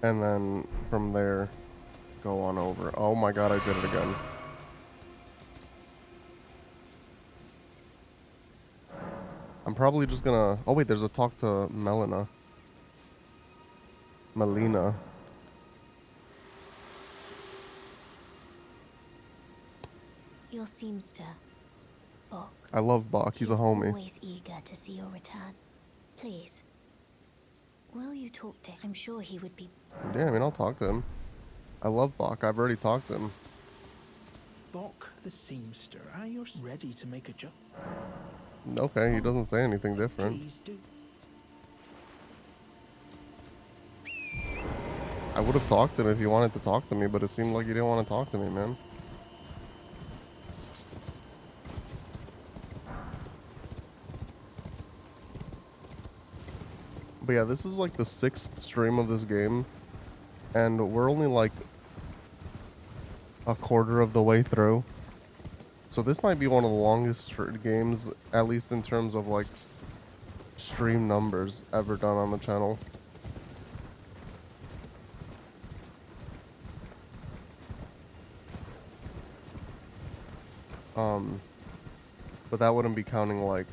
and then from there go on over. Oh my god, I did it again. I'm probably just gonna... Oh wait, there's a talk to Melina. Your seamster, Bok. I love Bach. He's a He's homie. always eager to see your return. Please, will you talk to him? I'm sure he would be... Yeah, I mean, I'll talk to him. I love Bach. I've already talked to him. Bok the seamster, are you ready to make a job? Okay, he doesn't say anything different. Please do. I would have talked to him if he wanted to talk to me, but it seemed like he didn't want to talk to me, man. But yeah, this is like the 6th stream of this game, and we're only like a quarter of the way through. So this might be one of the longest games, at least in terms of like stream numbers ever done on the channel. But that wouldn't be counting like...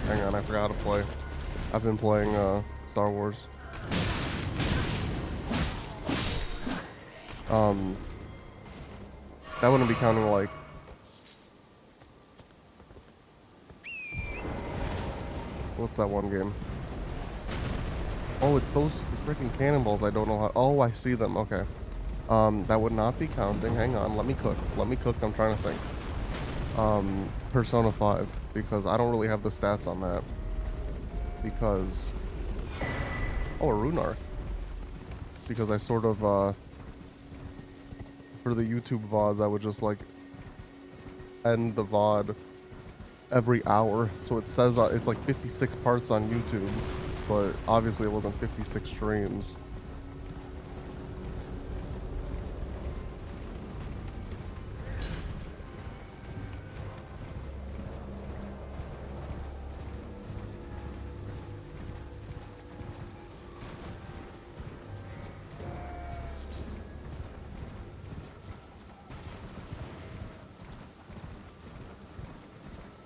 Hang on, I forgot how to play. I've been playing Star Wars. That wouldn't be counting like... What's that one game? Oh, it's those freaking cannonballs. I don't know how... Oh, I see them. Okay. That would not be counting. Hang on. Let me cook. Let me cook. I'm trying to think. Persona 5. Because I don't really have the stats on that. Because... Oh, a rune arc. Because I sort of, for the YouTube VODs, I would just, like, end the VOD every hour. So it says it's like 56 parts on YouTube. But obviously it wasn't 56 streams.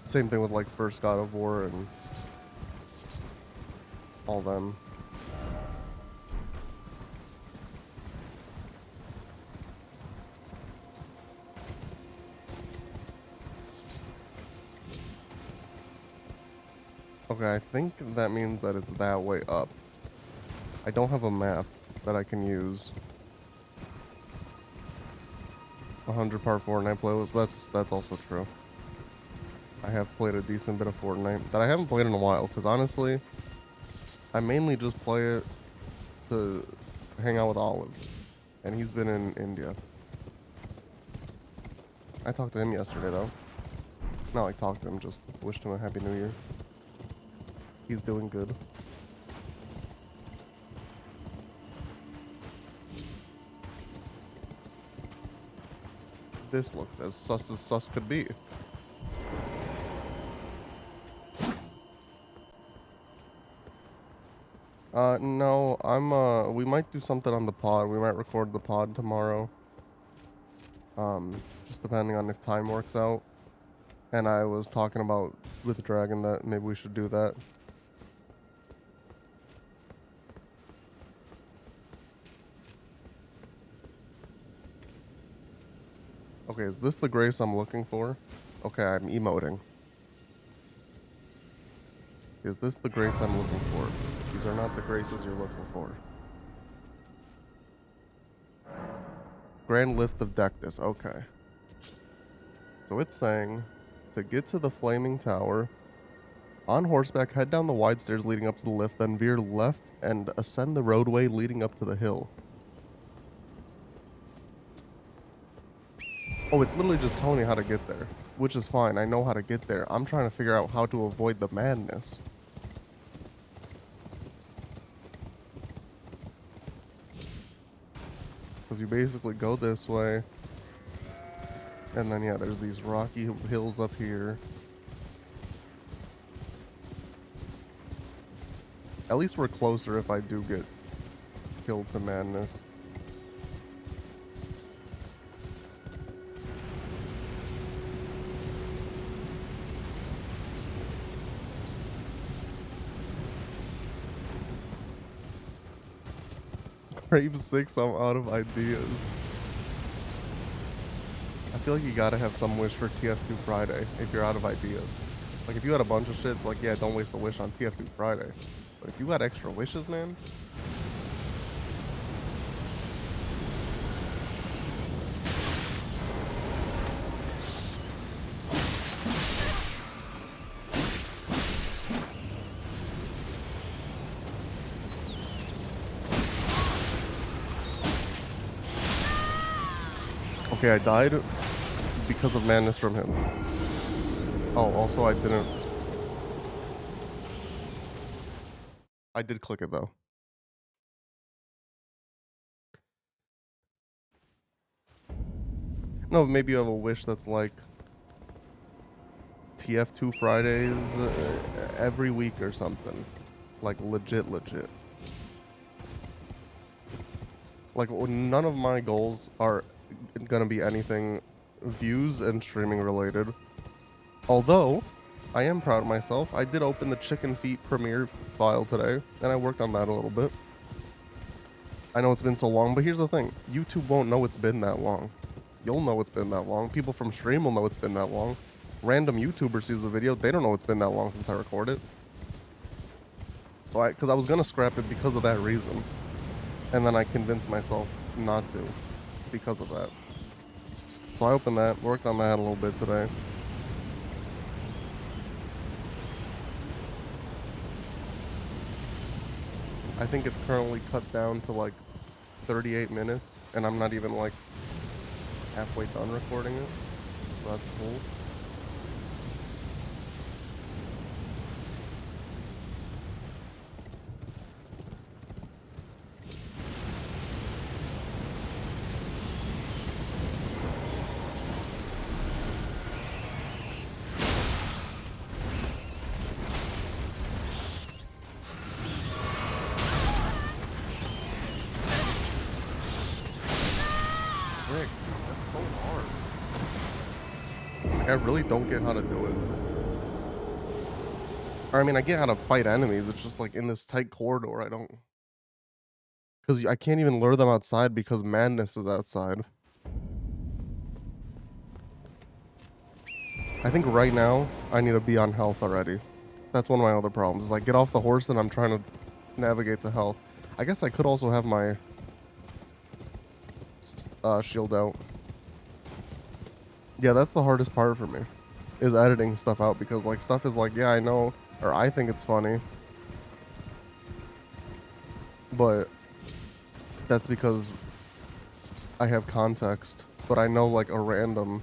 Same thing with like first God of War and all them. Okay, I think that means that it's that way up. I don't have a map that I can use. 100-part Fortnite playlist. That's also true. I have played a decent bit of Fortnite that I haven't played in a while, because honestly, I mainly just play it to hang out with Olive, and he's been in India. I talked to him yesterday, though. Not like talked to him, just wished him a Happy New Year. He's doing good. This looks as sus could be. No, we might do something on the pod. We might record the pod tomorrow. Just depending on if time works out. And I was talking about with Dragon that maybe we should do that. Okay, is this the grace I'm looking for? Okay, I'm emoting. Is this the grace I'm looking for? These are not the graces you're looking for. Grand Lift of Dectus. Okay. So it's saying to get to the Flaming Tower, on horseback, head down the wide stairs leading up to the lift, then veer left and ascend the roadway leading up to the hill. Oh, it's literally just telling me how to get there, which is fine. I know how to get there. I'm trying to figure out how to avoid the madness. Because you basically go this way. And then, yeah, there's these rocky hills up here. At least we're closer if I do get killed to madness. Grave 6, I'm out of ideas. I feel like you gotta have some wish for TF2 Friday if you're out of ideas. Like, if you had a bunch of shit, it's like, yeah, don't waste a wish on TF2 Friday. But if you got extra wishes, man... Okay, I died because of madness from him. Oh, also I did click it though. No, maybe you have a wish that's like TF2 Fridays every week or something. Like legit. Like none of my goals are gonna be anything views and streaming related. Although, I am proud of myself. I did open the chicken feet premiere file today, and I worked on that a little bit. I know it's been so long, but here's the thing. YouTube won't know it's been that long. You'll know it's been that long. People from stream will know it's been that long. Random YouTuber sees the video, they don't know it's been that long since I recorded. So because I was gonna scrap it because of that reason. And then I convinced myself not to because of that. So I opened that, worked on that a little bit today. I think it's currently cut down to like 38 minutes, and I'm not even like halfway done recording it. So that's cool. Frick, that's so hard. Like, I really don't get how to do it. Or I mean, I get how to fight enemies. It's just like in this tight corridor, I don't... Because I can't even lure them outside because madness is outside. I think right now, I need to be on health already. That's one of my other problems. Is I get off the horse and I'm trying to navigate to health. I guess I could also have my shield out. Yeah, that's the hardest part for me. Is editing stuff out because like stuff is like, yeah, I know, or I think it's funny. But that's because I have context. But I know like a random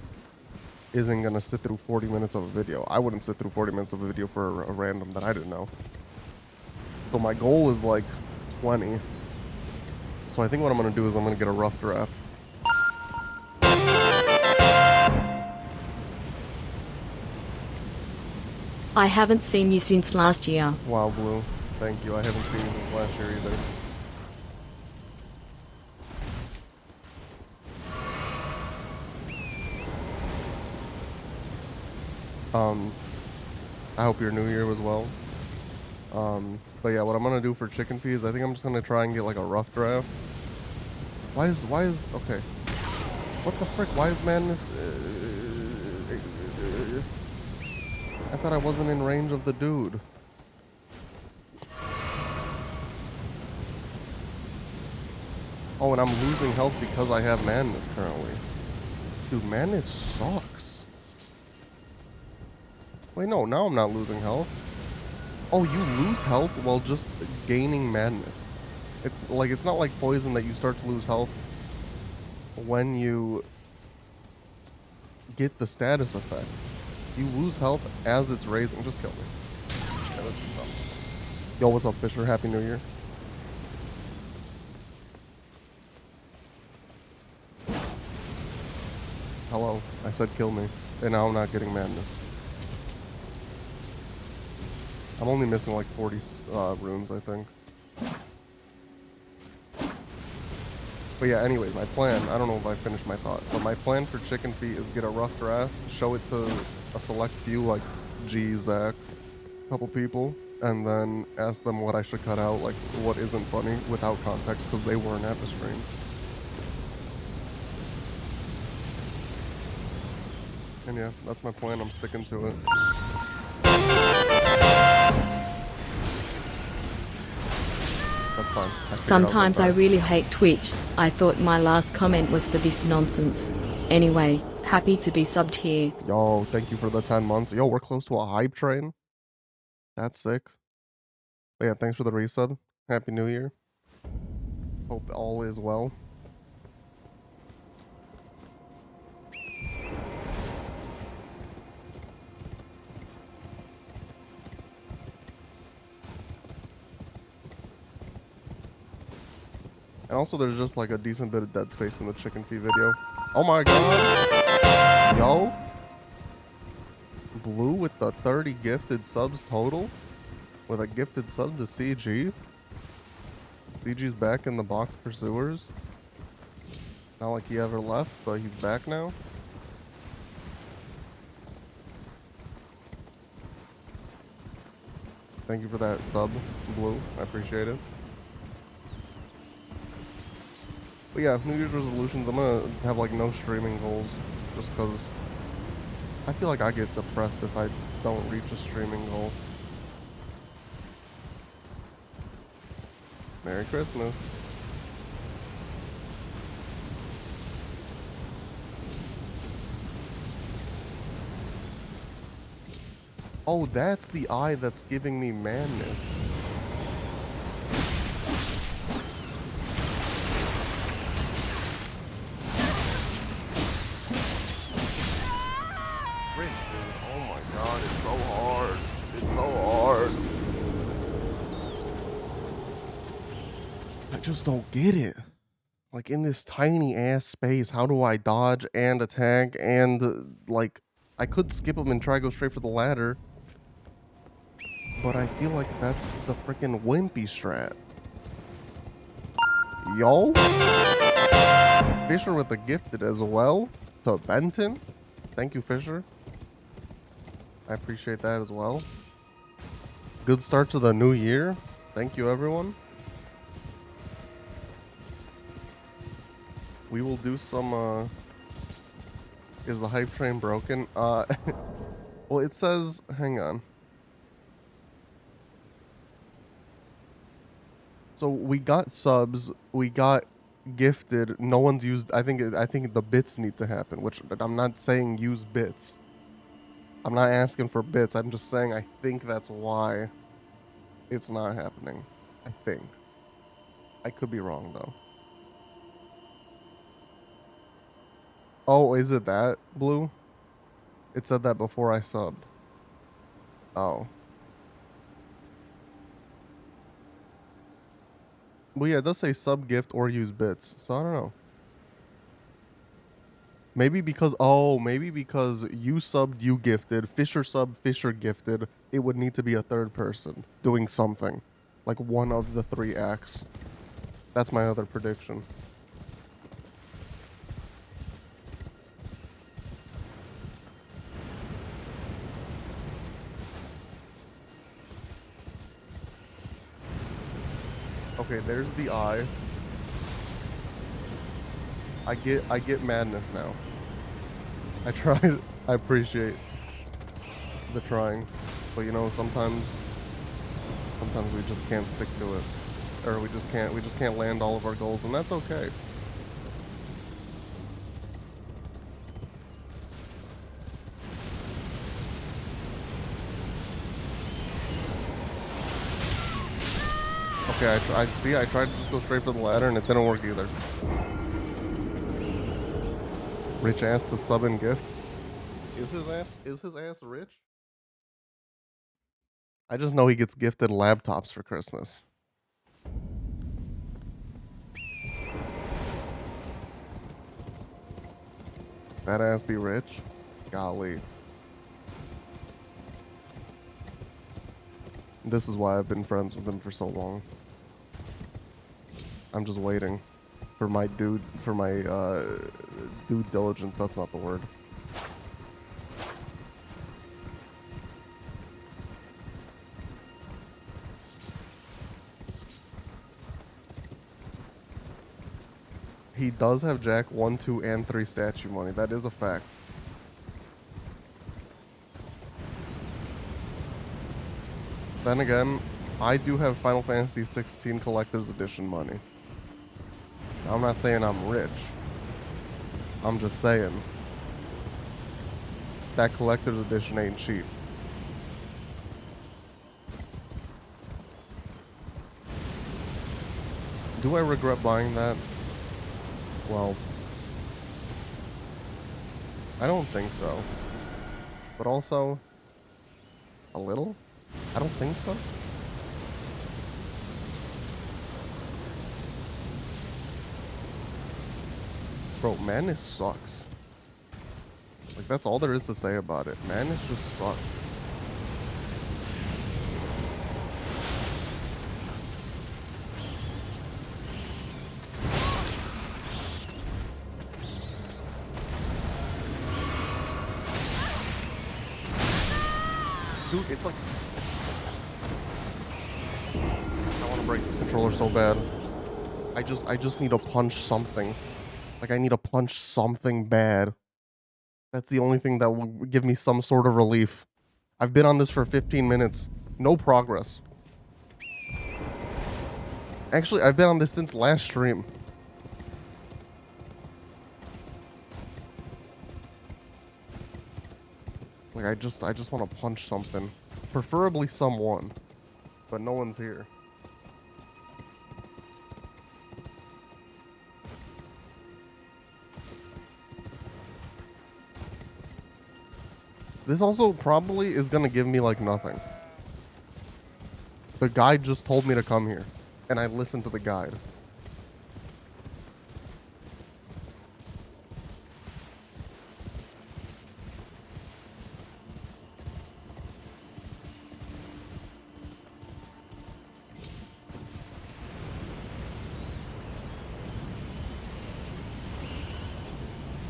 isn't gonna sit through 40 minutes of a video. I wouldn't sit through 40 minutes of a video for a random that I didn't know. So my goal is like 20. So I think what I'm gonna do is I'm gonna get a rough draft. I haven't seen you since last year. Wow, Blue. Thank you. I haven't seen you since last year either. I hope your new year was well. But yeah, what I'm gonna do for chicken feeds, I think I'm just gonna try and get like a rough draft. Why is, okay. What the frick, why is madness, I thought I wasn't in range of the dude. Oh, and I'm losing health because I have madness currently. Dude, madness sucks. Wait, no, now I'm not losing health. Oh, you lose health while just gaining madness. It's like, it's not like poison that you start to lose health when you get the status effect. You lose health as it's raising. Just kill me. Yeah, this is tough. Yo, what's up, Fisher? Happy New Year. Hello. I said kill me. And now I'm not getting madness. I'm only missing like 40 runes, I think. But yeah, anyways, my plan, I don't know if I finished my thought, but my plan for Chicken Feet is get a rough draft, show it to a select few like G, Zach, a couple people, and then ask them what I should cut out, like what isn't funny without context because they weren't at the stream. And yeah, that's my plan. I'm sticking to it. That's fine. Sometimes I really hate Twitch. I thought my last comment was for this nonsense. Anyway, happy to be subbed here. Yo, thank you for the 10 months. Yo, we're close to a hype train. That's sick. But yeah, thanks for the resub. Happy New Year. Hope all is well. And also, there's just like a decent bit of dead space in the Chicken Feet video. Oh my god. Yo. Blue with the 30 gifted subs total. With a gifted sub to CG. CG's back in the box pursuers. Not like he ever left, but he's back now. Thank you for that sub, Blue. I appreciate it. But yeah, New Year's resolutions, I'm gonna have like no streaming goals. Just because I feel like I get depressed if I don't reach a streaming goal. Merry Christmas. Oh, that's the eye that's giving me madness. Oh my god, it's so hard. It's so hard. I just don't get it. Like in this tiny ass space, how do I dodge and attack and like I could skip them and try to go straight for the ladder. But I feel like that's the freaking wimpy strat. Yo. Fisher with the gifted as well to Benton. Thank you, Fisher. I appreciate that as well. Good start to the new year. Thank you, everyone. We will do some, is the hype train broken? Well, it says, hang on. So we got subs, we got gifted. No one's used. I think the bits need to happen, which I'm not saying use bits. I'm not asking for bits. I'm just saying I think that's why it's not happening. I think. I could be wrong though. Oh, is it that, Blue? It said that before I subbed. Oh. Well, yeah, it does say sub gift or use bits, so I don't know. Maybe because you subbed, you gifted, Fisher subbed, Fisher gifted, it would need to be a third person doing something. Like one of the 3 acts. That's my other prediction. Okay, there's the eye. I get madness now. I tried. I appreciate the trying, but you know, sometimes we just can't stick to it, or we just can't land all of our goals, and that's okay. Okay, I tried to just go straight for the ladder and it didn't work either. Rich ass to sub and gift. Is his ass rich? I just know he gets gifted laptops for Christmas. That ass be rich? Golly. This is why I've been friends with him for so long. I'm just waiting for my due diligence. That's not the word. He does have Jack 1, 2, and 3 statue money. That is a fact. Then again, I do have Final Fantasy 16 Collector's Edition money. I'm not saying I'm rich. I'm just saying that Collector's Edition ain't cheap. Do I regret buying that? Well, I don't think so. But also, a little? I don't think so. Bro, Madness sucks. Like, that's all there is to say about it. Madness just sucks. Dude, it's like... I want to break this controller so bad. I just need to punch something. Like, I need to punch something bad. That's the only thing that will give me some sort of relief. I've been on this for 15 minutes. No progress. Actually, I've been on this since last stream. Like, I just want to punch something. Preferably someone. But no one's here. This also probably is gonna give me, like, nothing. The guide just told me to come here. And I listened to the guide.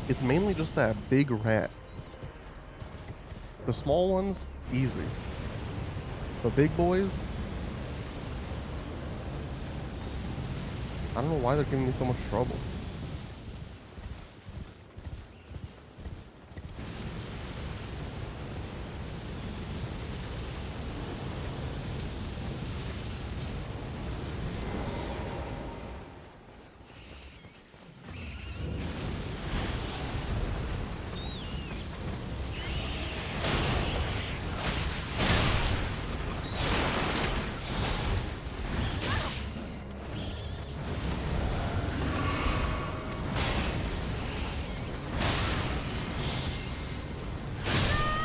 It's mainly just that big rat. The small ones, easy. The big boys, I don't know why they're giving me so much trouble.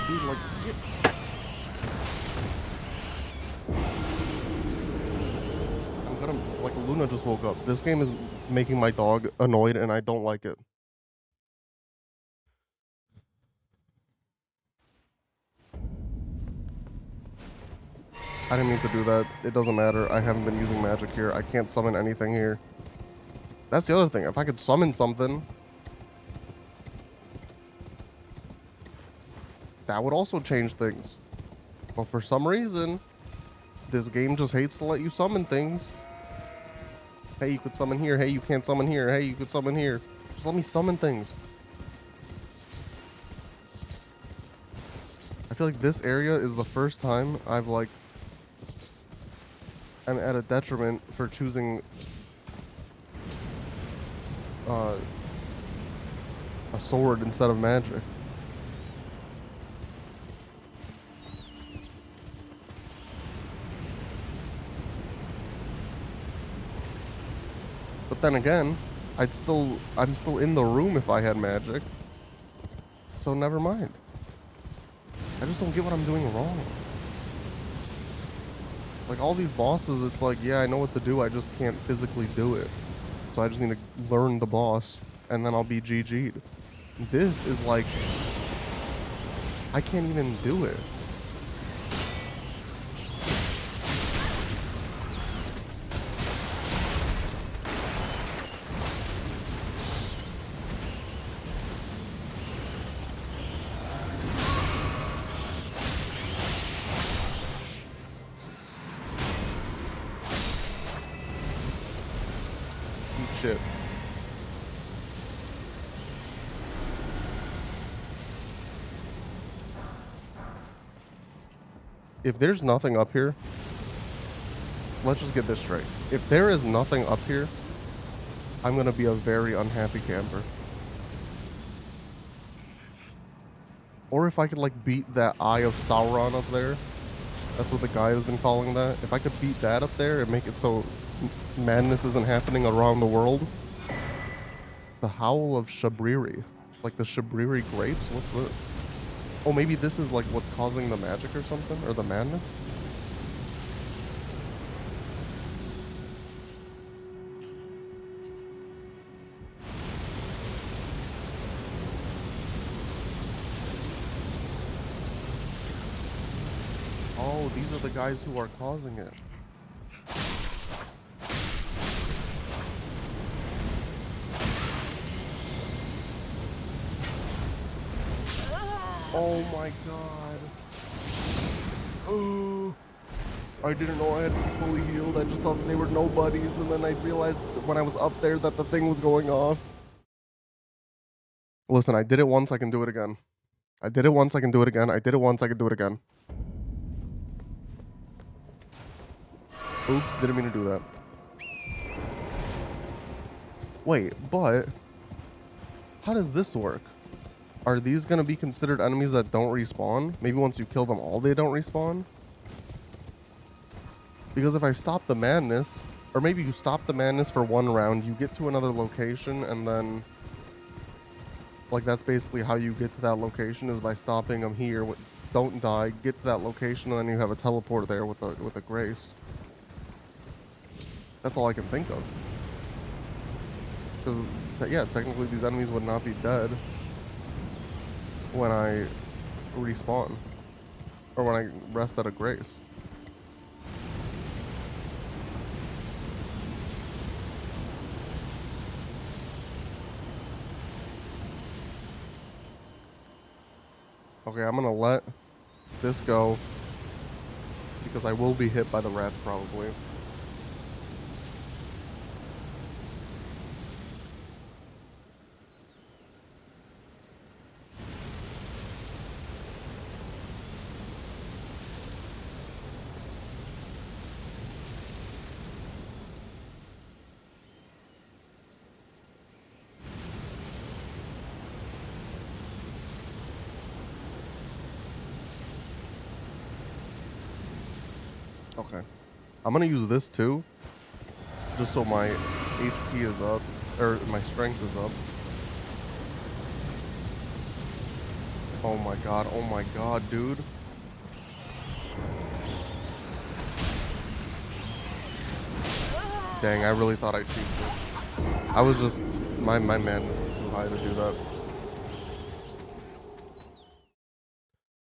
Dude, like, I'm gonna, like, Luna just woke up. This game is making my dog annoyed, and I don't like it. I didn't mean to do that. It doesn't matter. I haven't been using magic here. I can't summon anything here. That's the other thing. If I could summon something, that would also change things. But for some reason, this game just hates to let you summon things. Hey, you could summon here. Hey, you can't summon here. Hey, you could summon here. Just let me summon things. I feel like this area is the first time I'm at a detriment for choosing a sword instead of magic. But then again, I'm still in the room if I had magic. So never mind. I just don't get what I'm doing wrong. Like, all these bosses, it's like, yeah, I know what to do, I just can't physically do it. So I just need to learn the boss, and then I'll be GG'd. This is like, I can't even do it. shit. If there's nothing up here, let's just get this straight. If there is nothing up here, I'm gonna be a very unhappy camper. Or if I could like beat that Eye of Sauron up there. That's what the guy has been calling that. If I could beat that up there and make it so madness isn't happening around the world. The Howl of Shabriri. Like the Shabriri grapes? What's this? Oh, maybe this is like what's causing the magic or something? Or the madness? Oh, these are the guys who are causing it. Oh my god. Oh, I didn't know I had to be fully healed. I just thought they were nobodies, and then I realized when I was up there that the thing was going off. Listen, I did it once, I can do it again. I did it once, I can do it again. I did it once, I can do it again. Oops, didn't mean to do that. Wait, but how does this work? Are these going to be considered enemies that don't respawn? Maybe once you kill them all, they don't respawn? Because if I stop the madness, or maybe you stop the madness for one round, you get to another location, and then... like, that's basically how you get to that location, is by stopping them here. Don't die, get to that location, and then you have a teleport there with a grace. That's all I can think of. Because, yeah, technically these enemies would not be dead when I respawn. Or when I rest at a grace. Okay, I'm gonna let this go. Because I will be hit by the rats probably. Okay. I'm gonna use this too. Just so my HP is up. Or my strength is up. Oh my god, dude. Dang, I really thought I cheated. I was just... My madness was too high to do that.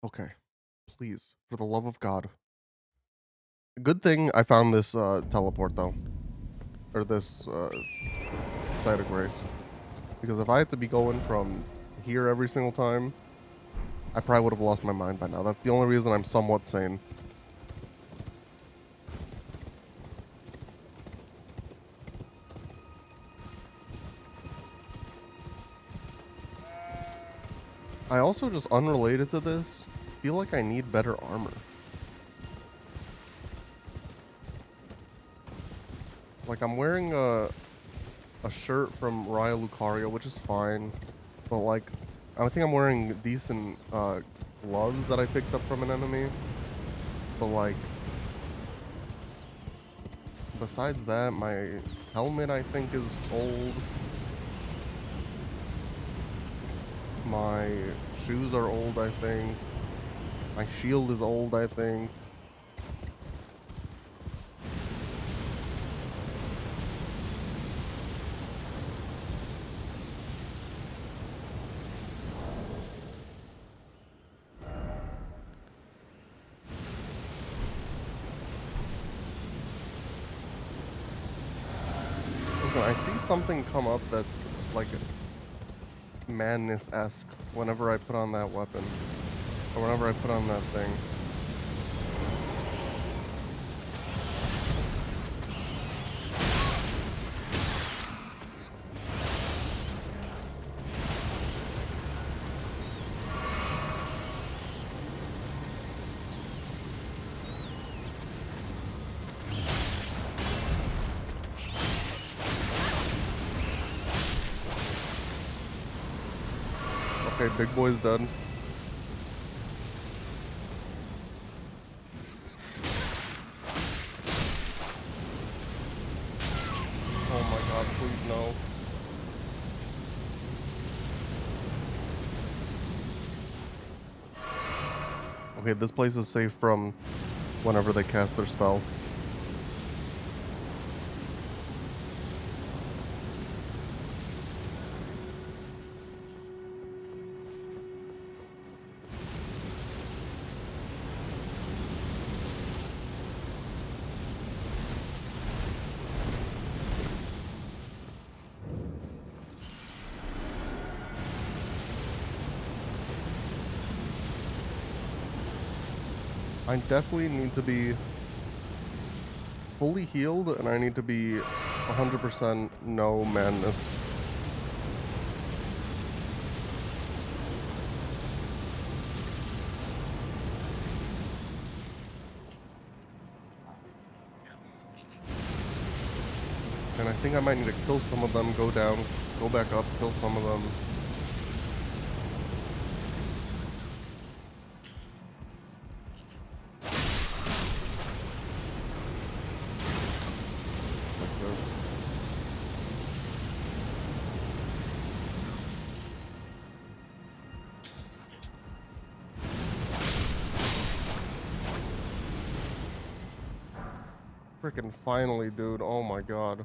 Okay. Please, for the love of God. Good thing I found this teleport though. Or this site of grace. Because if I had to be going from here every single time, I probably would have lost my mind by now. That's the only reason I'm somewhat sane. I also, just unrelated to this, feel like I need better armor. Like, I'm wearing a shirt from Raya Lucario, which is fine. But, like, I think I'm wearing decent gloves that I picked up from an enemy. But, like, besides that, my helmet, I think, is old. My shoes are old, I think. My shield is old, I think. Listen, I see something come up that's like madness-esque whenever I put on that weapon. Or whenever I put on that thing. Okay, big boy's dead. Oh my god, please no. Okay, this place is safe from whenever they cast their spell. I definitely need to be fully healed, and I need to be 100% no madness. And I think I might need to kill some of them, go down, go back up, kill some of them. Like this. Freaking finally, dude. Oh my god.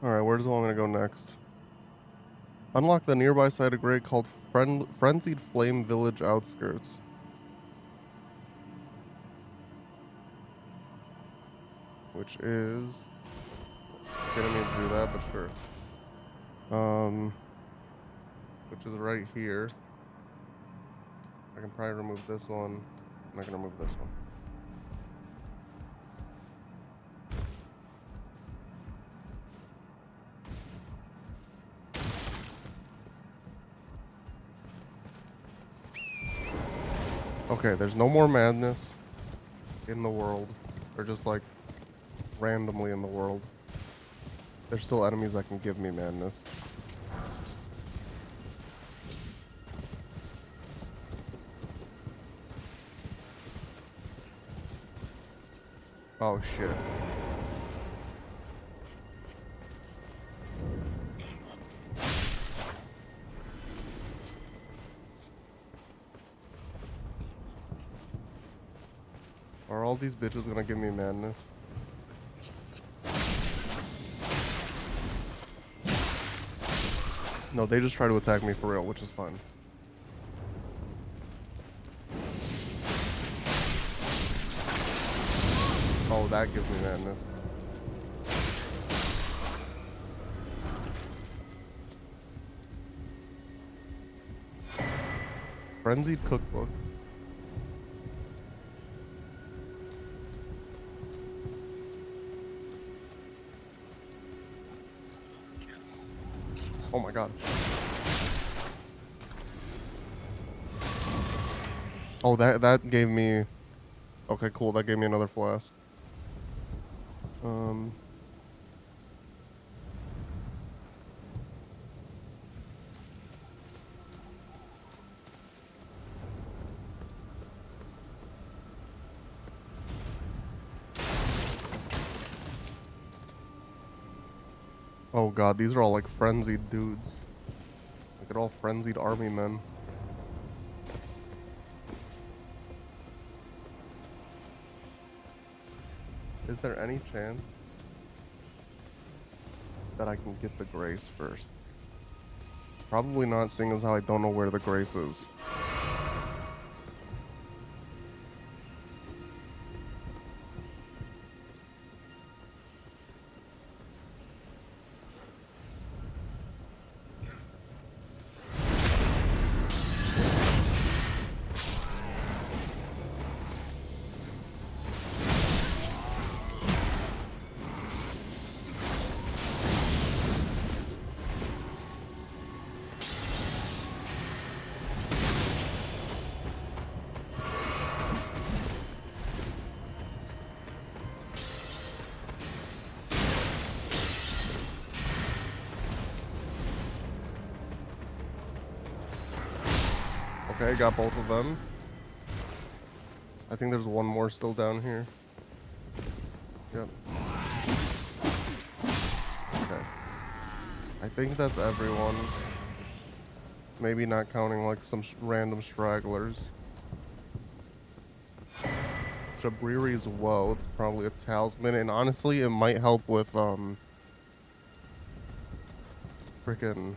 Alright, where does it want me to go next? Unlock the nearby side of Great called Frenzied Flame Village Outskirts. Which is... Getting me to do that, but sure. Which is right here. I can probably remove this one. And I can remove this one. Okay, there's no more madness in the world. Or just like randomly in the world. There's still enemies that can give me madness. Oh shit. Are all these bitches gonna give me madness? No, they just try to attack me for real, which is fine. Oh, that gives me madness. Frenzied Cookbook. Oh my god. Oh, that gave me... Okay, cool. That gave me another flask. Oh god, these are all like frenzied dudes. Look at all frenzied army men. Is there any chance that I can get the grace first? Probably not, seeing as how I don't know where the grace is. Okay, got both of them. I think there's one more still down here. Yep. Okay. I think that's everyone. Maybe not counting like some random stragglers. Shabriri's woe. It's probably a talisman, and honestly, it might help with freaking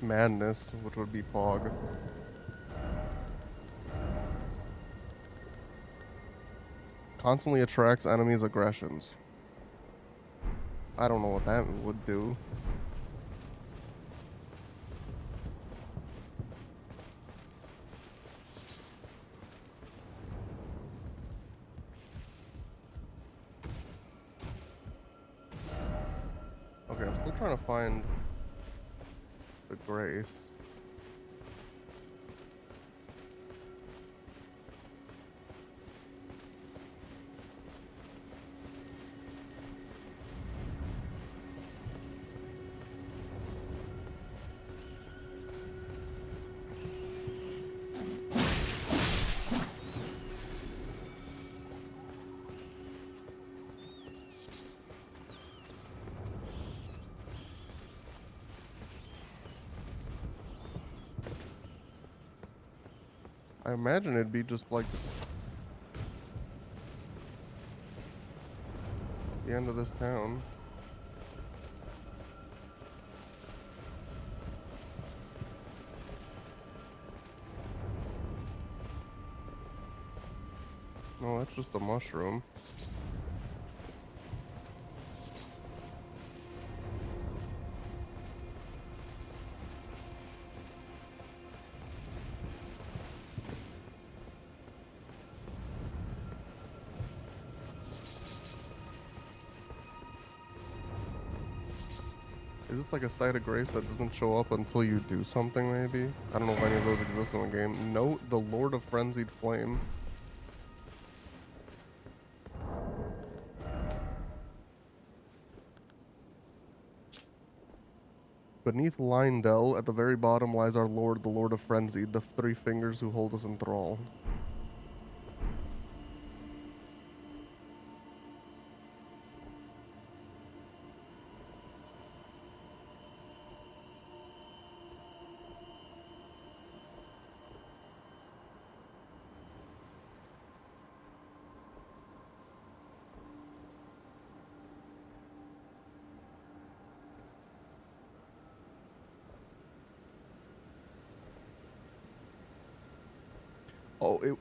madness, which would be Pog. Constantly attracts enemies' aggressions. I don't know what that would do. Okay, I'm still trying to find the Grace. I imagine it'd be just like the end of this town. No, that's just a mushroom. Is this like a site of grace that doesn't show up until you do something, maybe? I don't know if any of those exist in the game. Note the Lord of Frenzied Flame. Beneath Lindell, at the very bottom, lies our Lord, the Lord of Frenzied, the three fingers who hold us enthralled. Oh,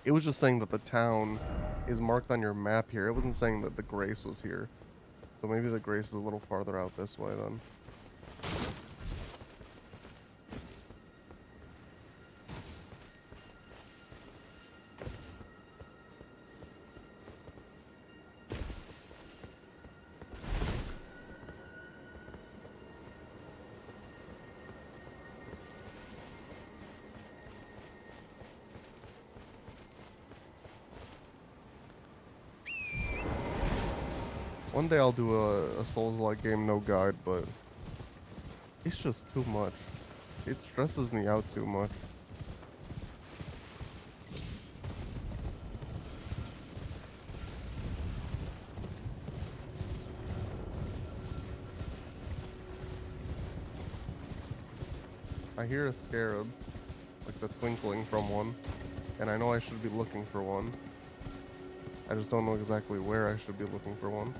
it was just saying that the town is marked on your map here. It wasn't saying that the Grace was here. So maybe the Grace is a little farther out this way then. One day I'll do a Souls-like game, no guide, but it's just too much. It stresses me out too much. I hear a scarab, like the twinkling from one, and I know I should be looking for one. I just don't know exactly where I should be looking for one.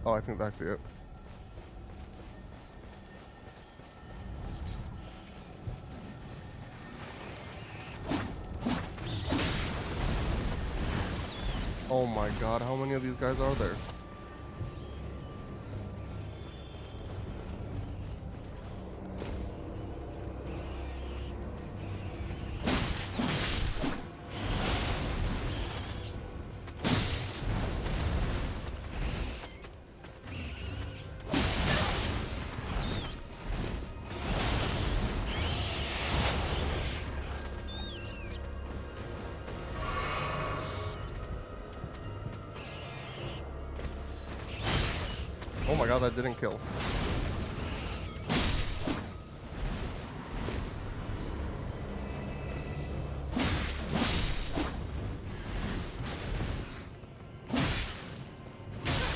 Oh, I think that's it. Oh my god, how many of these guys are there? my god, that didn't kill.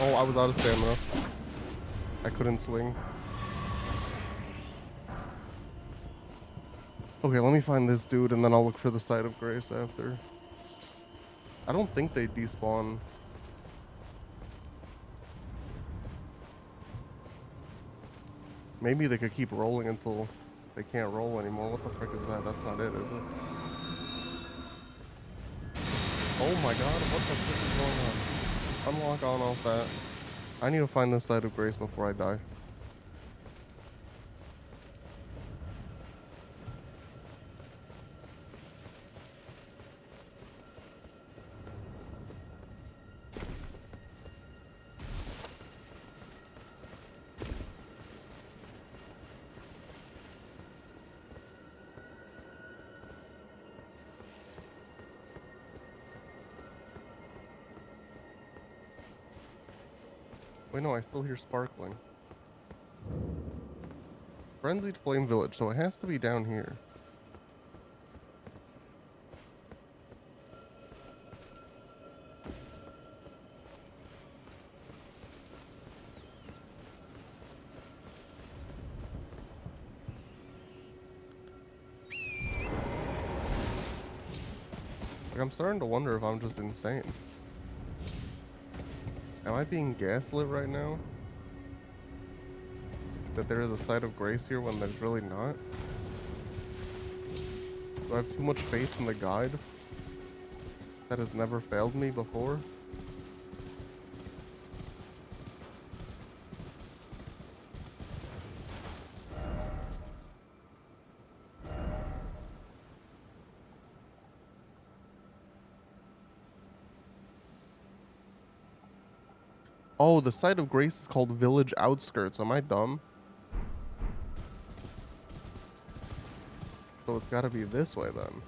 Oh, I was out of stamina. I couldn't swing. Okay, let me find this dude and then I'll look for the Site of Grace after. I don't think they despawn. Maybe they could keep rolling until they can't roll anymore. What the frick is that? That's not it, is it? Oh my god, what the frick is going on? Unlock on off that. I need to find the Site of Grace before I die. Wait, no, I still hear sparkling. Frenzied Flame Village, so it has to be down here. Like, I'm starting to wonder if I'm just insane. Am I being gaslit right now? That there is a Site of Grace here when there's really not? Do I have too much faith in the guide? That has never failed me before? Oh, the Site of Grace is called Village Outskirts. Am I dumb? So it's gotta be this way then.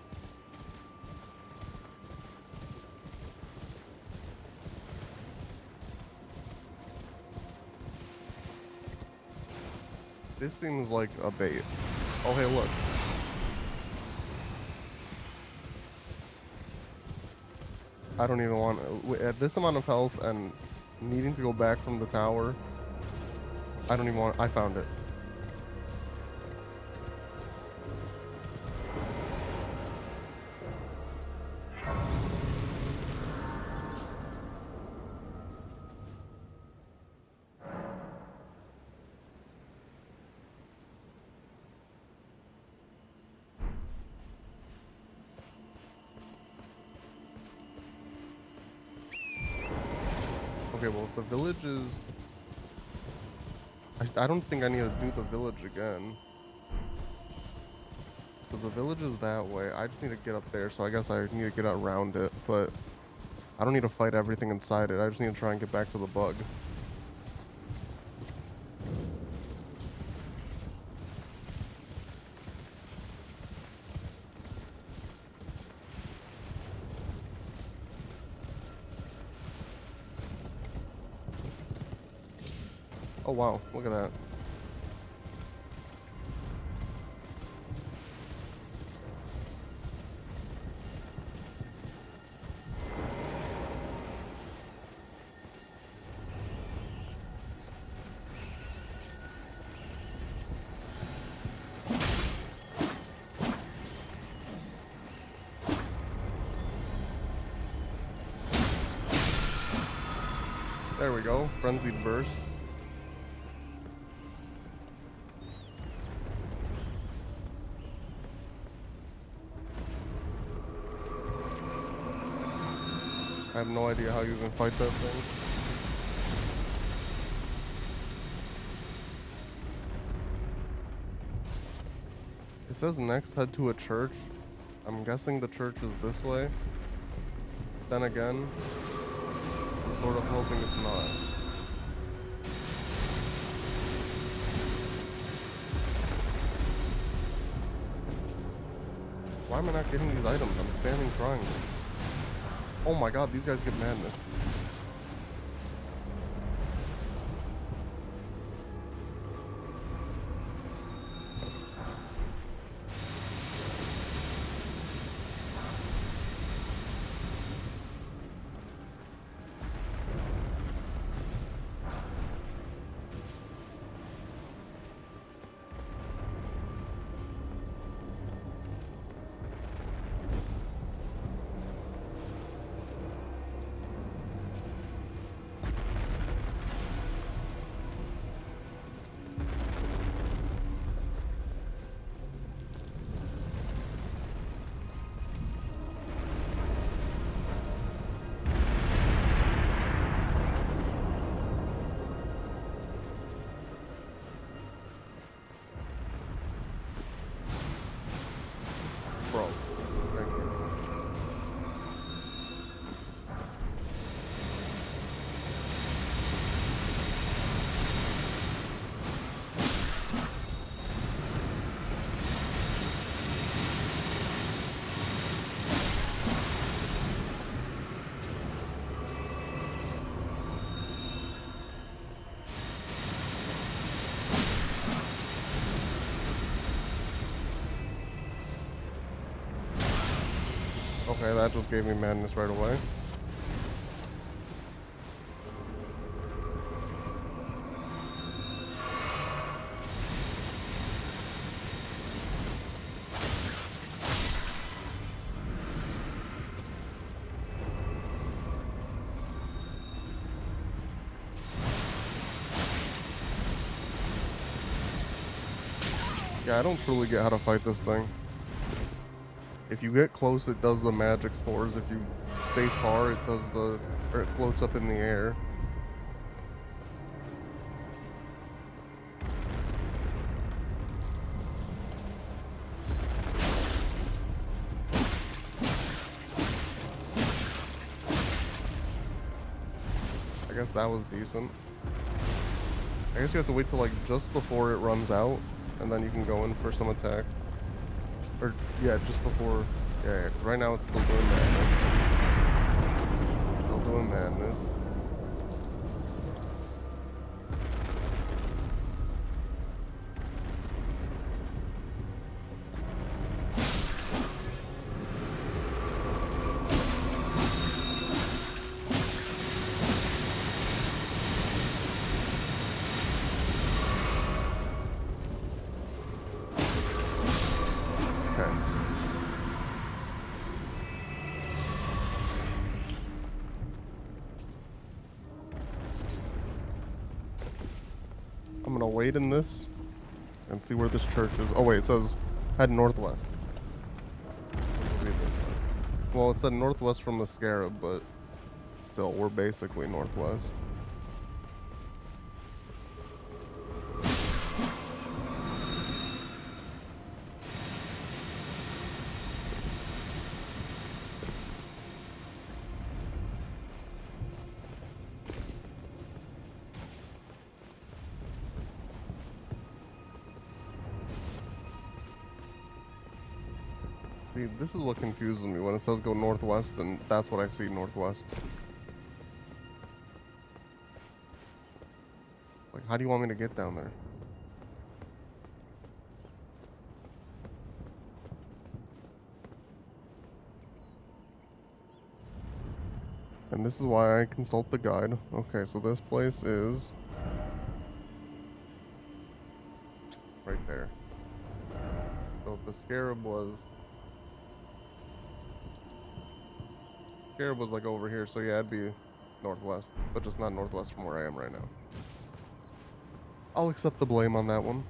This seems like a bait. Oh, hey, look. I don't even want... At this amount of health and needing to go back from the tower, I don't even want... I found it. Okay, well, if the village is... I don't think I need to do the village again. So the village is that way. I just need to get up there, so I guess I need to get around it, but I don't need to fight everything inside it. I just need to try and get back to the bug. Oh wow, look at that. There we go, Frenzied Burst. I have no idea how you even fight that thing. It says next head to a church. I'm guessing the church is this way. Then again, I'm sort of hoping it's not. Why am I not getting these items? I'm spamming triangle. Oh my god, these guys get madness. Okay, that just gave me madness right away. Yeah, I don't truly get how to fight this thing. If you get close, it does the magic spores. If you stay far, it does the... or it floats up in the air. I guess that was decent. I guess you have to wait till like just before it runs out, and then you can go in for some attack. Or, yeah, just before... Yeah, 'cause right now it's still doing madness. Still doing madness. Okay. I'm gonna wait in this and see where this church is. Oh wait, it says head northwest. This will be this way. Well, it said northwest from the scarab, but still, we're basically northwest. See, this is what confuses me when it says go northwest, and that's what I see northwest. Like, how do you want me to get down there? And this is why I consult the guide. Okay, so this place is right there. So if the scarab was like over here, so yeah, it'd be northwest, but just not northwest from where I am right now. I'll accept the blame on that one.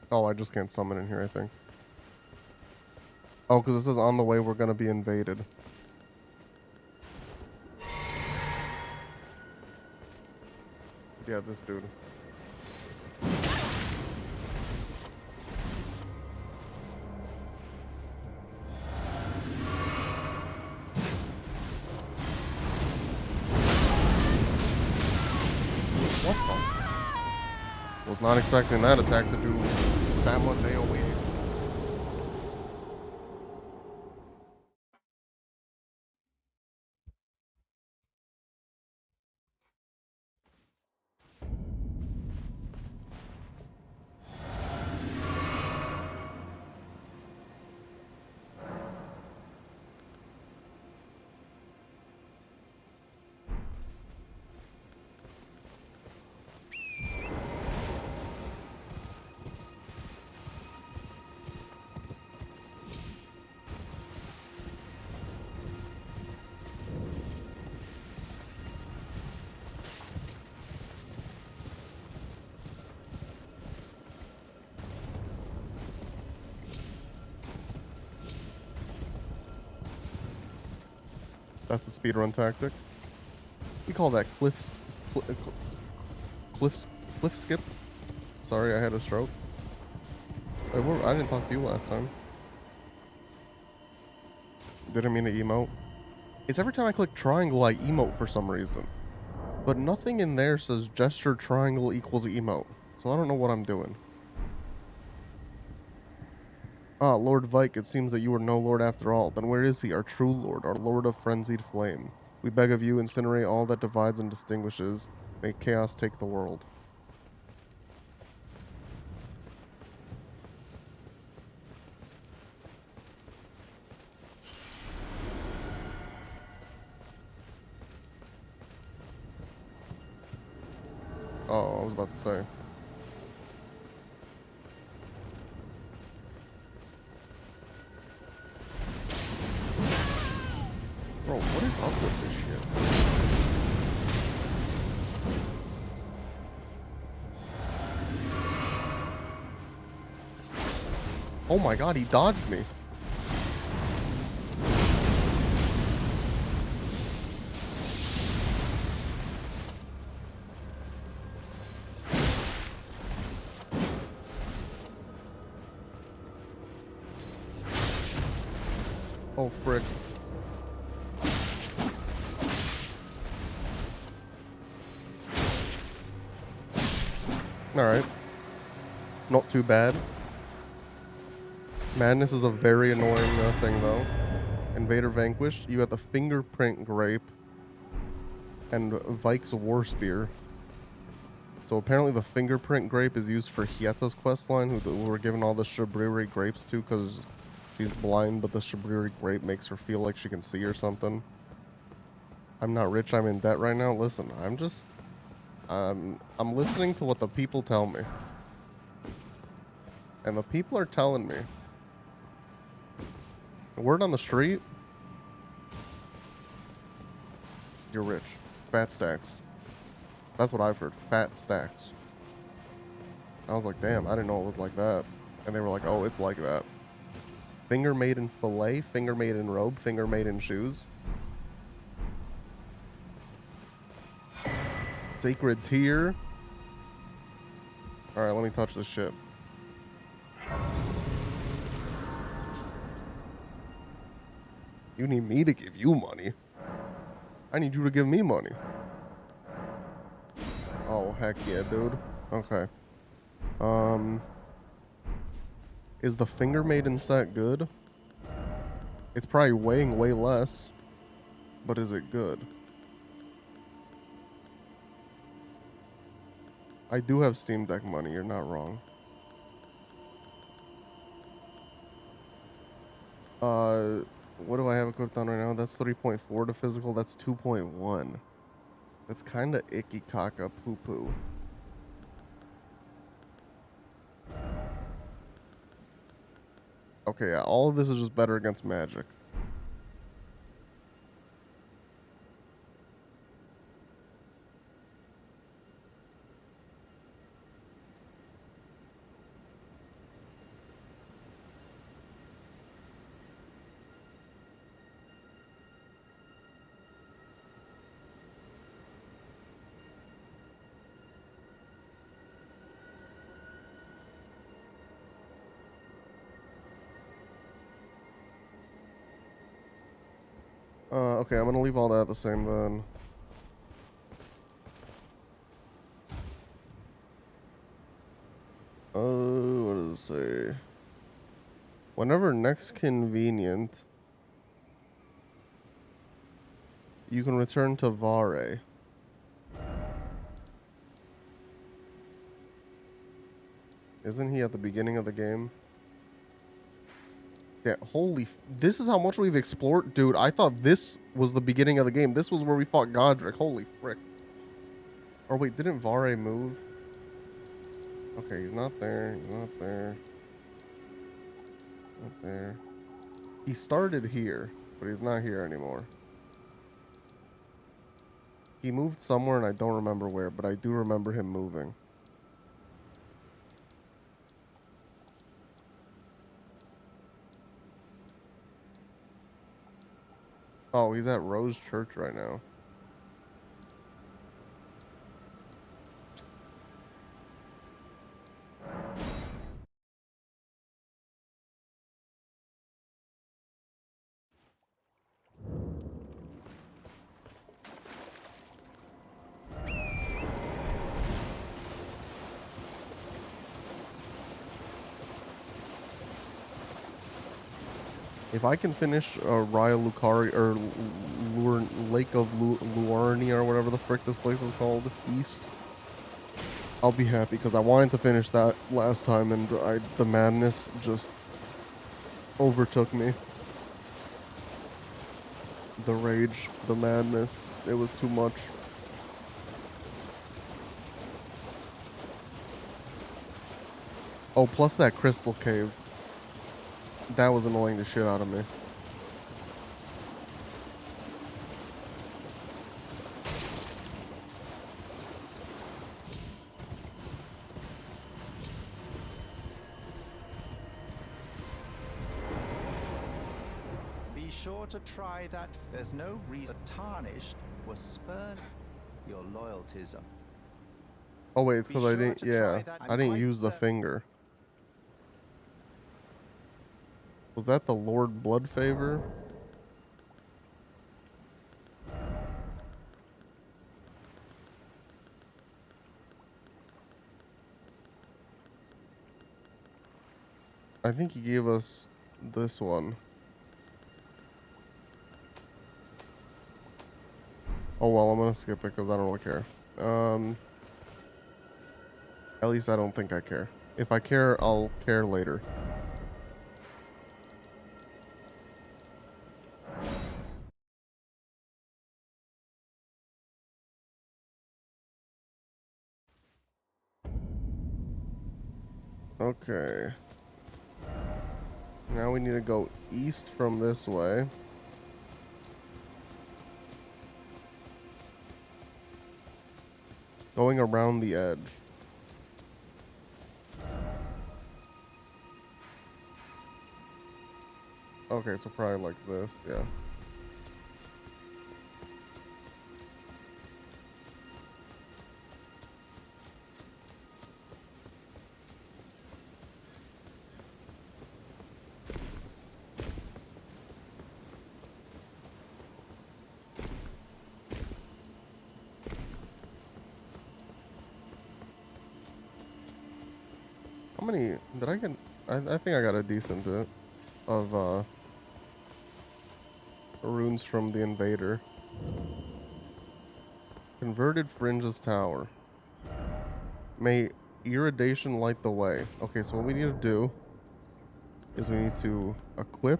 Oh, I just can't summon in here, I think. Oh, because it says on the way we're going to be invaded. Yeah, this dude. What the? Was not expecting that attack to do that much AoE. That's the speedrun tactic. We call that cliff skip. Sorry, I had a stroke. Wait, I didn't talk to you last time. Didn't mean to emote. It's every time I click triangle, I emote for some reason. But nothing in there says gesture triangle equals emote. So I don't know what I'm doing. Ah, Lord Vike, it seems that you are no lord after all. Then where is he, our true lord, our lord of frenzied flame? We beg of you, incinerate all that divides and distinguishes. Make chaos take the world. Oh, I was about to say. Bro, what is up with this shit? Oh my god, he dodged me. Oh, frick. Alright. Not too bad. Madness is a very annoying thing, though. Invader vanquished. You got the fingerprint grape and Vike's war spear. So apparently the fingerprint grape is used for Hieta's questline, who we're given all the Shabriri grapes to because she's blind, but the Shabriri grape makes her feel like she can see or something. I'm not rich, I'm in debt right now. Listen, I'm listening to what the people tell me. And the people are telling me. Word on the street, you're rich. Fat stacks. That's what I've heard. Fat stacks. I was like, damn, I didn't know it was like that. And they were like, oh, it's like that. Finger made in fillet, finger made in robe, finger made in shoes. Sacred tear. Alright, let me touch this shit. You need me to give you money. I need you to give me money. Oh, heck yeah, dude. Okay. Is the finger maiden set good? It's probably weighing way less. But is it good? I do have Steam Deck money, you're not wrong. What do I have equipped on right now? That's 3.4 to physical, that's 2.1. That's kinda icky caca poo poo. Okay, yeah, all of this is just better against magic. Okay, I'm gonna leave all that the same then. What does it say? Whenever next convenient, you can return to Vare. Isn't he at the beginning of the game? Yeah, this is how much we've explored. Dude, I thought this was the beginning of the game. This was where we fought Godric. Holy frick. Or wait, didn't Vare move? Okay, he's not there. He's not there. Not there. He started here, but he's not here anymore. He moved somewhere and I don't remember where, but I do remember him moving. Oh, he's at Rose Church right now. If I can finish Raya Lucari or Lake of Luarnia or whatever the frick this place is called, East, I'll be happy because I wanted to finish that last time and the madness just overtook me. The rage, the madness, it was too much. Oh, plus that crystal cave. That was annoying the shit out of me. Be sure to try that. There's no reason tarnished was spurned. Your loyalties are. Oh wait, it's Be because I sure didn't. to Yeah, try that. I didn't I'm use the quite finger. Was that the Lord Bloodfavor? I think he gave us this one. Oh well, I'm gonna skip it because I don't really care. At least I don't think I care. If I care, I'll care later. Okay. Now we need to go east from this way. Going around the edge. Okay, so probably like this, yeah. How many did I get? I think I got a decent bit of runes from the invader. Converted Fringes Tower. May Iridation light the way. Okay, so what we need to do is we need to equip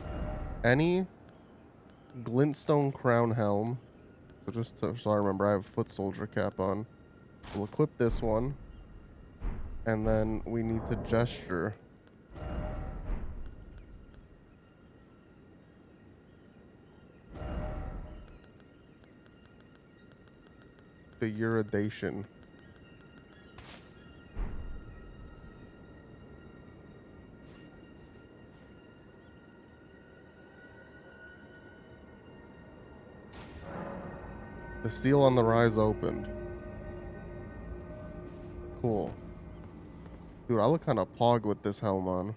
any glintstone crown helm. So just so I remember, I have foot soldier cap on. We'll equip this one. And then we need to gesture. The Iridation. The seal on the rise opened. Cool. Dude, I look kind of pog with this helm on.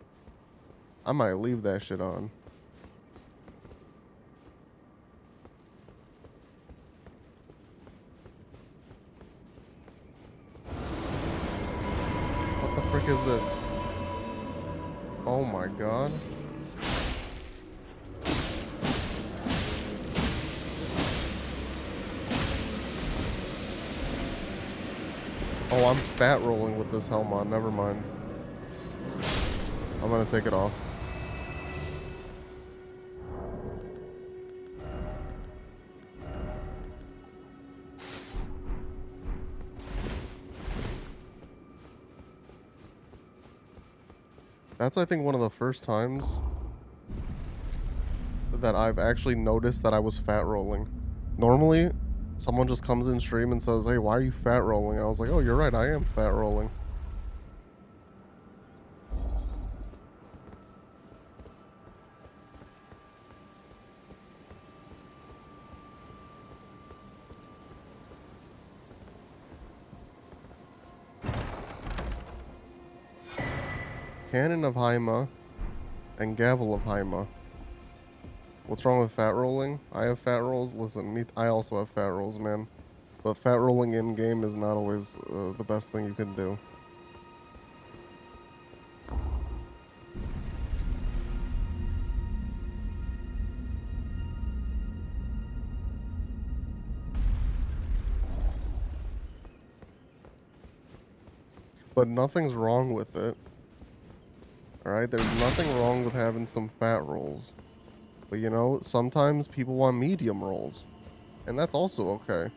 I might leave that shit on. What the frick is this? Oh my god. Oh, I'm fat rolling with this helm on. Never mind. I'm gonna take it off. That's, I think, one of the first times that I've actually noticed that I was fat rolling. Normally, someone just comes in stream and says, "Hey, why are you fat rolling?" And I was like, "Oh, you're right, I am fat rolling." Cannon of Haima and Gavel of Haima. What's wrong with fat rolling? I have fat rolls. Listen, I also have fat rolls, man. But fat rolling in game is not always the best thing you can do. but nothing's wrong with it. Alright, there's nothing wrong with having some fat rolls. But you know, sometimes people want medium rolls. And that's also okay.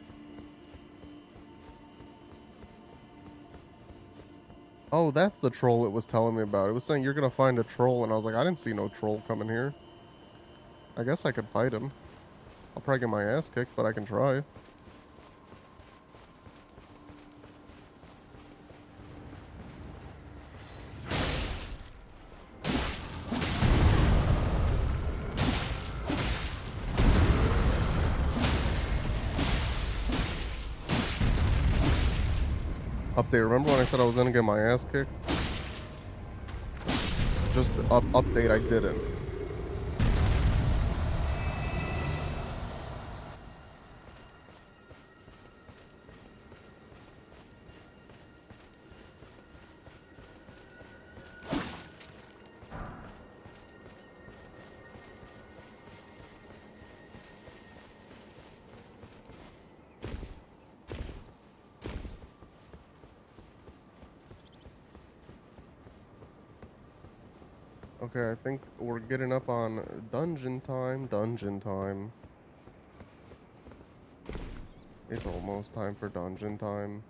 Oh, that's the troll it was telling me about. It was saying you're gonna find a troll, and I was like, I didn't see no troll coming here. I guess I could fight him. I'll probably get my ass kicked, but I can try. Update, remember when I said I was gonna get my ass kicked? Just update, I didn't. Okay, I think we're getting up on dungeon time. Dungeon time. It's almost time for dungeon time.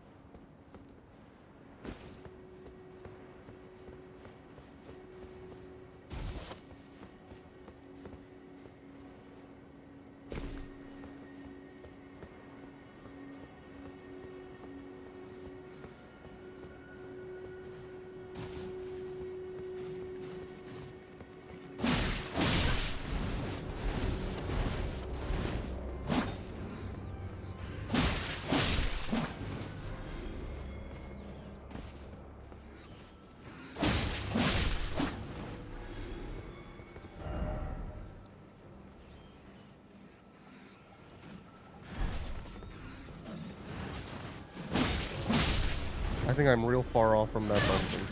I think I'm real far off from that dungeon.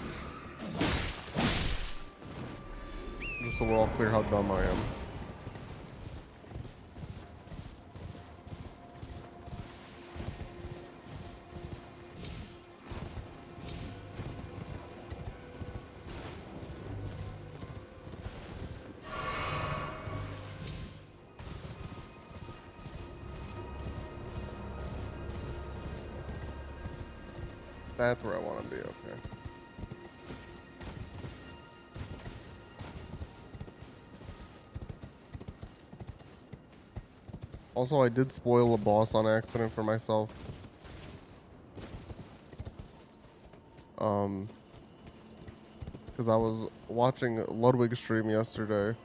Just so we're all clear how dumb I am. That's where I want to be, okay. Also, I did spoil a boss on accident for myself. Because I was watching Ludwig's stream yesterday,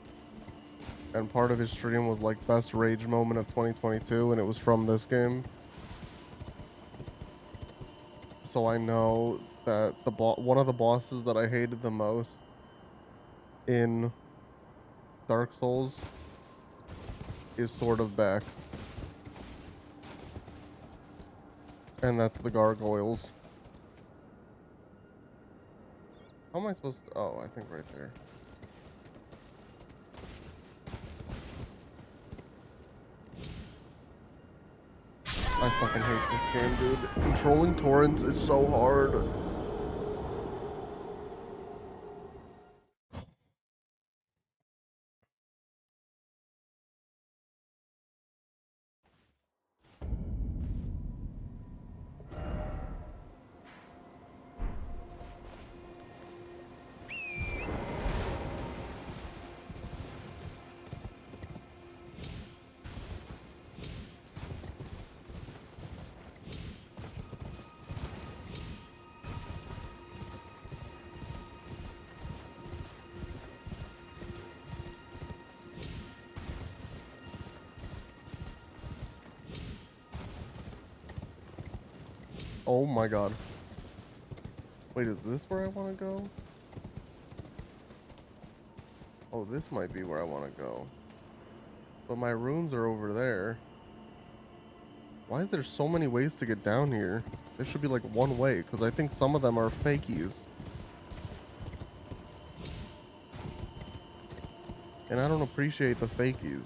and part of his stream was like best rage moment of 2022, and it was from this game. So I know that one of the bosses that I hated the most in Dark Souls is sort of back. And that's the gargoyles. How am I supposed to... Oh, I think right there. I fucking hate this game, dude. Controlling torrents is so hard. Oh my god. Wait, is this where I want to go? Oh, this might be where I want to go. But my runes are over there. Why is there so many ways to get down here? There should be like one way, because I think some of them are fakies. And I don't appreciate the fakies.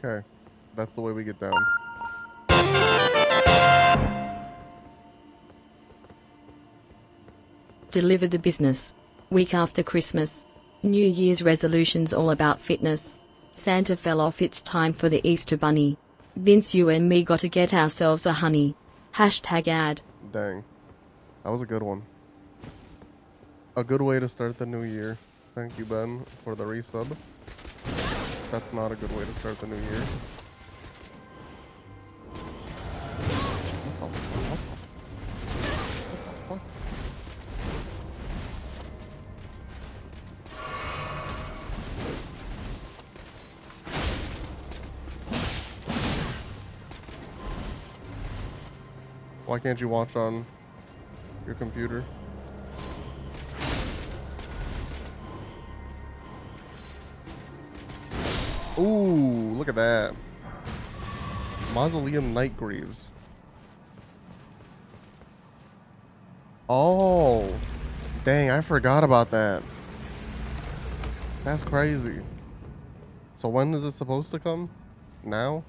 Okay. That's the way we get down. Deliver the business. Week after Christmas. New Year's resolutions all about fitness. Santa fell off, it's time for the Easter Bunny. Vince, you and me gotta get ourselves a honey. Hashtag ad. Dang. That was a good one. A good way to start the new year. Thank you, Ben, for the resub. That's not a good way to start the new year. Why can't you watch on your computer? Ooh, look at that. Mausoleum Nightgreaves. Oh, dang, I forgot about that. That's crazy. So when is it supposed to come? Now?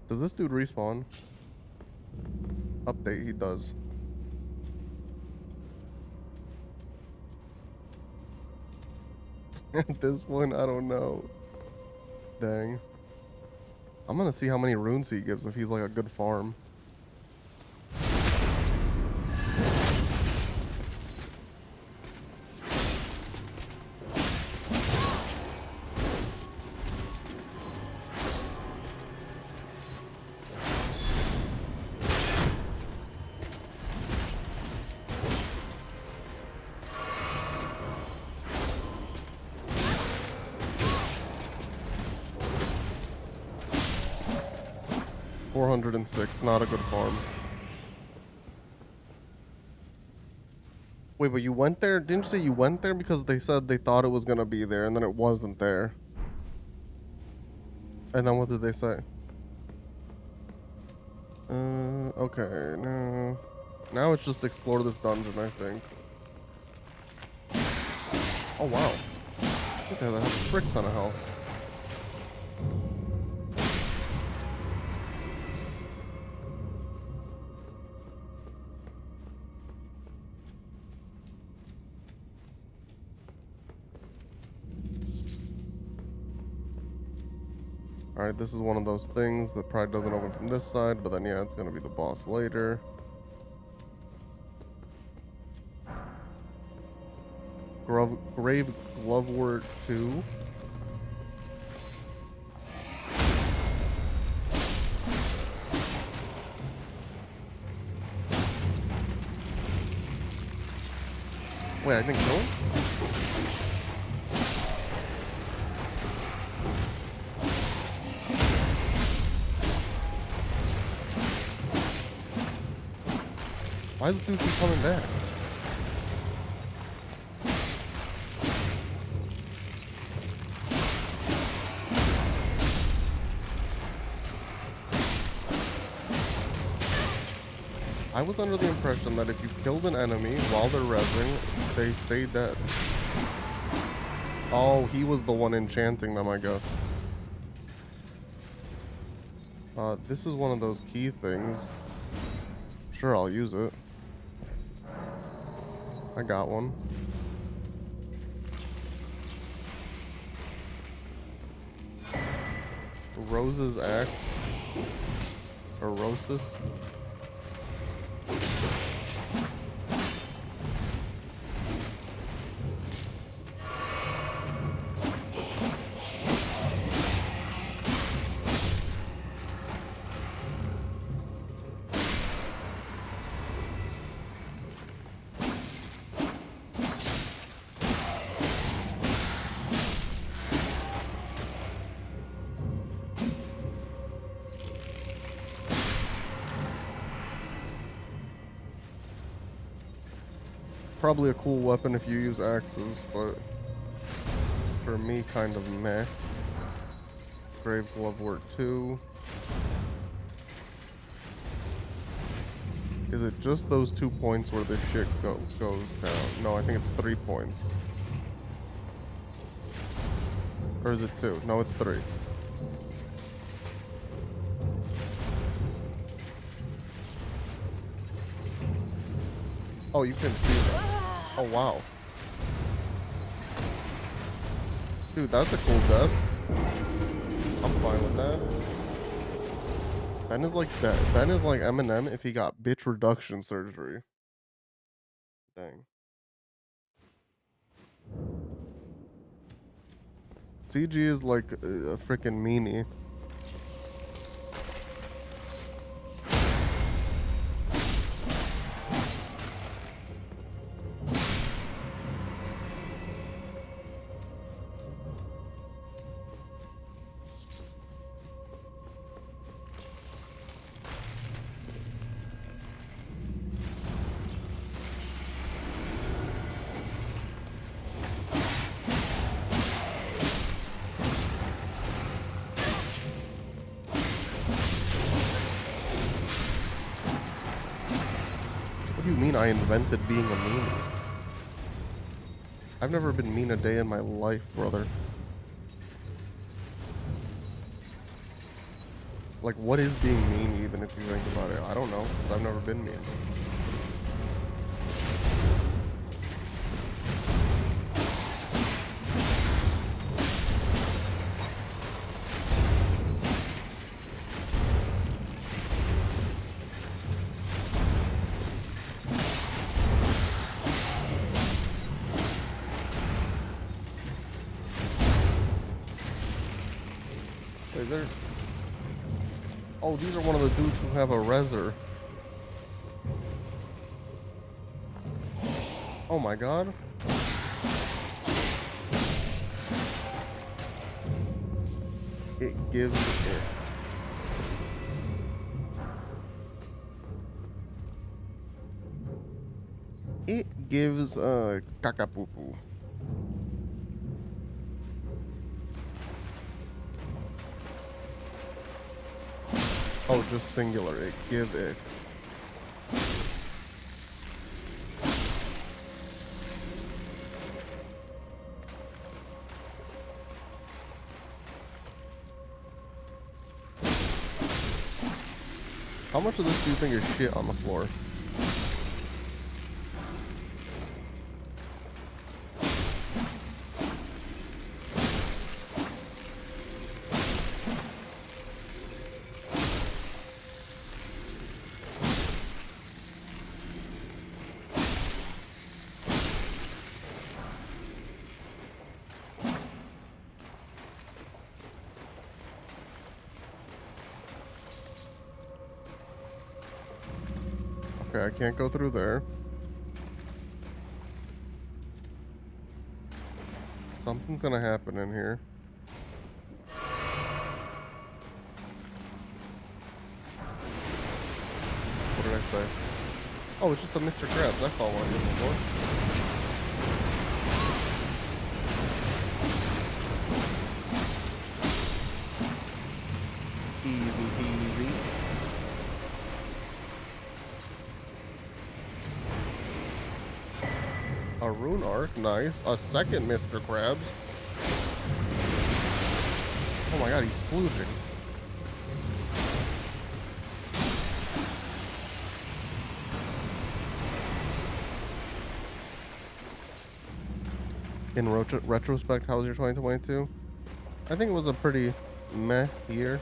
Does this dude respawn? Update, he does. At this point, I don't know. Dang. I'm gonna see how many runes he gives if he's like a good farm. $406, not a good farm. Wait, but you went there? Didn't you say you went there because they said they thought it was gonna be there and then it wasn't there? And then what did they say? Okay, no. Now it's just explore this dungeon, I think. Oh, wow. This guy has a frick ton of health. Alright, this is one of those things that probably doesn't open from this side, but then yeah, it's gonna be the boss later. Grave Glovewort 2. Wait, I didn't kill him? Why does this dude keep coming back? I was under the impression that if you killed an enemy while they're rezzing, they stayed dead. Oh, he was the one enchanting them, I guess. This is one of those key things. Sure, I'll use it. I got one. Rose's axe. Or Rosis. Probably a cool weapon if you use axes, but for me, kind of meh. Grave Glovewort 2. Is it just those 2 points where this shit goes down? No, I think it's 3 points. Or is it 2? No, it's 3. Oh, you can see that. Oh, wow. Dude, that's a cool death. I'm fine with that. Ben is like that. Ben is like Eminem if he got bitch reduction surgery. Dang. CG is like a freaking meanie. What do you mean I invented being a meanie? I've never been mean a day in my life, brother. Like, what is being mean even if you think about it? I don't know. I've never been mean. Wait, there... Oh, these are one of the dudes who have a reser. Oh my god. It gives it. It gives kakapupu. Oh, just singular. It give it. How much of this do you think is shit on the floor? Okay, I can't go through there. Something's gonna happen in here. What did I say? Oh, it's just a Mr. Krabs. That's all I'm looking for. Easy peasy. A rune arc, nice. A second Mr. Krabs. Oh my god, he's splooging. In retrospect, how was your 2022? I think it was a pretty meh year.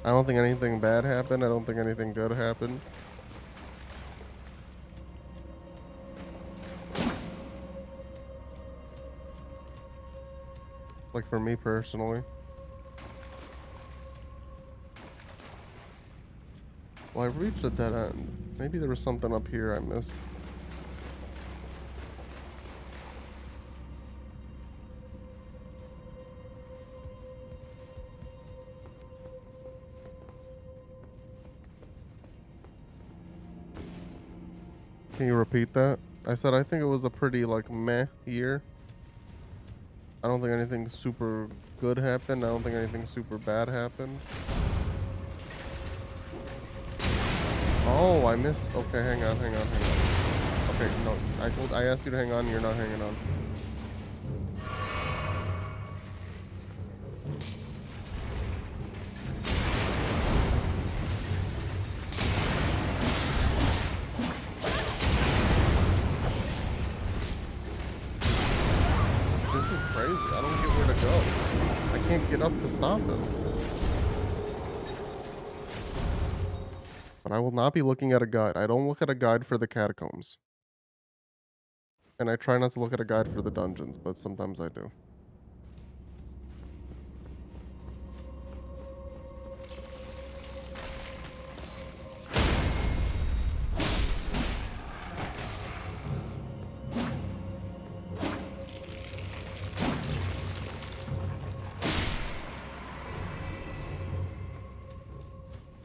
I don't think anything bad happened. I don't think anything good happened. Like for me personally. Well, I reached a dead end. Maybe there was something up here I missed. Can you repeat that? I said I think it was a pretty like meh year. I don't think anything super good happened. I don't think anything super bad happened. Oh, I missed. Okay, hang on. Okay, no, I asked you to hang on. You're not hanging on. This is crazy. I don't get where to go. I can't get up to stop him. But I will not be looking at a guide. I don't look at a guide for the catacombs. And I try not to look at a guide for the dungeons, but sometimes I do.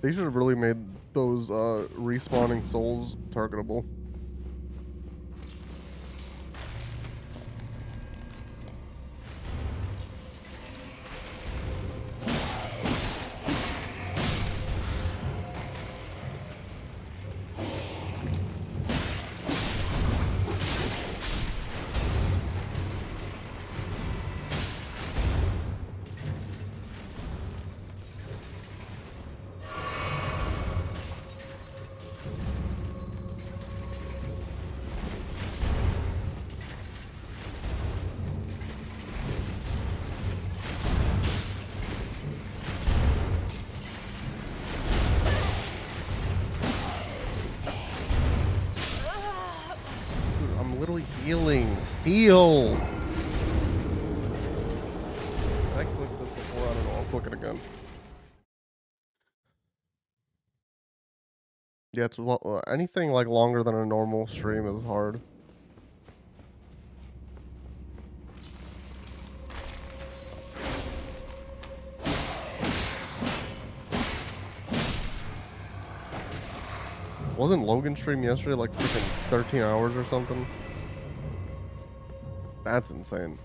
They should have really made those respawning souls targetable. Healing. Heal! I clicked this before, I don't know, I'll click it again. Yeah, it's anything like longer than a normal stream is hard. Wasn't Logan's stream yesterday like freaking 13 hours or something? That's insane.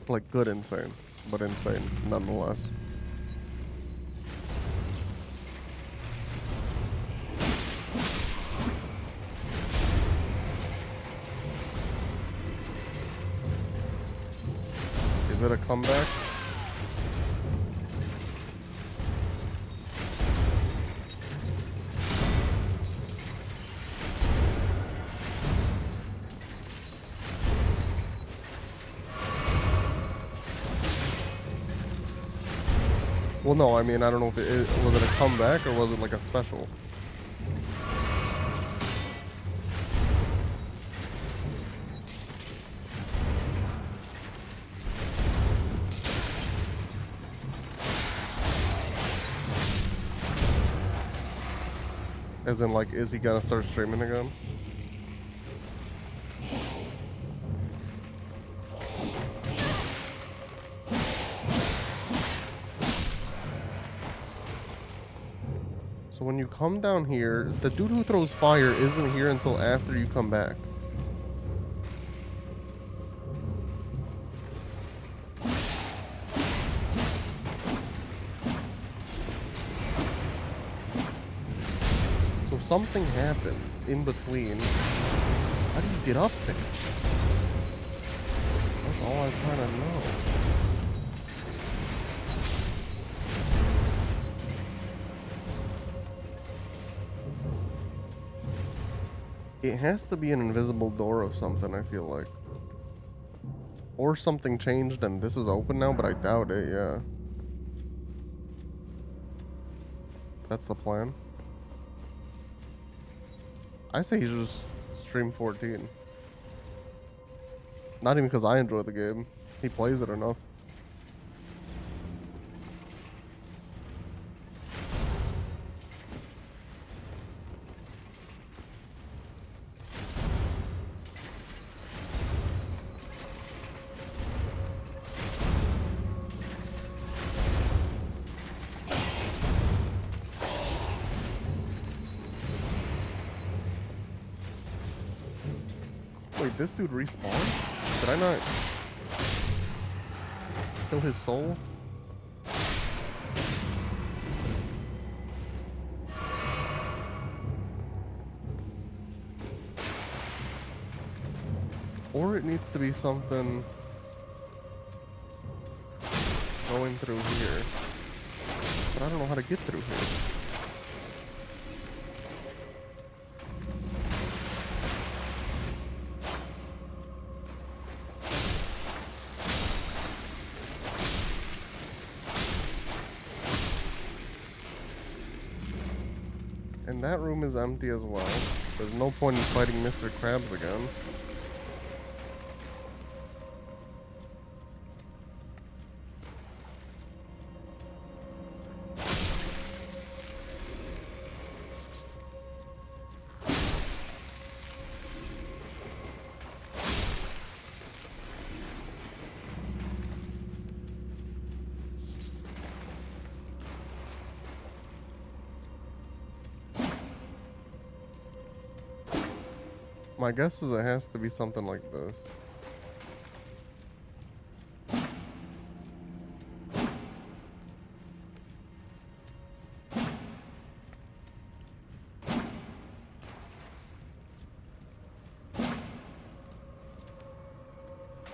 Like good insane, but insane nonetheless. Is it a comeback? Well, no, I mean, I don't know if was it a comeback or was it like a special? As in, like, is he gonna start streaming again? So when you come down here, the dude who throws fire isn't here until after you come back. So something happens in between. How do you get up there? That's all I'm trying to know. It has to be an invisible door of something, I feel like. Or something changed and this is open now, but I doubt it, yeah. That's the plan. I say he should just stream 14. Not even because I enjoy the game. He plays it enough. Wait, this dude respawned? Did I not kill his soul? Or it needs to be something going through here. But I don't know how to get through here. And that room is empty as well. There's no point in fighting Mr. Krabs again. My guess is it has to be something like this.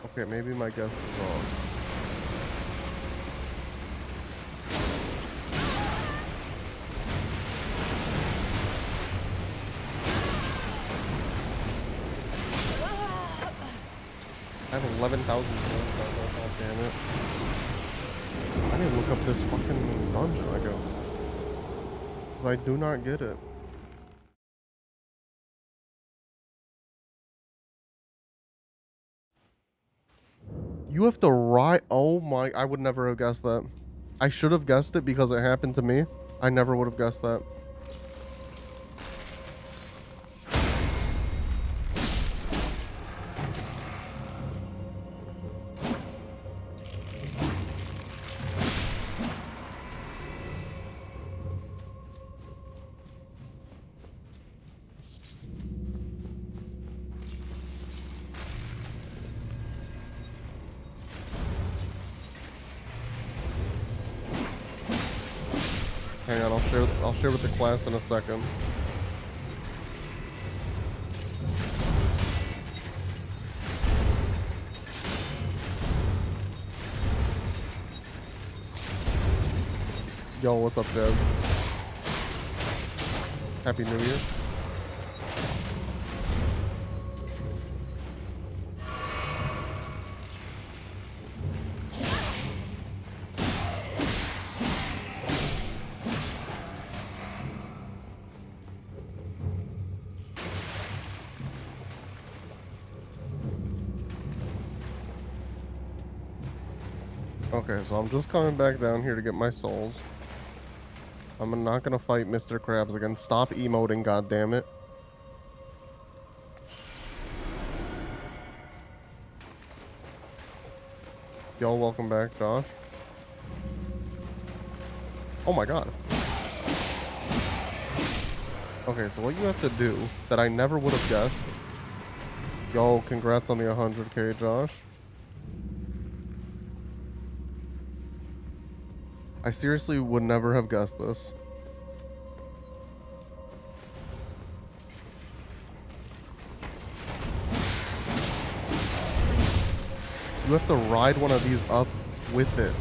Okay, maybe my guess is wrong. I have 11,000 points. Oh, damn it. I need to look up this fucking dungeon, I guess. Because I do not get it. You have to ride. Oh my. I would never have guessed that. I should have guessed it because it happened to me. I never would have guessed that. Hang on, I'll share with the class in a second. Yo, what's up, Jazz? Happy New Year. Okay, so I'm just coming back down here to get my souls. I'm not gonna fight Mr. Krabs again. Stop emoting, goddammit. Yo, welcome back, Josh. Oh my god. Okay, so what you have to do that I never would have guessed. Yo, congrats on the 100K, Josh. I seriously would never have guessed this. You have to ride one of these up with it.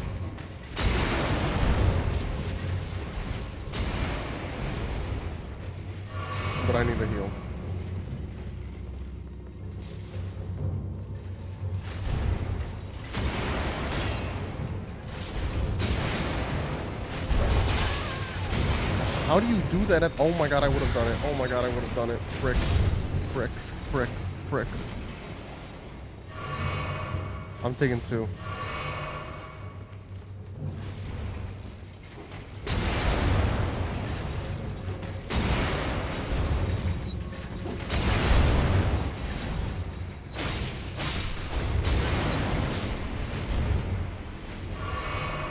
But I need to heal. How do you do that at— oh my god, I would have done it. Oh my god, I would have done it. Frick. Frick. Frick. Frick. I'm taking 2.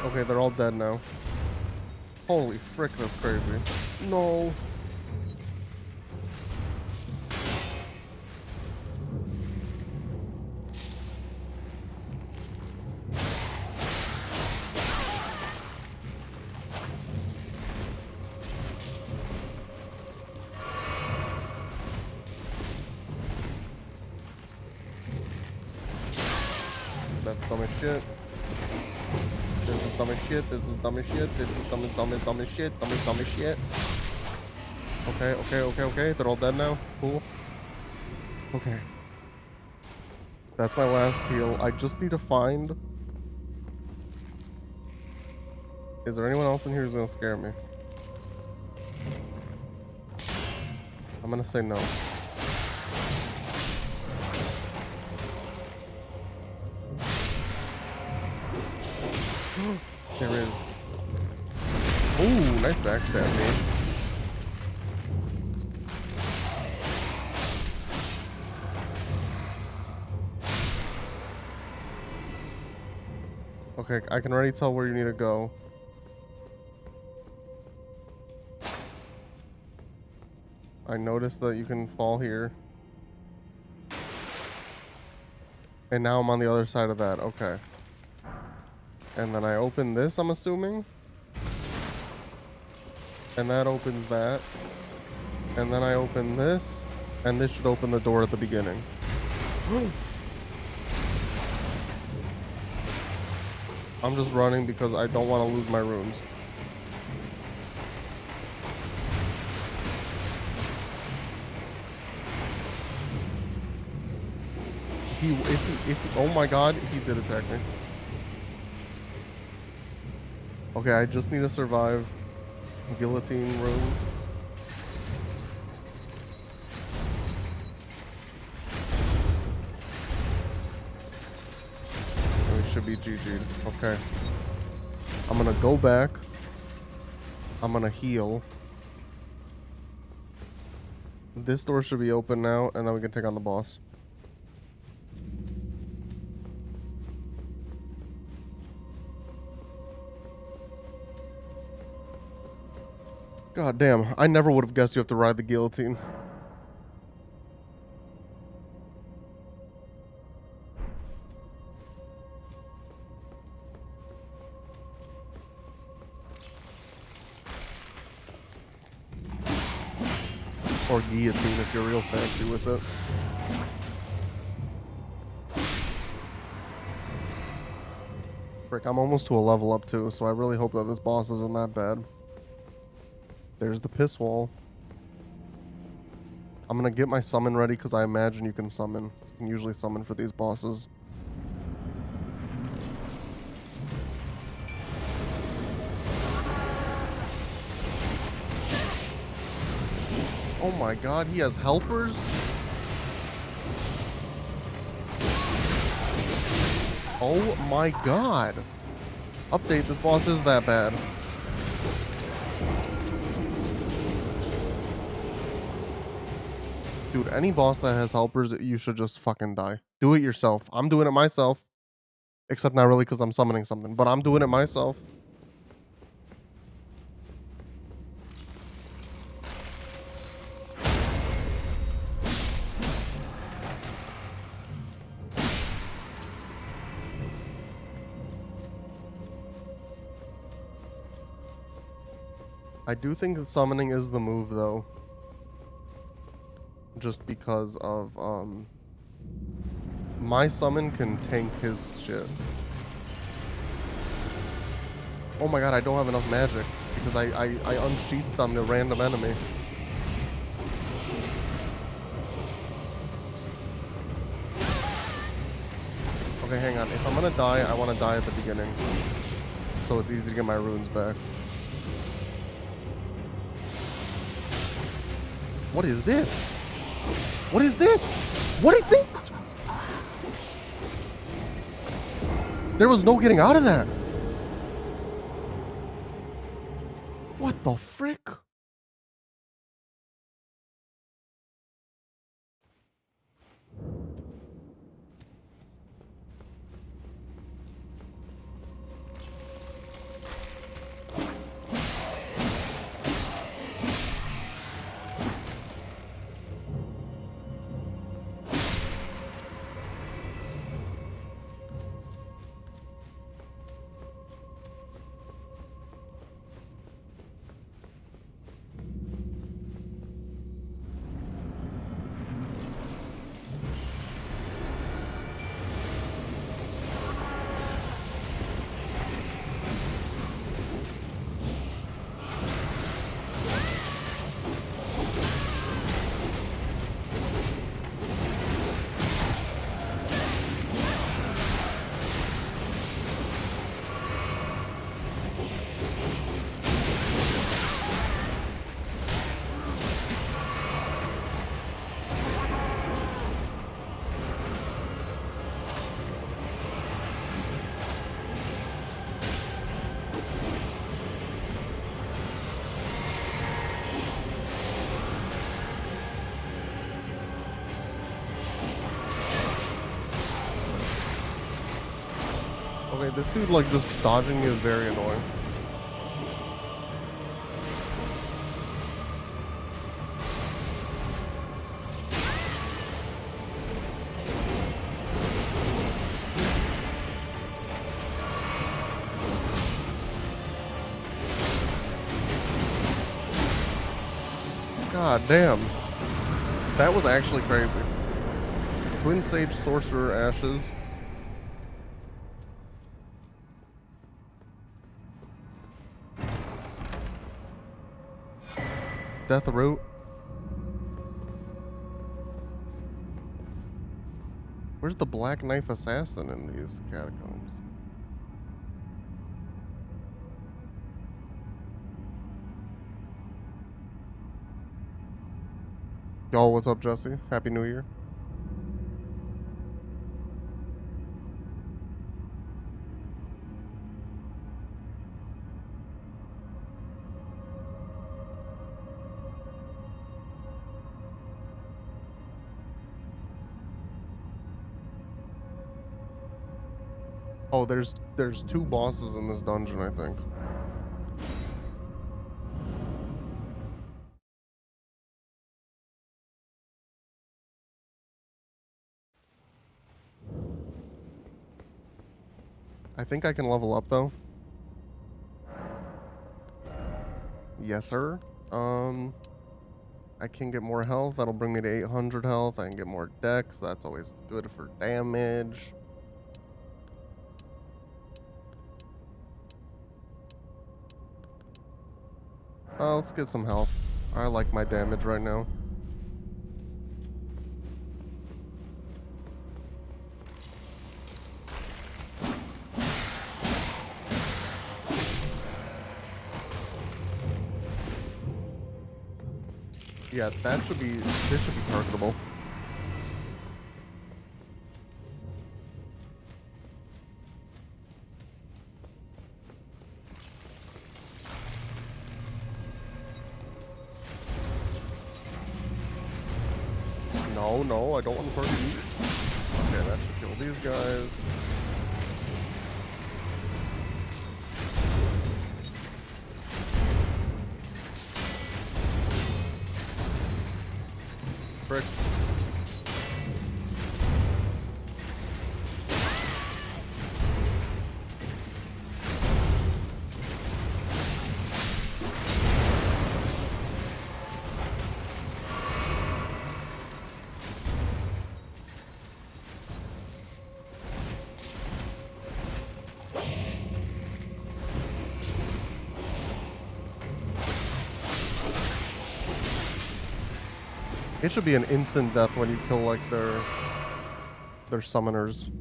Okay, they're all dead now. Holy frick, that's crazy. No. dumb as shit. This is dumb as shit. This is dumb as shit. This is dumb as shit. Dumb as shit. Okay. They're all dead now. Cool. Okay. That's my last heal. I just need to find... Is there anyone else in here who's gonna scare me? I'm gonna say no. There is. Ooh, nice backstab, man. Okay, I can already tell where you need to go. I noticed that you can fall here. And now I'm on the other side of that. Okay. And then I open this, I'm assuming. And that opens that. And then I open this. And this should open the door at the beginning. I'm just running because I don't want to lose my runes. Oh my god, he did attack me. Okay, I just need to survive guillotine room. And we should be GG'd. Okay. I'm gonna go back. I'm gonna heal. This door should be open now, and then we can take on the boss. God damn, I never would have guessed you have to ride the guillotine. Or guillotine if you're real fancy with it. Frick, I'm almost to a level up too, so I really hope that this boss isn't that bad. There's the piss wall. I'm gonna get my summon ready because I imagine you can summon. You can usually summon for these bosses. Oh my god, he has helpers? Oh my god. Update, this boss is that bad. Dude, any boss that has helpers, you should just fucking die. Do it yourself. I'm doing it myself. Except not really because I'm summoning something, but I'm doing it myself. I do think that summoning is the move, though. Just because of, my summon can tank his shit. Oh my god, I don't have enough magic. Because I unsheathed on the random enemy. Okay, hang on. If I'm gonna die, I want to die at the beginning. So it's easy to get my runes back. What is this? What is this? What is this? There was no getting out of that. What the frick? Okay, this dude like just dodging me is very annoying. God damn. That was actually crazy. Twin Sage Sorcerer Ashes. Death Root. Where's the Black Knife Assassin in these catacombs? Yo, what's up, Jesse? Happy New Year. Oh, there's 2 bosses in this dungeon, I think. I think I can level up though. Yes, sir. I can get more health. That'll bring me to 800 health. I can get more dex. That's always good for damage. Let's get some health. I like my damage right now. Yeah, this should be targetable. No, I don't want to target you. Okay, that should kill these guys. Frick. It should be an instant death when you kill like their summoners.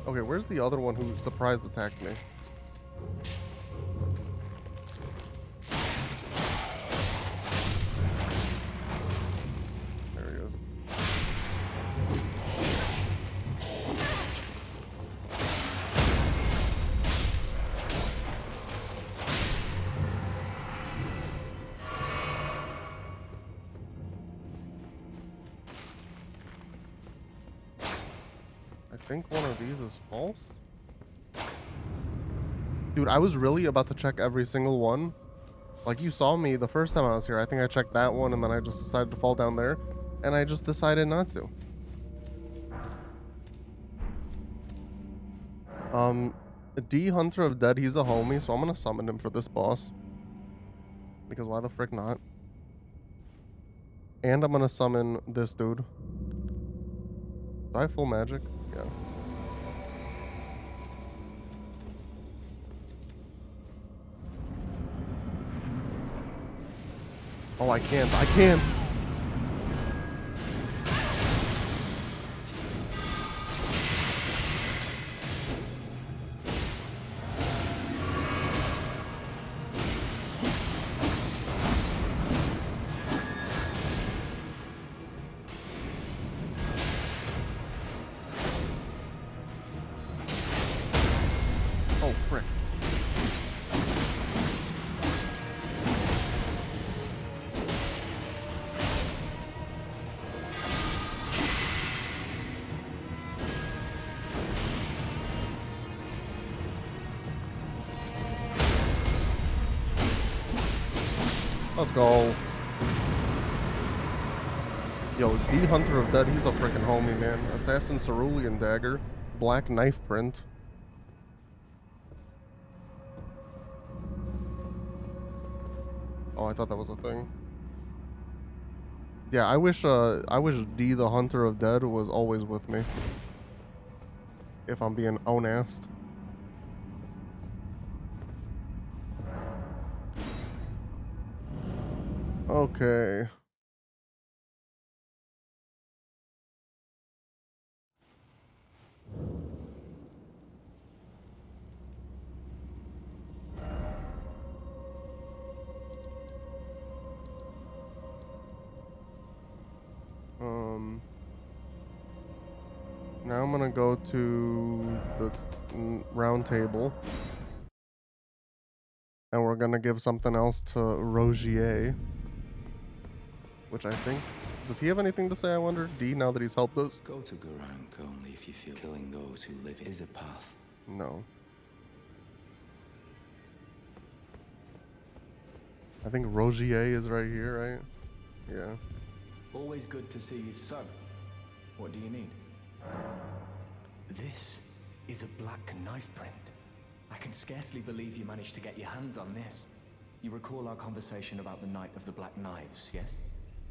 Okay, where's the other one who surprise attacked me? There he is. I think one of these is false. Dude, I was really about to check every single one. Like, you saw me the first time I was here. I think I checked that one, and then I just decided to fall down there. And I just decided not to. D Hunter of Dead, he's a homie, so I'm gonna summon him for this boss. Because why the frick not? And I'm gonna summon this dude. Do I have full magic? Yeah. Oh, I can't. I can't. Let's go. Yo, D Hunter of Dead, he's a freaking homie, man. Assassin Cerulean Dagger, black knife print. Oh, I thought that was a thing. Yeah, I wish D the Hunter of Dead was always with me. If I'm being honest. Okay. Now I'm gonna go to the round table. And we're gonna give something else to Rogier. Which I think... Does he have anything to say, I wonder? D, now that he's helped us? Go to Gurrank only if you feel killing those who live is a path. No. I think Rogier is right here, right? Yeah. Always good to see you. So, what do you need? This is a black knife print. I can scarcely believe you managed to get your hands on this. You recall our conversation about the Night of the Black Knives, yes?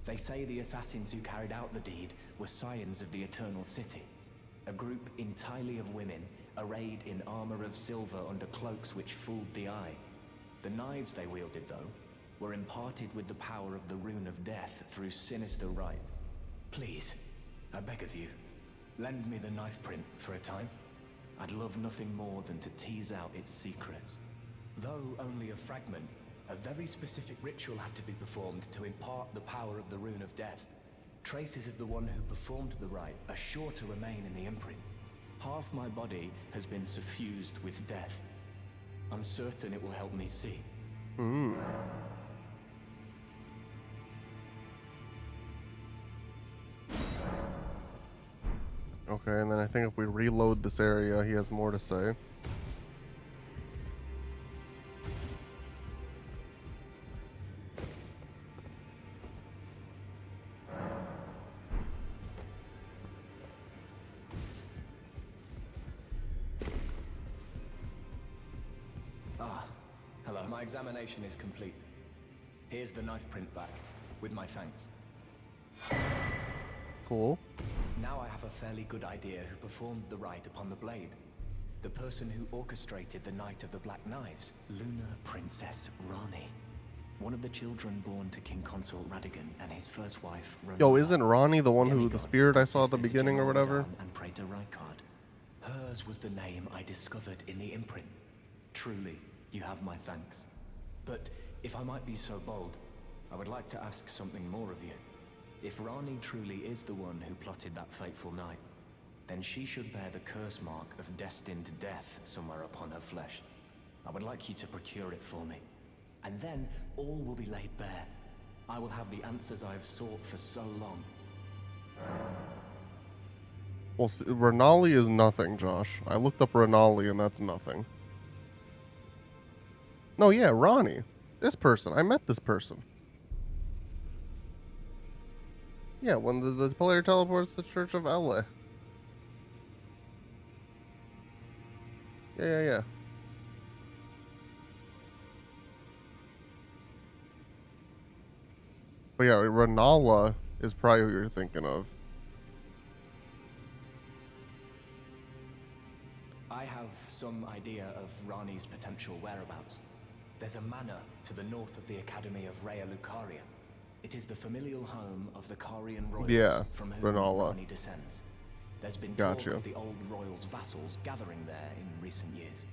They say the assassins who carried out the deed were scions of the Eternal City. A group entirely of women, arrayed in armor of silver under cloaks which fooled the eye. The knives they wielded, though, were imparted with the power of the Rune of Death through sinister rite. Please, I beg of you, lend me the knife print for a time. I'd love nothing more than to tease out its secrets. Though only a fragment, a very specific ritual had to be performed to impart the power of the Rune of Death. Traces of the one who performed the rite are sure to remain in the imprint. Half my body has been suffused with death. I'm certain it will help me see. Okay, and then I think if we reload this area, he has more to say. Hello. My examination is complete. Here's the knife print back, with my thanks. Cool. Now I have a fairly good idea who performed the rite upon the blade. The person who orchestrated the Night of the Black Knives, Lunar Princess Rani. One of the children born to King Consort Radigan and his first wife, Yo, isn't Ronnie the one who, the spirit I saw at the Sister to beginning or General whatever? Radahn and Praetor Rykard. Hers was the name I discovered in the imprint. Truly, you have my thanks. But if I might be so bold, I would like to ask something more of you. If Rani truly is the one who plotted that fateful night, then she should bear the curse mark of destined death somewhere upon her flesh. I would like you to procure it for me. And then all will be laid bare. I will have the answers I have sought for so long. Well, Renali is nothing, Josh. I looked up Renali and that's nothing. No, yeah, Ronnie. This person. I met this person. Yeah, when the player teleports to Church of LA. Yeah. But yeah, Renala is probably who you're thinking of. I have some idea of Rani's potential whereabouts. There's a manor to the north of the Academy of Raya Lucaria. It is the familial home of the Carian royals from whom Rani descends. There's been talk of the old royals' vassals gathering there in recent years.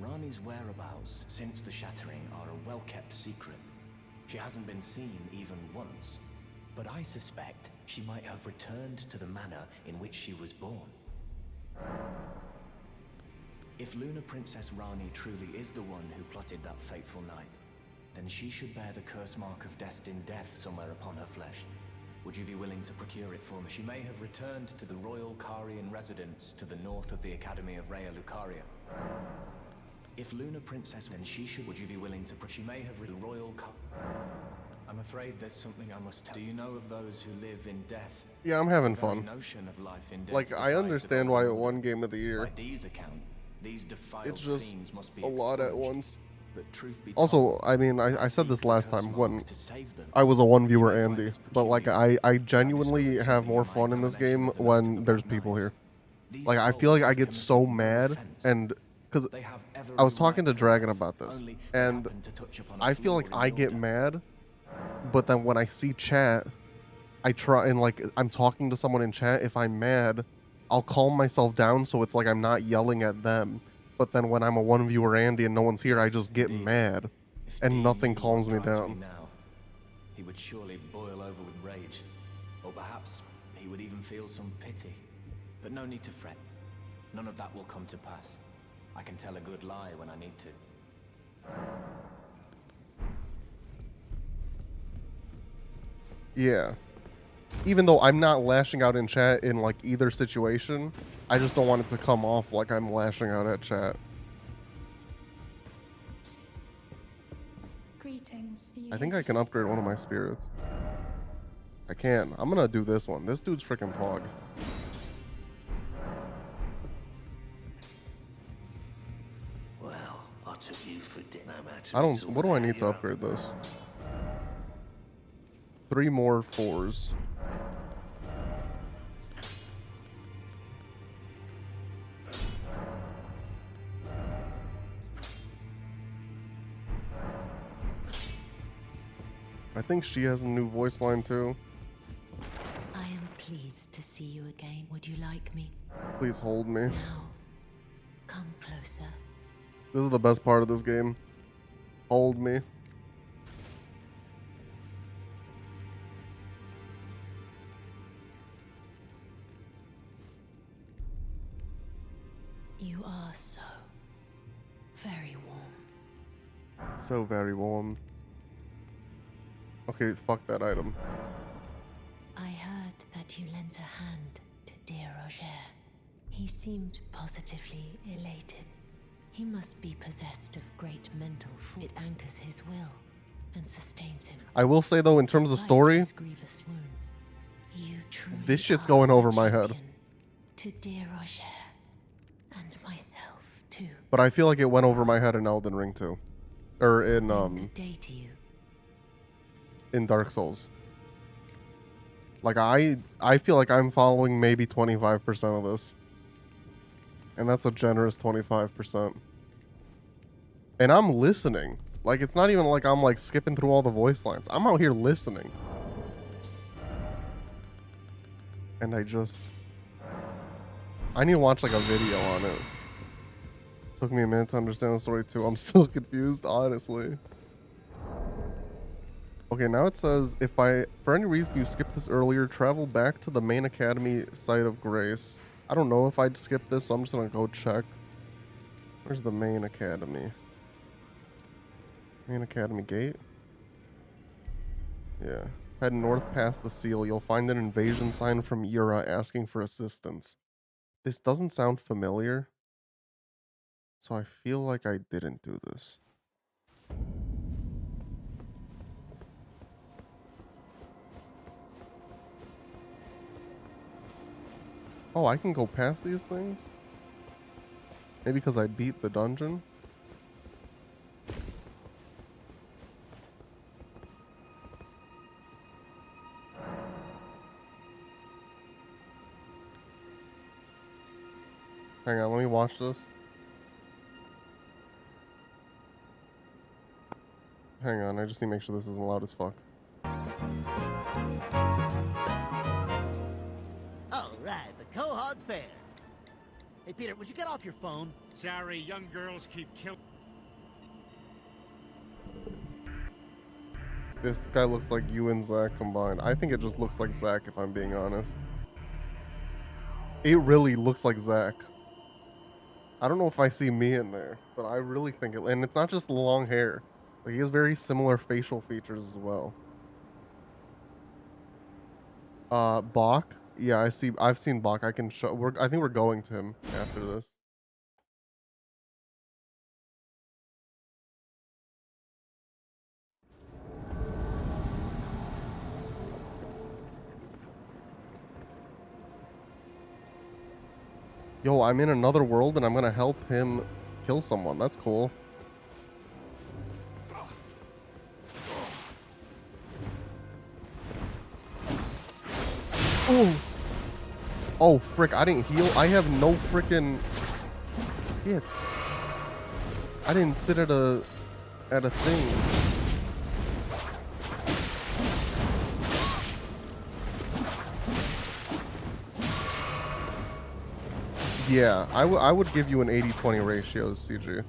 Rani's whereabouts since the shattering are a well-kept secret. She hasn't been seen even once, but I suspect she might have returned to the manor in which she was born. If Lunar Princess Rani truly is the one who plotted that fateful night, then she should bear the curse mark of destined death somewhere upon her flesh. Would you be willing to procure it for me? She may have returned to the royal Carian residence to the north of the Academy of Raya Lucaria. If Lunar Princess, then she should. Would you be willing to? She may have the royal. afraid there's something I must tell. Do you know of those who live in death? Yeah, I'm having The very fun. notion of life in death Like, I defies the understand golden why it order. won Game of the By Year. Dee's account, these defiled It's just fiends must be a lot at expunged. once. But truth be Also, told, I mean, I said seized this the last curse time mark when to save them. I was a one viewer You may find Andy, this but like peculiar, I but genuinely discovered have something more in my fun in this examination game of the night of when the there's Black people here. Knives. These Like, I feel like souls I have get so committed no mad, offense. and because They have I was every talking right to Dragon live, about this, only they and happen to touch upon a I feel flaw like in I the get order. mad, but then when I see chat, I try and like I'm talking to someone in chat. If I'm mad, I'll calm myself down so it's like I'm not yelling at them. But then when I'm a one viewer Andy and no one's here, I Yes, just get indeed. mad, If and Dee nothing knew calms what me drives down. now, he would surely boil over with rage. Or perhaps he would even feel some pity. But no need to fret. None of that will come to pass. I can tell a good lie when I need to. Yeah. Even though I'm not lashing out in chat in like either situation, I just don't want it to come off like I'm lashing out at chat. Greetings. I think I can upgrade one of my spirits. I can. I'm gonna do this one. This dude's freaking pog. Well, I took you for dinner, no matter. I don't. What do I need to upgrade this? 3 more 4s. I think she has a new voice line too. I am pleased to see you again. Would you like me? Please hold me. Now, come closer. This is the best part of this game. Hold me. You are so very warm. So very warm. Okay, fuck that item. I heard that you lent a hand to dear Roger. He seemed positively elated. He must be possessed of great mental force. It anchors his will and sustains him. I will say though, in terms of Despite story, his grievous wounds, you truly this shit's are going over a my head. champion to dear Roger and myself too. But I feel like it went over my head in Elden Ring too. Or in Good day to you. in Dark Souls. Like I feel like I'm following maybe 25% of this. And that's a generous 25%. And I'm listening. Like it's not even like I'm like skipping through all the voice lines. I'm out here listening. And I need to watch like a video on it. Took me a minute to understand the story too. I'm still confused, honestly. Okay, now it says, if for any reason you skipped this earlier, travel back to the main academy site of Grace. I don't know if I'd skip this, so I'm just gonna go check. Where's the main academy? Main academy gate? Yeah. Head north past the seal. You'll find an invasion sign from Yura asking for assistance. This doesn't sound familiar, so I feel like I didn't do this. Oh, I can go past these things? Maybe because I beat the dungeon? Hang on, let me watch this. Hang on, I just need to make sure this isn't loud as fuck. All right, the Cohort Fair. Hey, Peter, would you get off your phone? Sorry, young girls keep killing. This guy looks like you and Zach combined. I think it just looks like Zach, if I'm being honest. It really looks like Zach. I don't know if I see me in there, but I really think it... And it's not just the long hair. Like, he has very similar facial features as well. Bach? Yeah, I've seen Bach. I can show... I think we're going to him after this. Yo, I'm in another world and I'm gonna help him kill someone. That's cool. Oh. Oh, frick. I didn't heal. I have no frickin' hits. I didn't sit at a thing. Yeah, I would give you an 80-20 ratio, CG.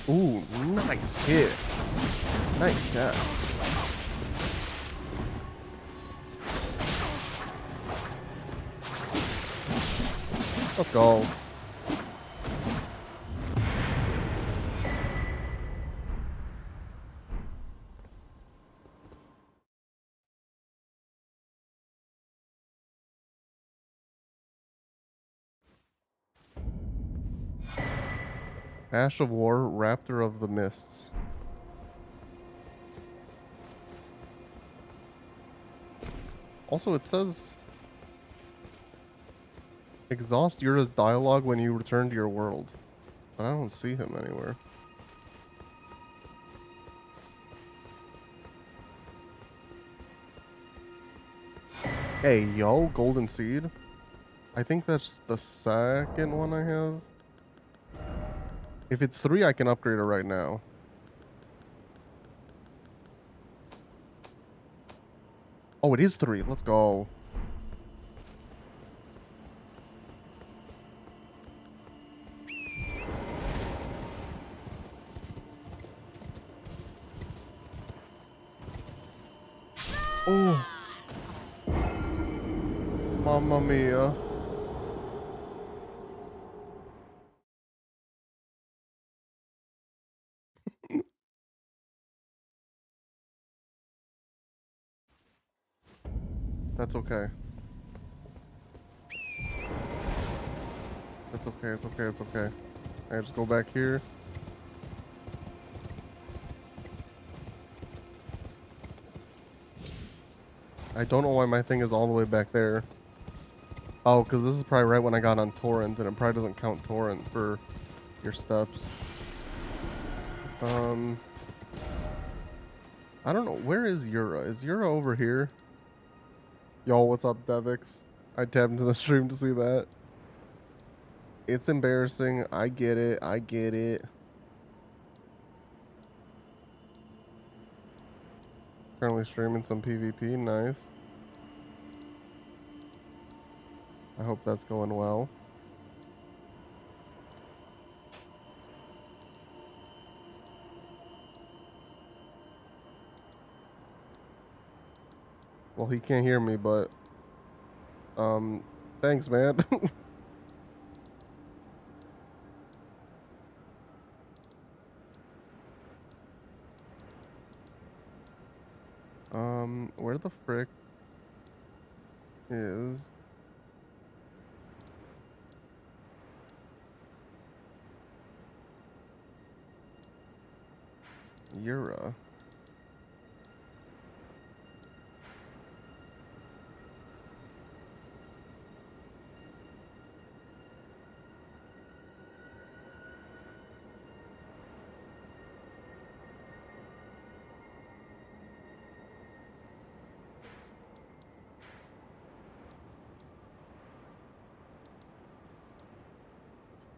Ooh, nice hit. Nice catch. Let's go. Ash of War, Raptor of the Mists. Also, it says exhaust Yura's dialogue when you return to your world. But I don't see him anywhere. Hey, yo, Golden Seed. I think that's the second one I have. If it's 3, I can upgrade it right now. Oh, it is 3. Let's go. Oh. Mamma mia. That's okay. It's okay, it's okay, it's okay. I just go back here. I don't know why my thing is all the way back there. Oh, because this is probably right when I got on torrent, and it probably doesn't count torrent for your steps. I don't know. Where is Yura? Is Yura over here? Yo, what's up, Devix? I tapped into the stream to see that. It's embarrassing. I get it. I get it. Currently streaming some PvP. Nice. I hope that's going well. Well, he can't hear me, but thanks, man. Where the frick is Yura?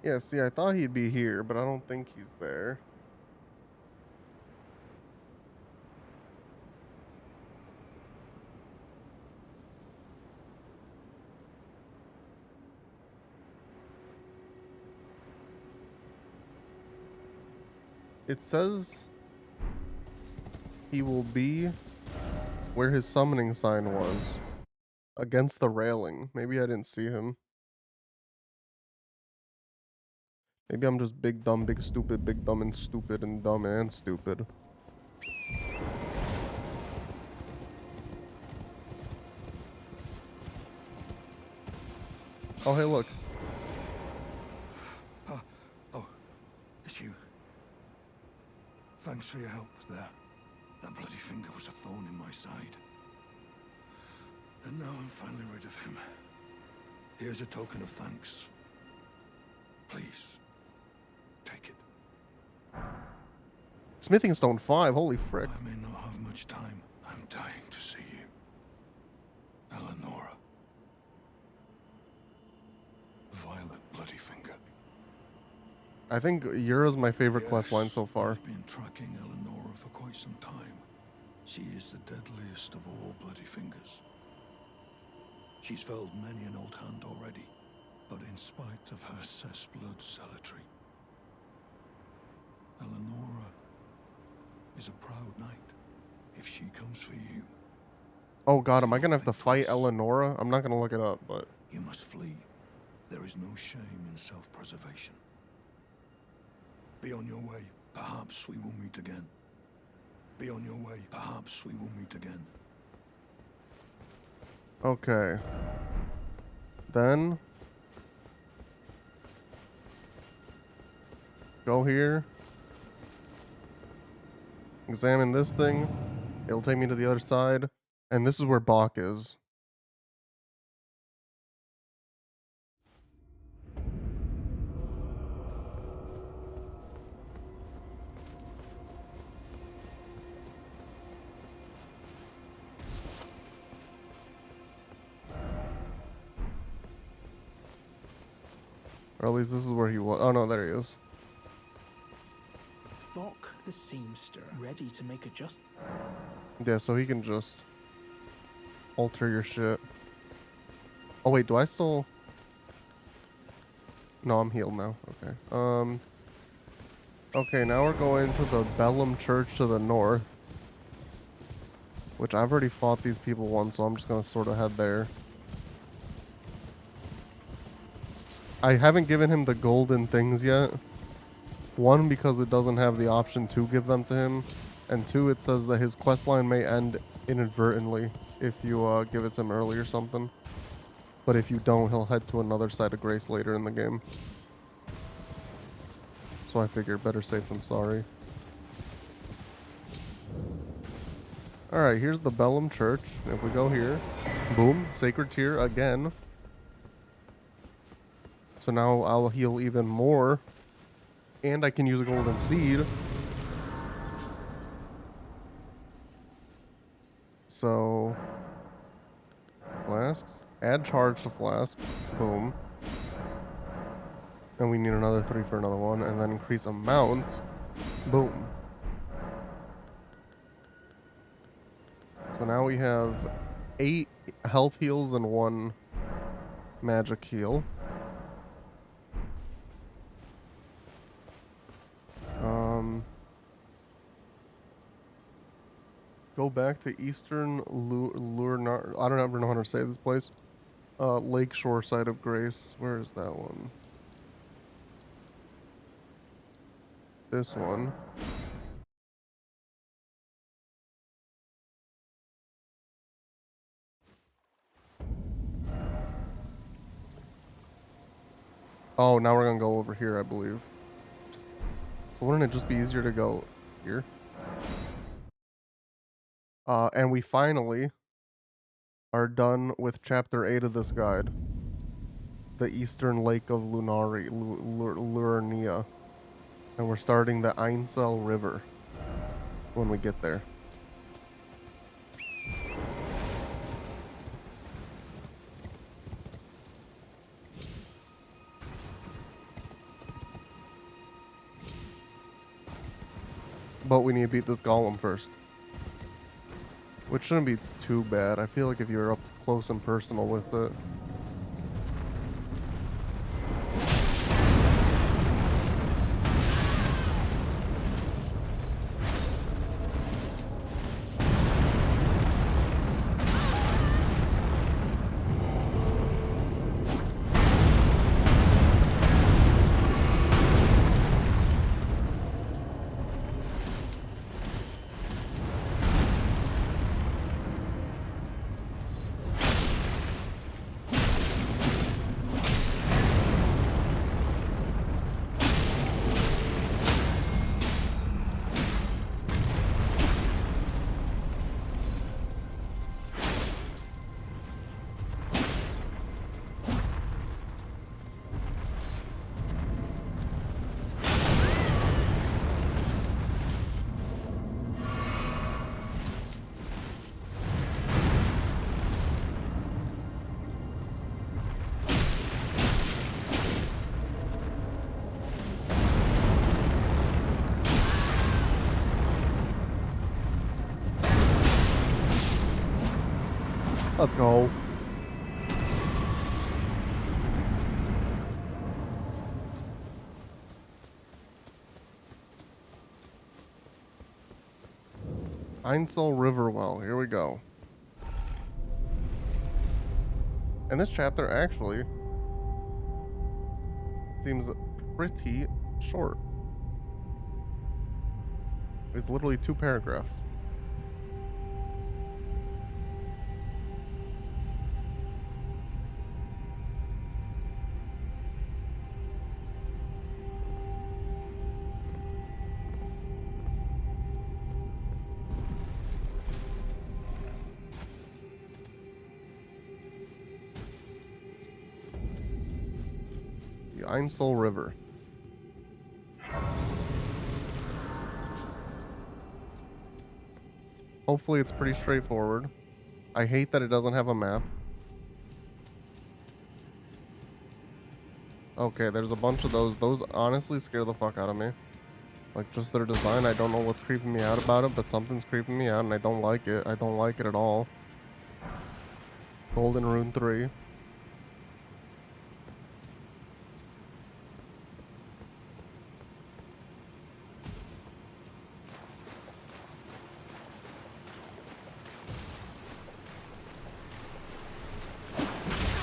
Yeah, see, I thought he'd be here, but I don't think he's there. It says he will be where his summoning sign was, against the railing. Maybe I didn't see him. Maybe I'm just big dumb, big stupid, big dumb and stupid and dumb and stupid. Oh, hey, look. Oh, it's you. Thanks for your help there. That bloody finger was a thorn in my side. And now I'm finally rid of him. Here's a token of thanks. Please, take it. Smithing Stone 5, holy frick. I may not have much time. I'm dying to see you. Eleonora. Violet Bloodyfinger. I think Yura's my favorite quest line so far. I've been tracking Eleonora for quite some time. She is the deadliest of all Bloodyfingers. She's felled many an old hand already, but in spite of her cessblood zealotry, Eleonora is a proud knight. If she comes for you... Oh god, am I gonna have to fight Eleonora? I'm not gonna look it up, but... You must flee. There is no shame in self-preservation. Be on your way. Perhaps we will meet again. Be on your way. Perhaps we will meet again. Okay. Then... go here. Examine this thing. It'll take me to the other side. And this is where Bach is. Or at least this is where he was. Oh no, there he is. Bach the seamster, ready to make a just... Yeah, so he can just alter your shit. Oh wait, do I still... No, I'm healed now. Okay. Okay, now we're going to the Bellum Church to the north. Which I've already fought these people once, so I'm just gonna sort of head there. I haven't given him the golden things yet. One, because it doesn't have the option to give them to him. And two, it says that his questline may end inadvertently if you give it to him early or something. But if you don't, he'll head to another side of grace later in the game. So I figured better safe than sorry. Alright, here's the Bellum Church. If we go here, boom, Sacred Tear again. So now I'll heal even more. And I can use a golden seed. So, flasks. Add charge to flask. Boom. And we need another 3 for another one. And then increase amount. Boom. So now we have 8 health heals and 1 magic heal. Go back to Eastern Lunar. I don't ever know how to say this place. Lakeshore side of Grace. Where is that one? This one. Oh, now we're gonna go over here, I believe. So wouldn't it just be easier to go here? And we finally are done with chapter 8 of this guide. The Eastern Lake of Lurnia. And we're starting the Einsel River when we get there. But we need to beat this golem first. Which shouldn't be too bad. I feel like if you're up close and personal with it. Let's go. Einsel Riverwell. Here we go. And this chapter actually seems pretty short. It's literally 2 paragraphs. The Einsel River. Hopefully it's pretty straightforward. I hate that it doesn't have a map. Okay, there's a bunch of those. Those honestly scare the fuck out of me. Like, just their design, I don't know what's creeping me out about it, but something's creeping me out and I don't like it. I don't like it at all. Golden Rune 3.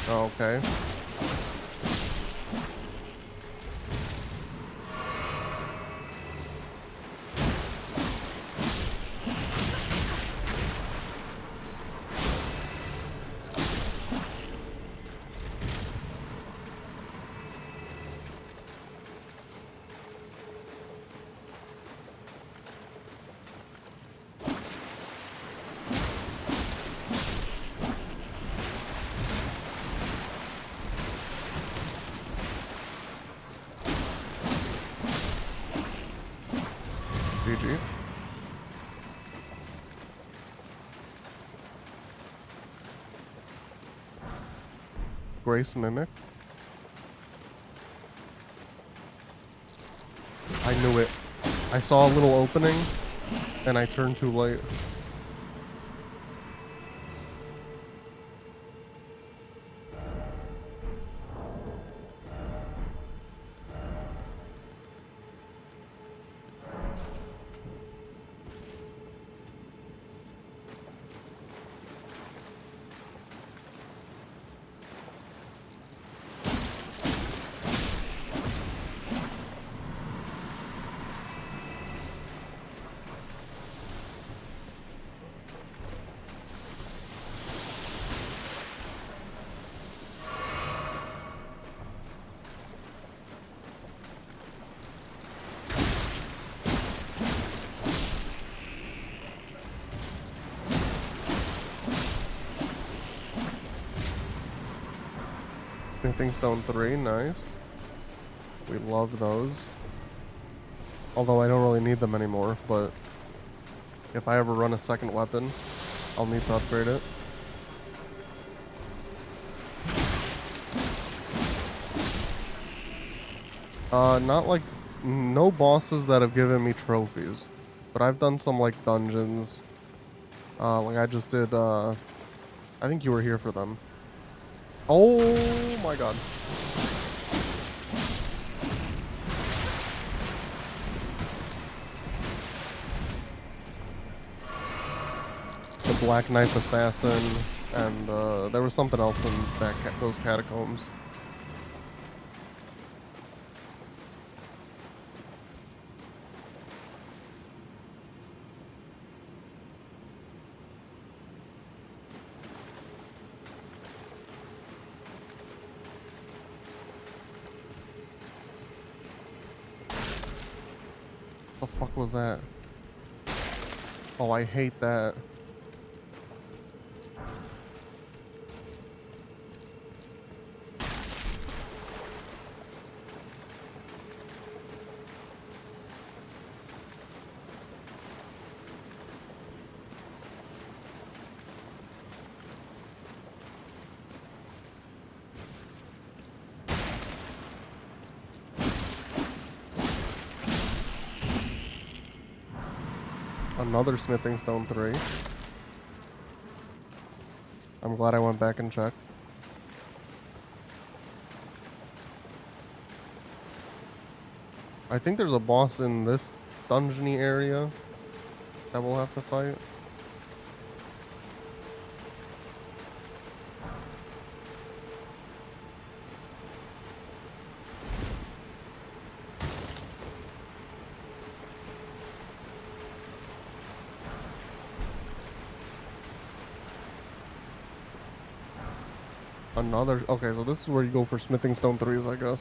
Okay. GG. Grace Mimic. I knew it. I saw a little opening and I turned too late. Smithing Stone 3, nice. We love those. Although I don't really need them anymore, but if I ever run a second weapon, I'll need to upgrade it. Not like, no bosses that have given me trophies, but I've done some like dungeons. Like I just did, I think you were here for them. Oh my god. The Black Knife Assassin, and there was something else in that those catacombs. The fuck was that? Oh, I hate that. Another Smithing Stone 3. I'm glad I went back and checked. I think there's a boss in this dungeony area that we'll have to fight. Another... Okay, so this is where you go for smithing stone 3s, I guess.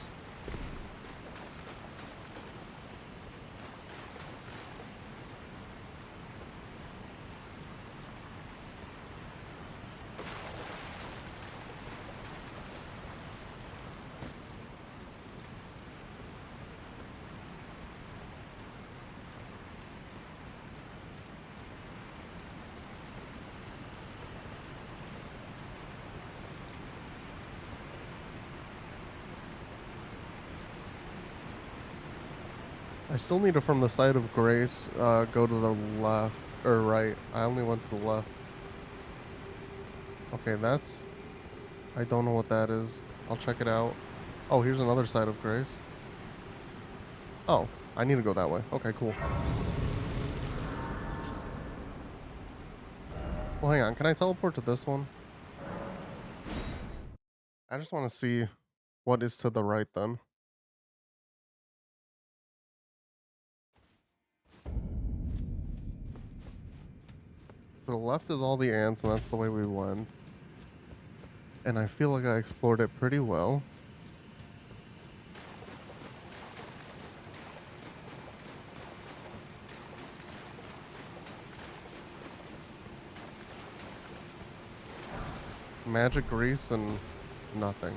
I still need to, from the site of Grace, go to the left, or right. I only went to the left. Okay, that's... I don't know what that is. I'll check it out. Oh, here's another site of Grace. Oh, I need to go that way. Okay, cool. Well, hang on. Can I teleport to this one? I just want to see what is to the right then. So the left is all the ants, and that's the way we went. And I feel like I explored it pretty well. Magic grease and nothing.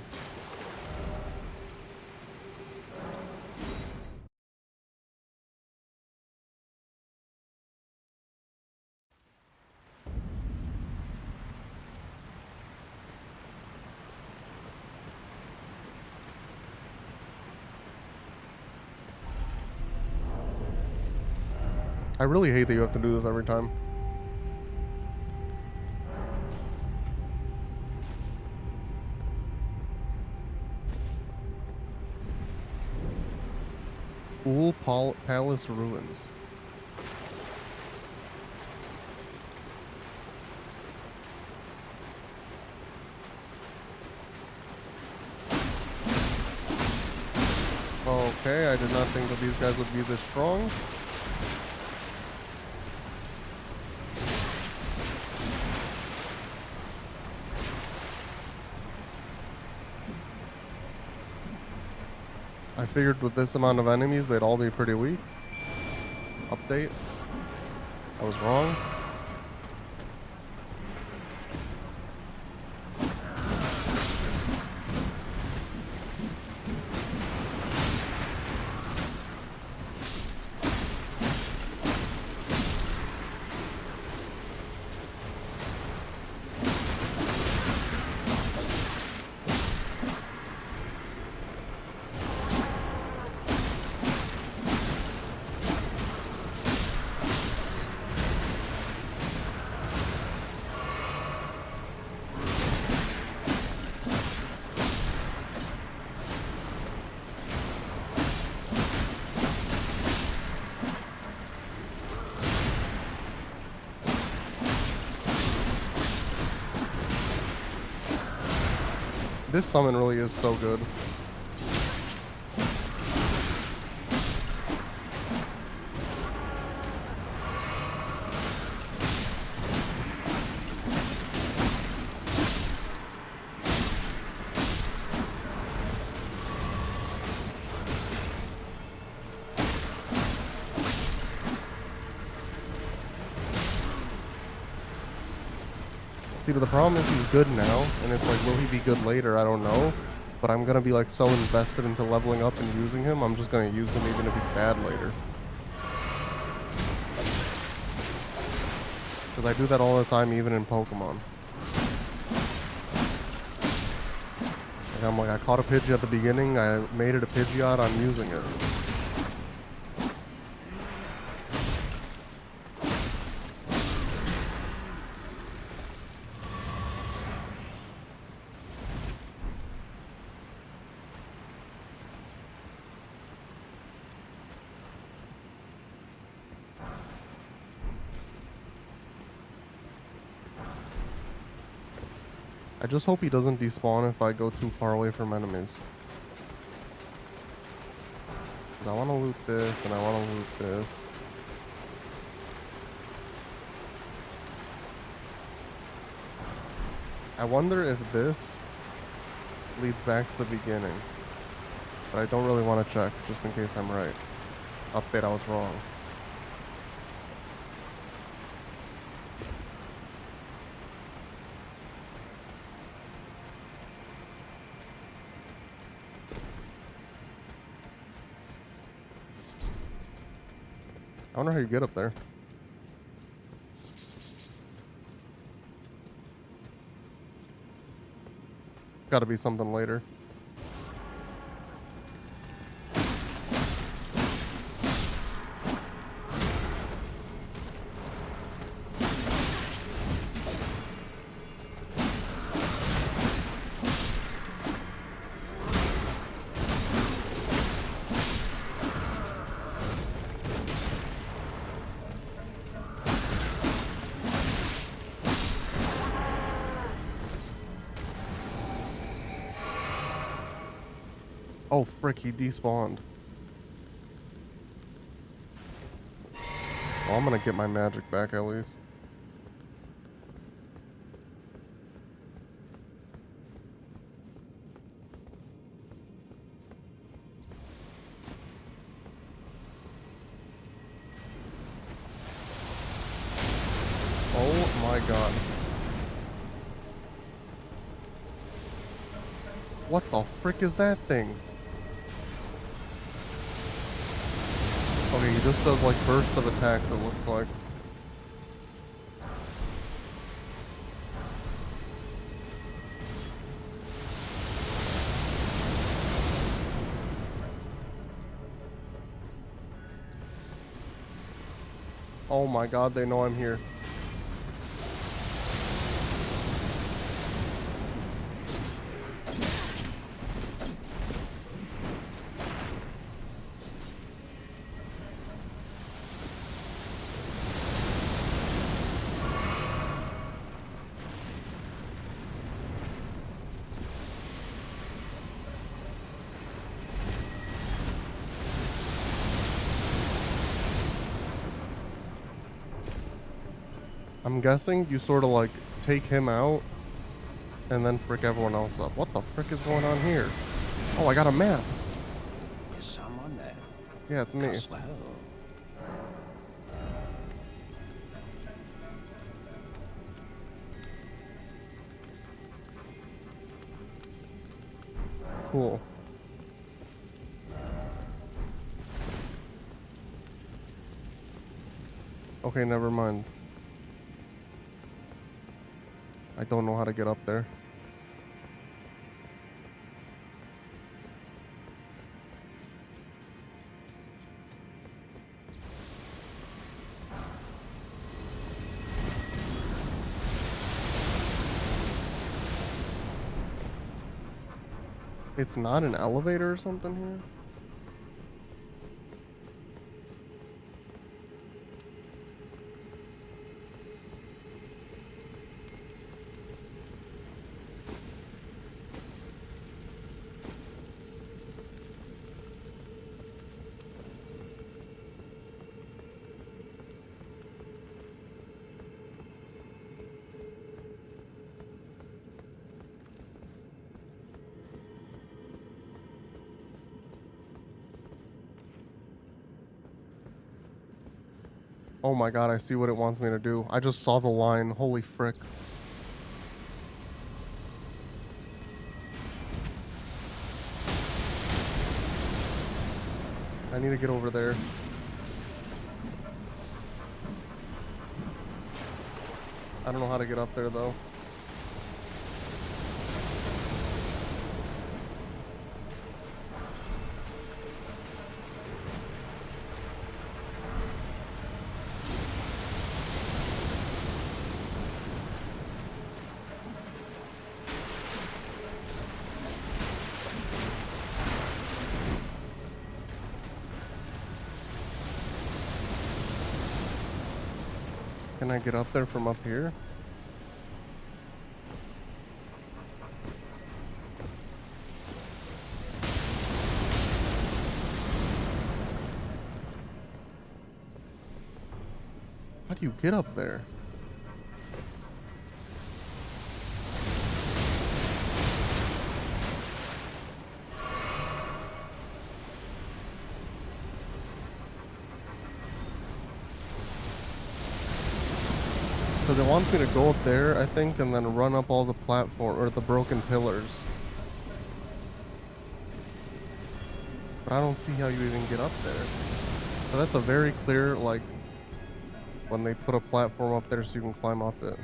I really hate that you have to do this every time. Palace ruins. Okay, I did not think that these guys would be this strong. I figured with this amount of enemies, they'd all be pretty weak. Update. I was wrong. This summon really is so good. See, but the problem is he's good now, and it's like, will he be good later? I don't know. But I'm gonna be like so invested into leveling up and using him, I'm just gonna use him even if he's bad later. Because I do that all the time, even in Pokemon. Like I'm like, I caught a Pidgey at the beginning, I made it a Pidgeot, I'm using it. I just hope he doesn't despawn if I go too far away from enemies. 'Cause I want to loot this and I want to loot this. I wonder if this leads back to the beginning. But I don't really want to check, just in case I'm right. Update, I was wrong. I wonder how you get up there. Gotta be something later. Oh, frick, he despawned. Well, I'm gonna get my magic back at least. Oh my god. What the frick is that thing? Okay, he just does like bursts of attacks, it looks like. Oh my god, they know I'm here. I'm guessing you sort of like take him out and then frick everyone else up. What the frick is going on here? Oh, I got a map. Is someone there? Yeah, it's me. Costello. Cool. Okay, never mind. I don't know how to get up there. It's not an elevator or something here? Oh my god, I see what it wants me to do. I just saw the line. Holy frick. I need to get over there. I don't know how to get up there though. Can I get up there from up here? do you get up there? Because it wants me to go up there, I think, and then run up all the platform or the broken pillars. But I don't see how you even get up there. So that's a very clear, like, when they put a platform up there so you can climb up it.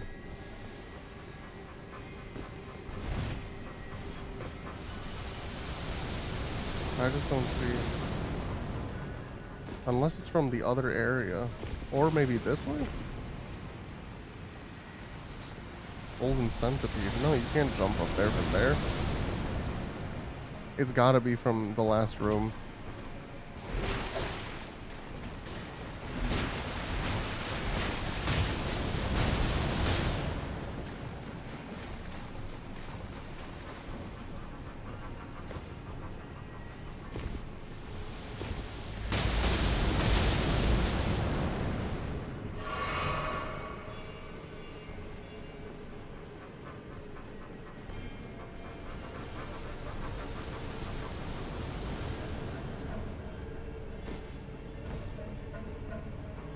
I just don't see. Unless it's from the other area. Or maybe this way? Golden centipede. No, you can't jump up there from there. It's gotta be from the last room.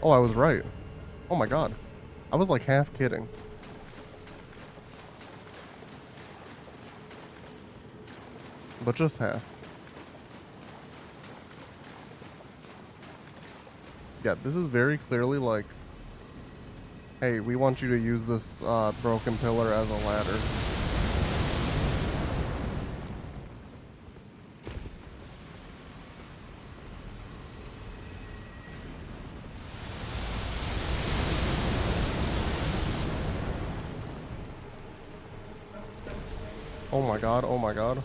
Oh, I was right. Oh my god. I was like half kidding. But just half. Yeah, this is very clearly like, hey, we want you to use this broken pillar as a ladder. Oh my god, oh my god.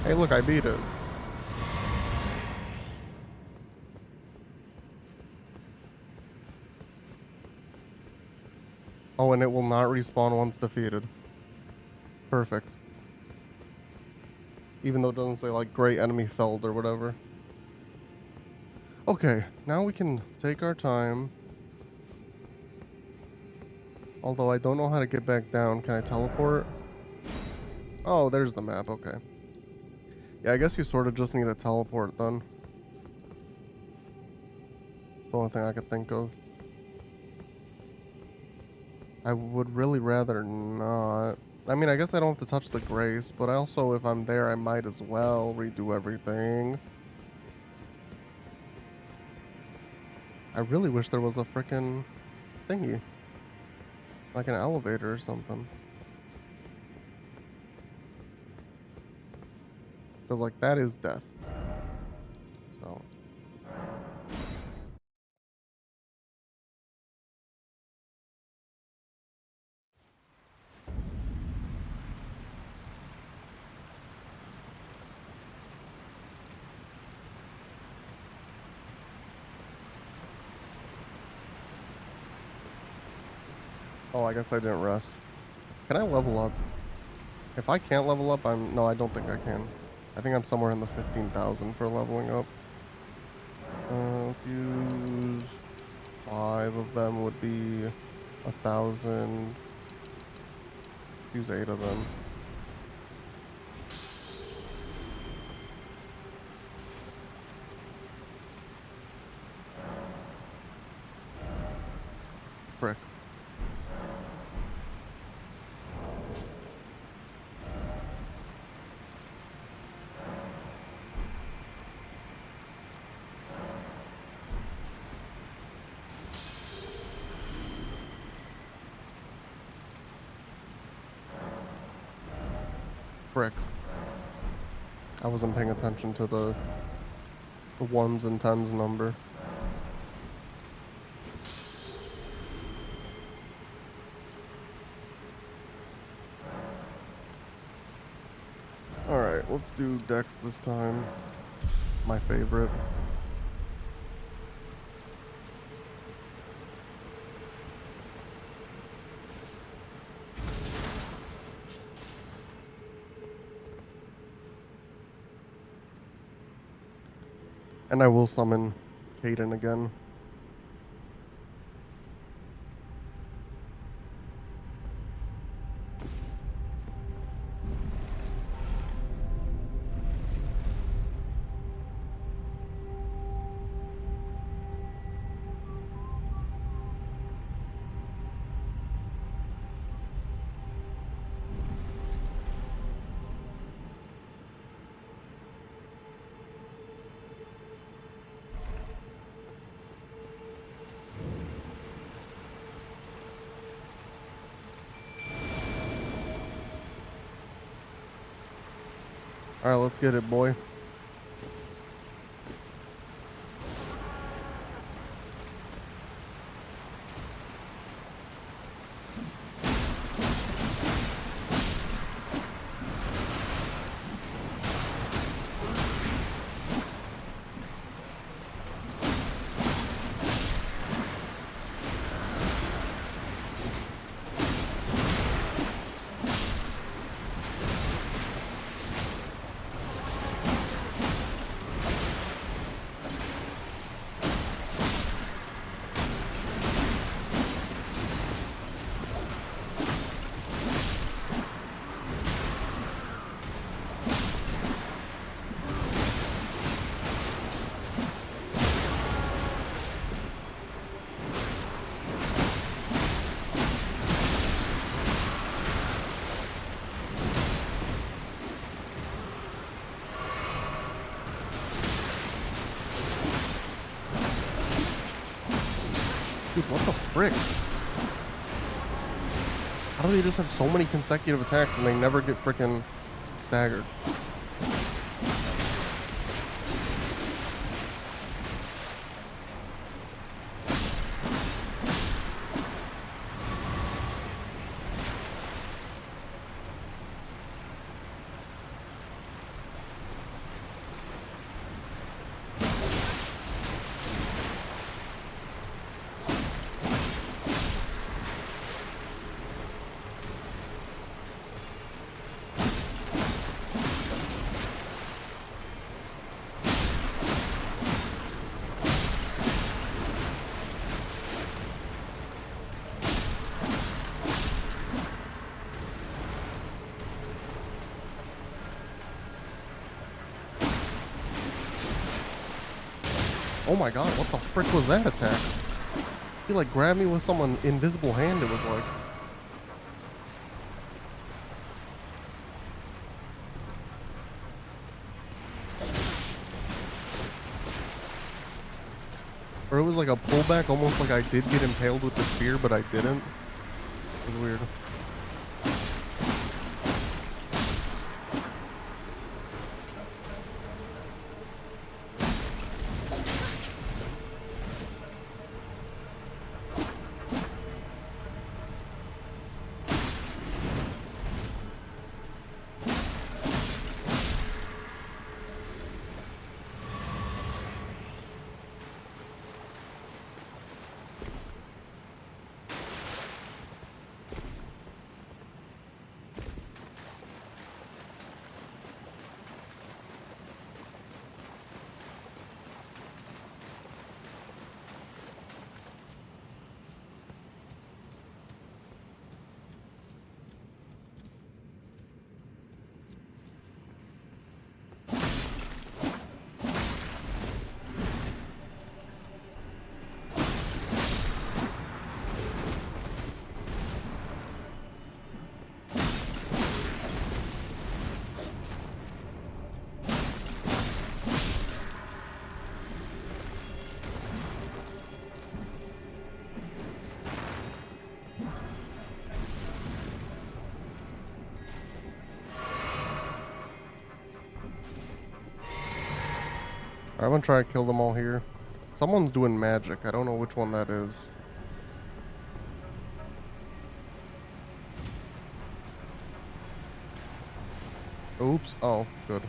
Hey, look, I beat it. Oh, and it will not respawn once defeated. Perfect. Even though it doesn't say, like, great enemy felled or whatever. Okay, now we can take our time. Although I don't know how to get back down. Can I teleport? Oh, there's the map, okay. Yeah, I guess you sort of just need a teleport then. It's the only thing I could think of. I would really rather not. I mean, I guess I don't have to touch the grace, but also if I'm there, I might as well redo everything. I really wish there was a frickin' thingy. Like an elevator or something. Because, like, that is death. So. Oh, I guess I didn't rest. Can I level up? If I can't level up, no, I don't think I can. I think I'm somewhere in the 15,000 for leveling up. Let's use 5 of them would be 1,000. Use 8 of them. Frick. Frick. I wasn't paying attention to the ones and tens number. Alright, let's do Dex this time. My favorite. And I will summon Kaden again. Alright, let's get it, boy. Dude, what the frick? How do they just have so many consecutive attacks and they never get frickin' staggered? Oh my god, what the frick was that attack? He like grabbed me with some invisible hand, it was like. Or it was like a pullback, almost like I did get impaled with the spear, but I didn't. It was weird. I'm gonna try to kill them all here. Someone's doing magic. I don't know which one that is. Oops. Oh, good.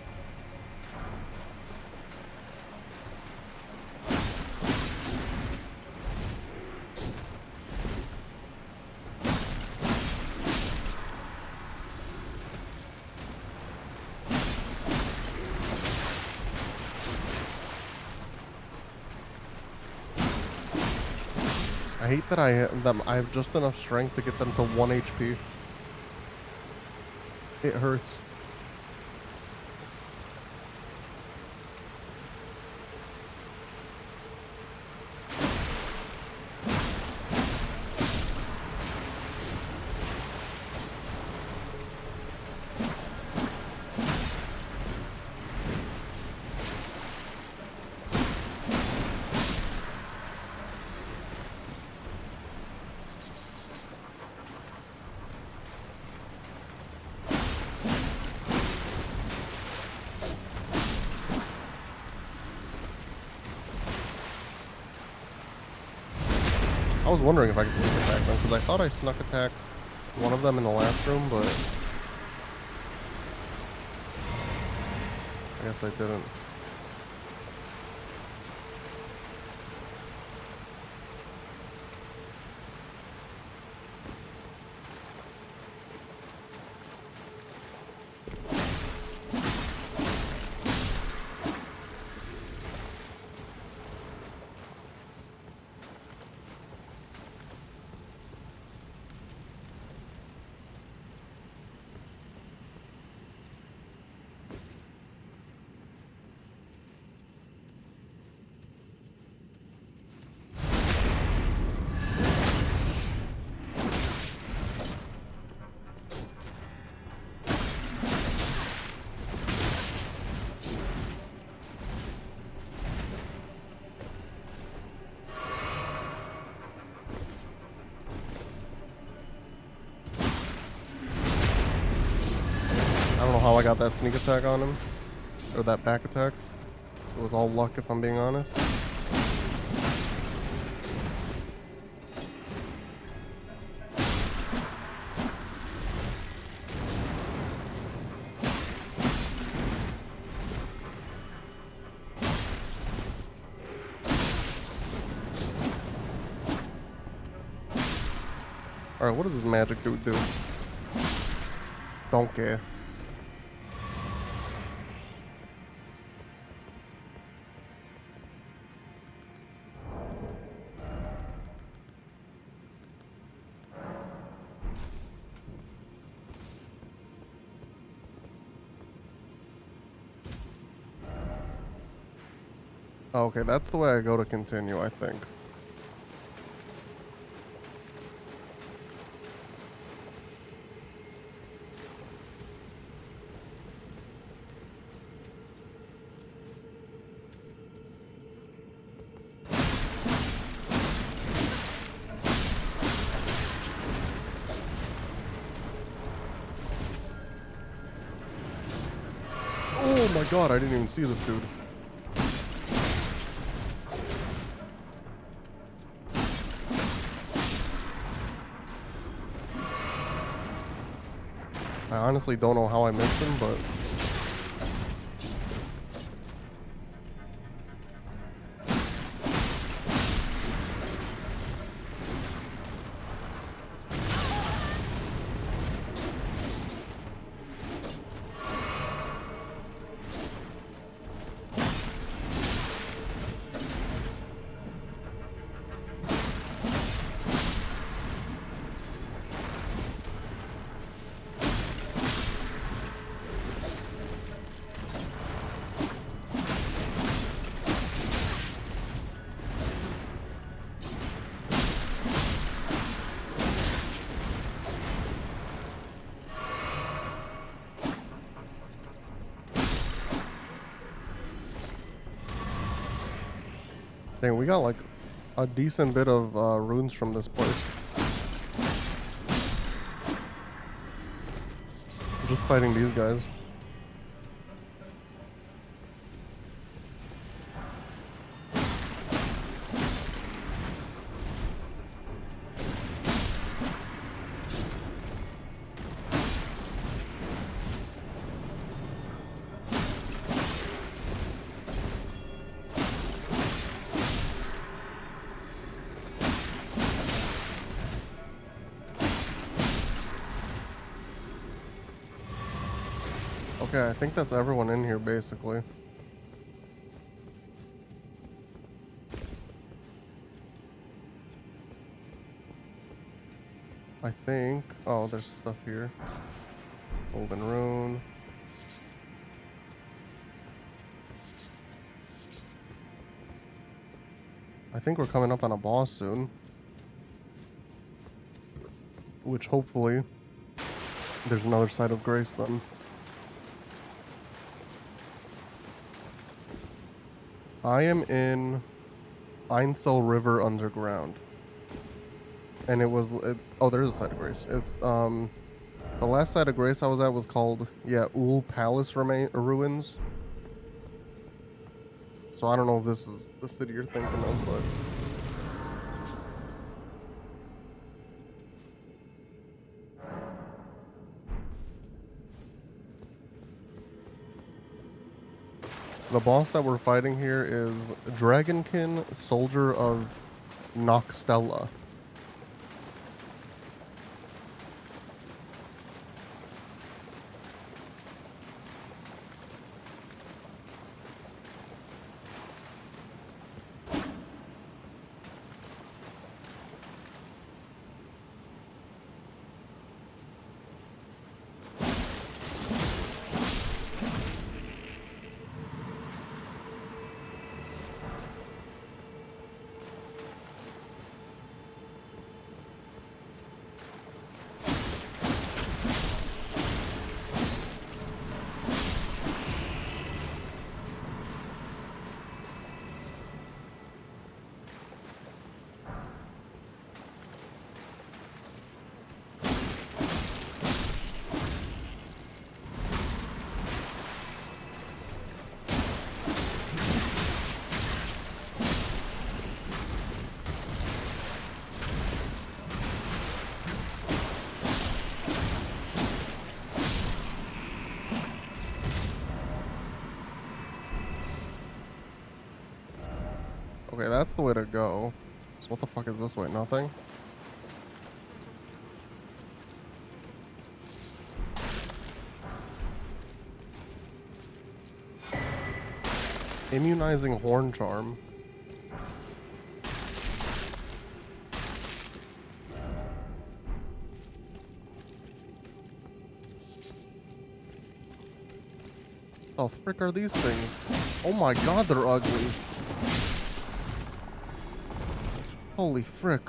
I hate that I have just enough strength to get them to 1 HP. It hurts. I was wondering if I could sneak attack them, because I thought I snuck attacked one of them in the last room, but I guess I didn't. I don't know how I got that sneak attack on him, or that back attack. It was all luck, if I'm being honest. Alright, what does this magic dude do? Don't care. Oh, okay, that's the way I go to continue, I think. Oh my god, I didn't even see this dude. I honestly don't know how I missed him, but... Dang, we got like a decent bit of runes from this place. Just fighting these guys. Okay, I think that's everyone in here, basically. I think... Oh, there's stuff here. Golden rune. I think we're coming up on a boss soon. Which, hopefully, there's another side of grace then. I am in Einsel River Underground. And it was... oh, there is a side of grace. It's, the last side of grace I was at was called, yeah, Ul Palace Ruins. So I don't know if this is the city you're thinking of, but... The boss that we're fighting here is Dragonkin, Soldier of Noxtella. Okay, that's the way to go. So what the fuck is this way? Nothing? Immunizing Horn Charm. Oh, frick are these things? Oh my god, they're ugly. Holy frick.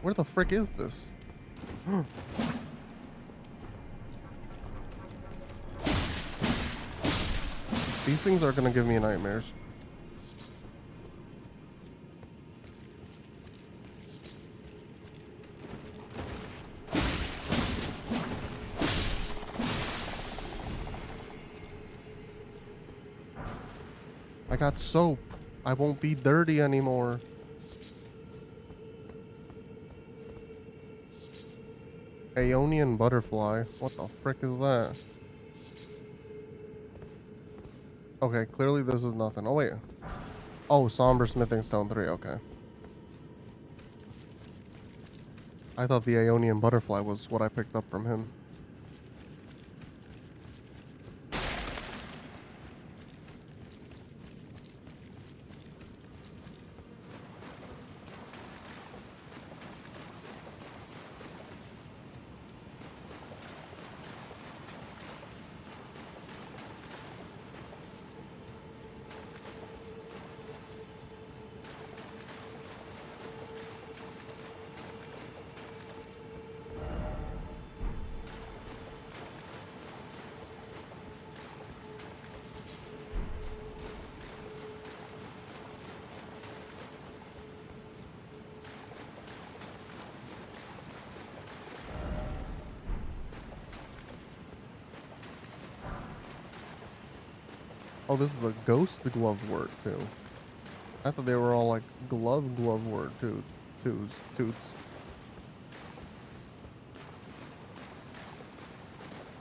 Where the frick is this? These things are gonna give me nightmares. I got soap. I won't be dirty anymore. Aeonian butterfly. What the frick is that? Okay, clearly this is nothing. Oh, wait. Oh, Somber Smithing Stone 3. Okay. I thought the Aeonian butterfly was what I picked up from him. Oh, this is a ghost glove word too. I thought they were all like glove word too. Toots.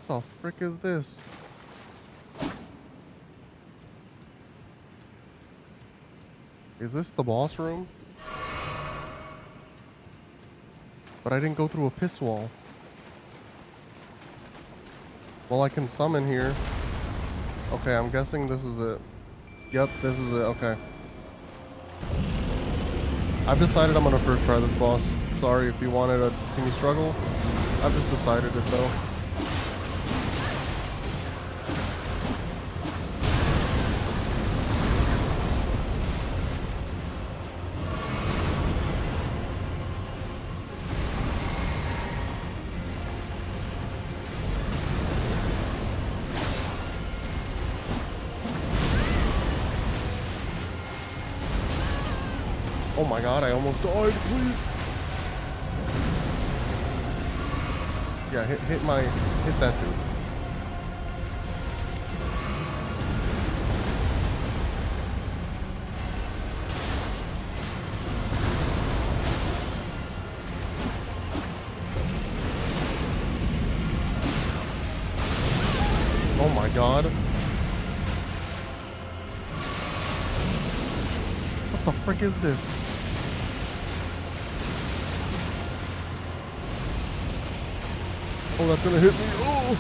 What the frick is this? Is this the boss room? But I didn't go through a piss wall. Well, I can summon here. Okay, I'm guessing this is it. Yep, this is it. Okay. I've decided I'm gonna first try this boss. Sorry if you wanted to see me struggle. I've just decided it though. Oh my god, I almost died, please. Yeah, hit that dude. Oh my god. What the frick is this? Oh, that's gonna hit me. Oh!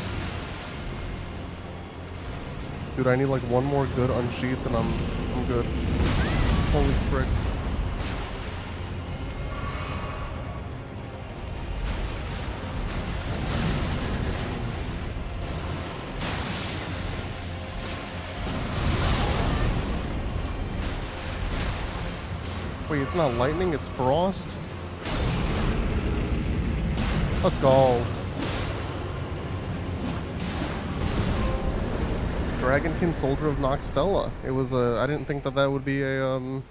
Dude, I need like one more good unsheath and I'm good. Holy frick. Wait, it's not lightning, it's frost? Let's go. Dragonkin Soldier of Noxtella. It was a... I didn't think that that would be a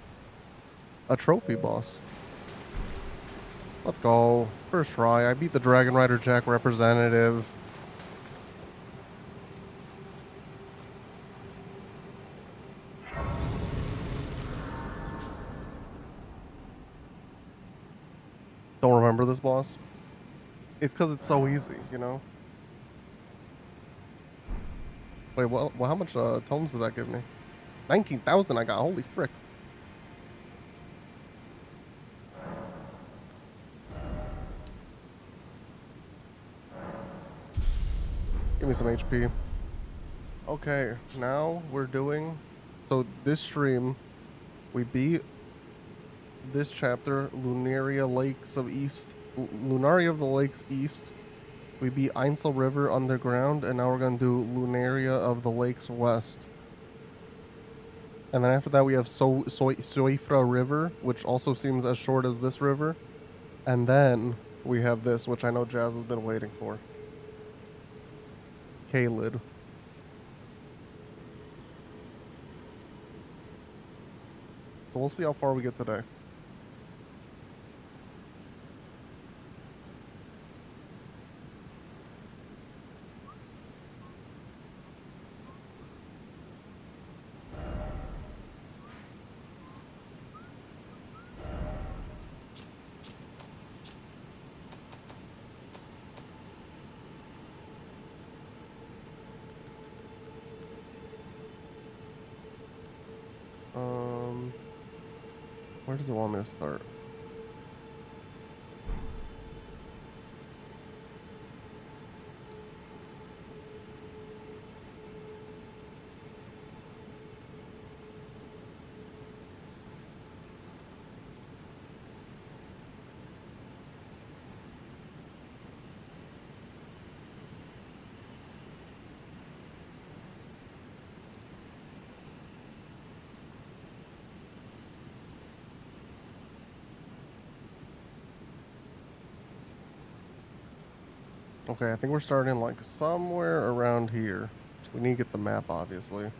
trophy boss. Let's go. First try. I beat the Dragon Rider Jack representative. Don't remember this boss. It's because it's so easy, you know? Wait, well, how much tomes did that give me? 19,000 I got. Holy frick. Give me some HP. Okay, now we're doing... So this stream, we beat this chapter, Lunaria Lakes of East... Lunaria of the Lakes East. We beat Ainsel River underground, and now we're going to do Lunaria of the Lakes West. And then after that we have Soifra River, which also seems as short as this river. And then we have this, which I know Jazz has been waiting for. K-Lid. So we'll see how far we get today. Where does it want me to start? Okay, I think we're starting like somewhere around here. We need to get the map, obviously.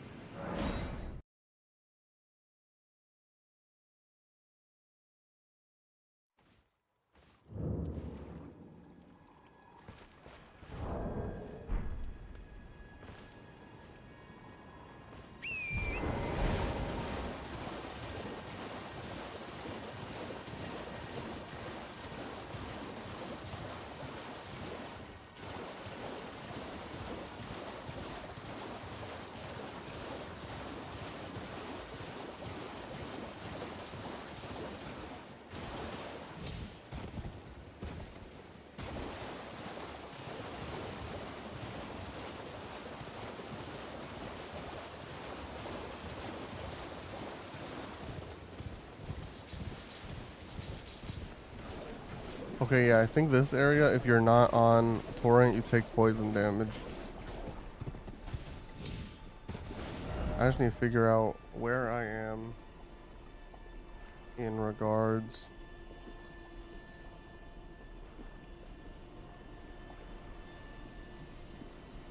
Okay, yeah, I think this area, if you're not on torrent, you take poison damage. I just need to figure out where I am in regards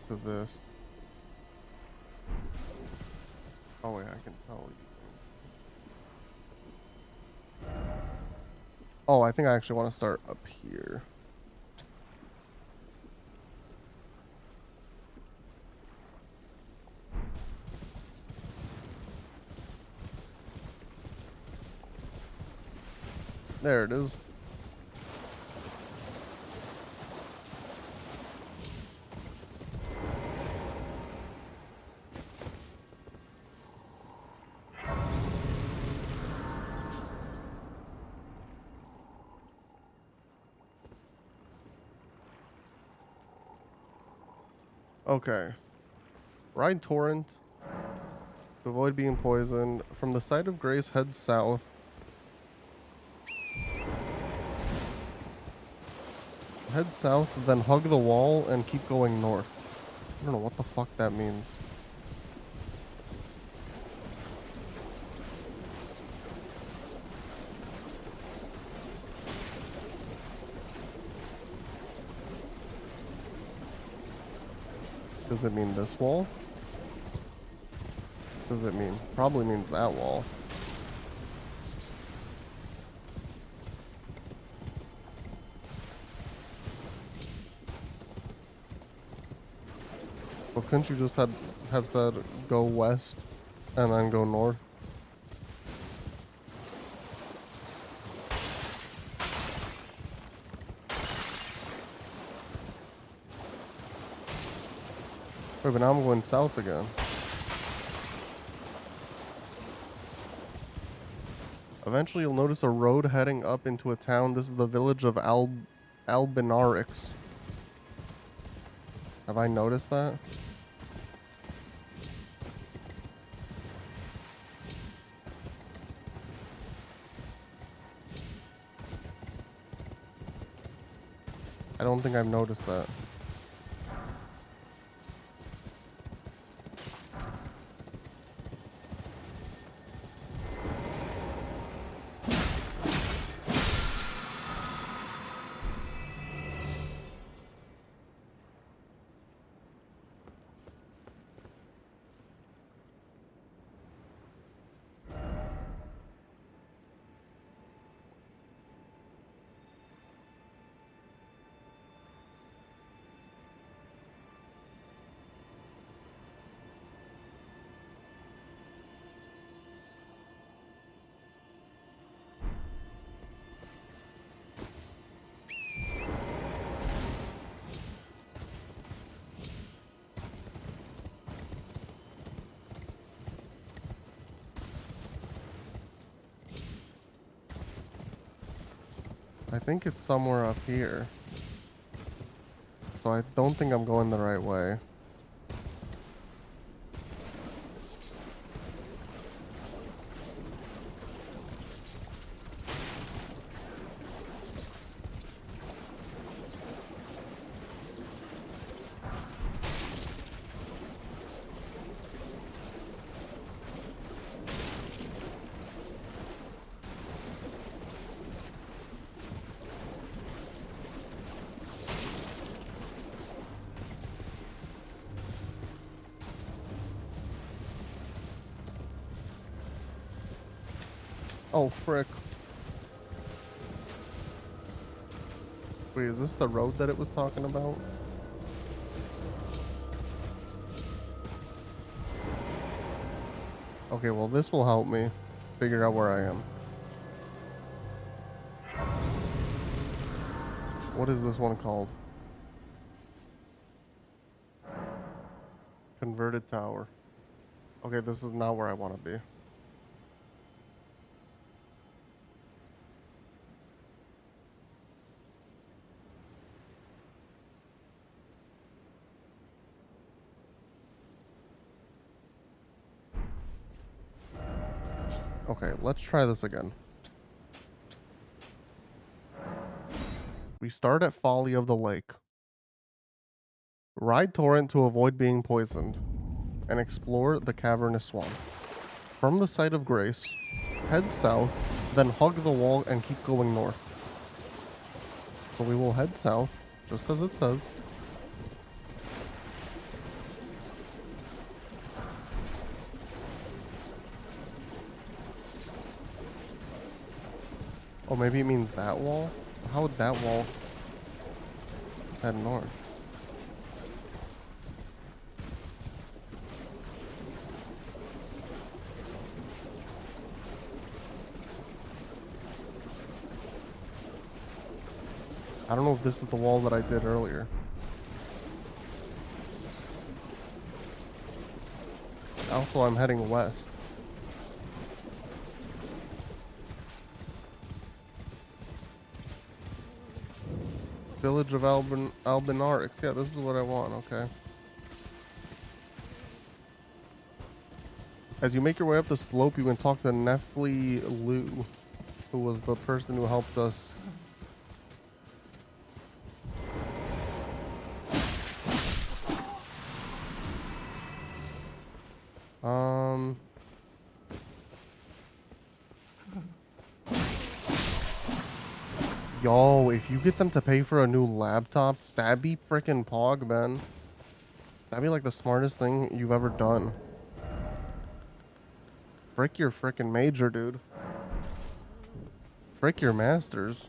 to this. Oh wait, I can tell you. Oh, I think I actually want to start up here. There it is. Okay. Ride torrent to avoid being poisoned. From the site of Grace, head south. Head south, then hug the wall and keep going north. I don't know what the fuck that means. Does it mean this wall? Does it mean? Probably means that wall. Well, couldn't you just have said go west and then go north? Wait, but now I'm going south again. Eventually, you'll notice a road heading up into a town. This is the village of Albinarix. Have I noticed that? I don't think I've noticed that. I think it's somewhere up here. So I don't think I'm going the right way. Oh, frick. Wait, is this the road that it was talking about? Okay, well this will help me figure out where I am. What is this one called? Converted tower. Okay, this is not where I want to be. Okay, let's try this again. We start at Folly of the Lake. Ride Torrent to avoid being poisoned. And explore the cavernous swamp. From the site of Grace, head south, then hug the wall and keep going north. So we will head south, just as it says. Oh, maybe it means that wall? How would that wall head north? I don't know if this is the wall that I did earlier. Also, I'm heading west. Village of Albinarix. Yeah, this is what I want, okay. As you make your way up the slope, you can talk to Nefli Lu, who was the person who helped us. Yo, if you get them to pay for a new laptop, that'd be frickin' pog, man. That'd be like the smartest thing you've ever done. Frick your frickin' major, dude. Frick your masters.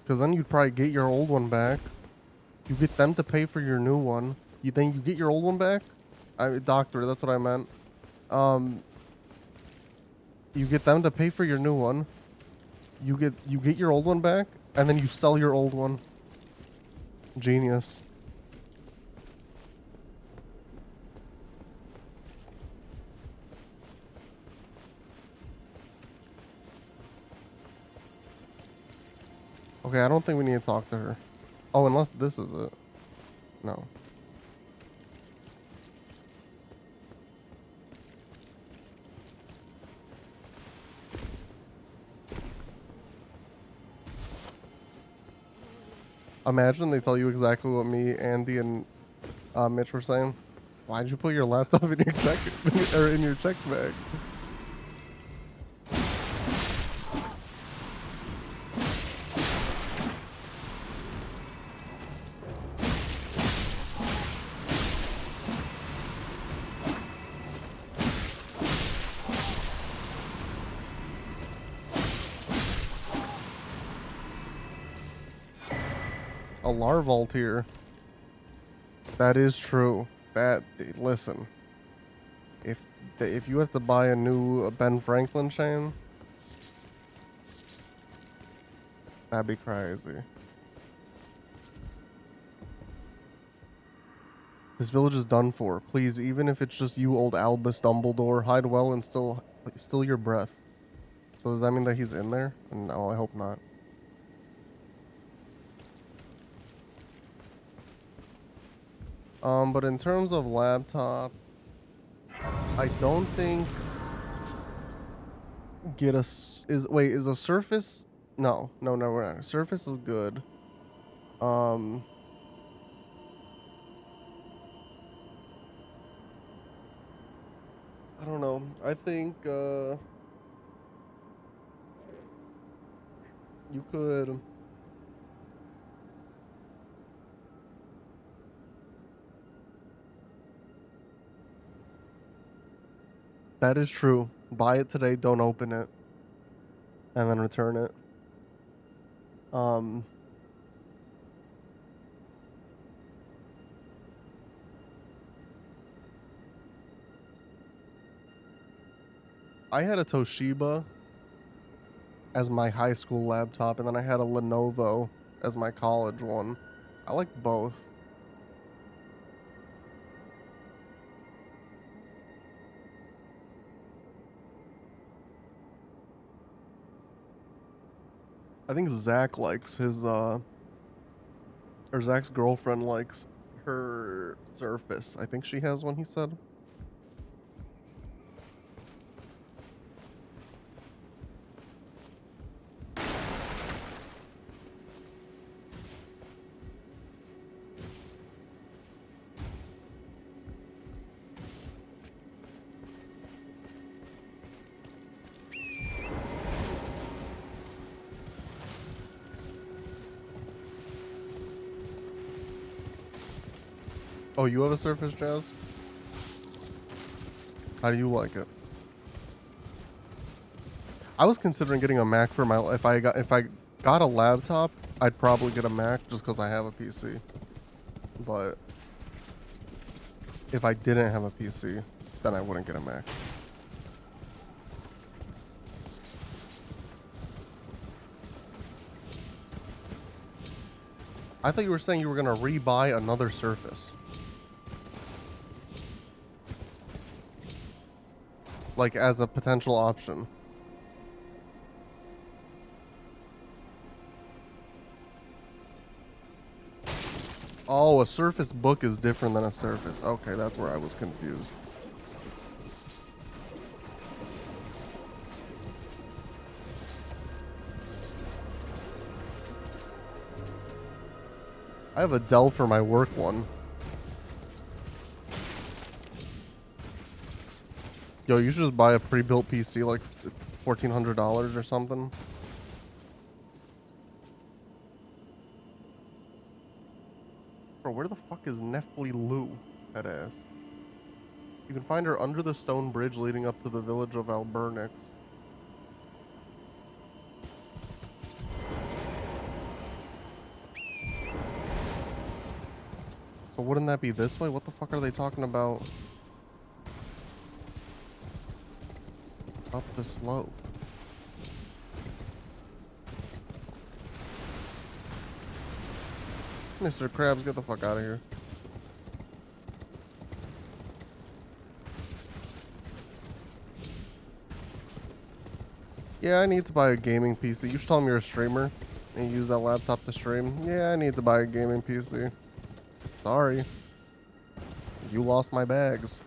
Because then you'd probably get your old one back. You get them to pay for your new one. You think you get your old one back? Doctor, that's what I meant. You get them to pay for your new one. You get your old one back, and then you sell your old one. Genius. Okay, I don't think we need to talk to her. Oh, unless this is it. No. Imagine they tell you exactly what me, Andy, and Mitch were saying. Why'd you put your laptop in your check or in your check bag? A larval tier. That is true. That listen. If you have to buy a new Ben Franklin chain, that'd be crazy. This village is done for. Please, even if it's just you, old Albus Dumbledore, hide well and still your breath. So does that mean that he's in there? No, I hope not. But in terms of laptop, I don't think is a Surface? No, we're not. Surface is good. I don't know. I think you could. That is true. Buy it today, don't open it. And then return it. I had a Toshiba as my high school laptop, and then I had a Lenovo as my college one. I like both. I think Zach likes his, or Zach's girlfriend likes her Surface. I think she has one, he said. Oh, you have a Surface, Jazz? How do you like it? I was considering getting a Mac for my if I got a laptop, I'd probably get a Mac just because I have a PC. But if I didn't have a PC, then I wouldn't get a Mac. I thought you were saying you were gonna rebuy another Surface. Like as a potential option. Oh, a Surface Book is different than a Surface. Okay, that's where I was confused. I have a Dell for my work one. Yo, you should just buy a pre-built PC like $1,400 or something. Bro, where the fuck is Nefli Lou, that ass? You can find her under the stone bridge leading up to the village of Albernix. So wouldn't that be this way? What the fuck are they talking about? Up the slope. Mr. Krabs, get the fuck out of here. Yeah, I need to buy a gaming PC. You should tell me you're a streamer and you use that laptop to stream. Yeah, I need to buy a gaming PC. Sorry. You lost my bags.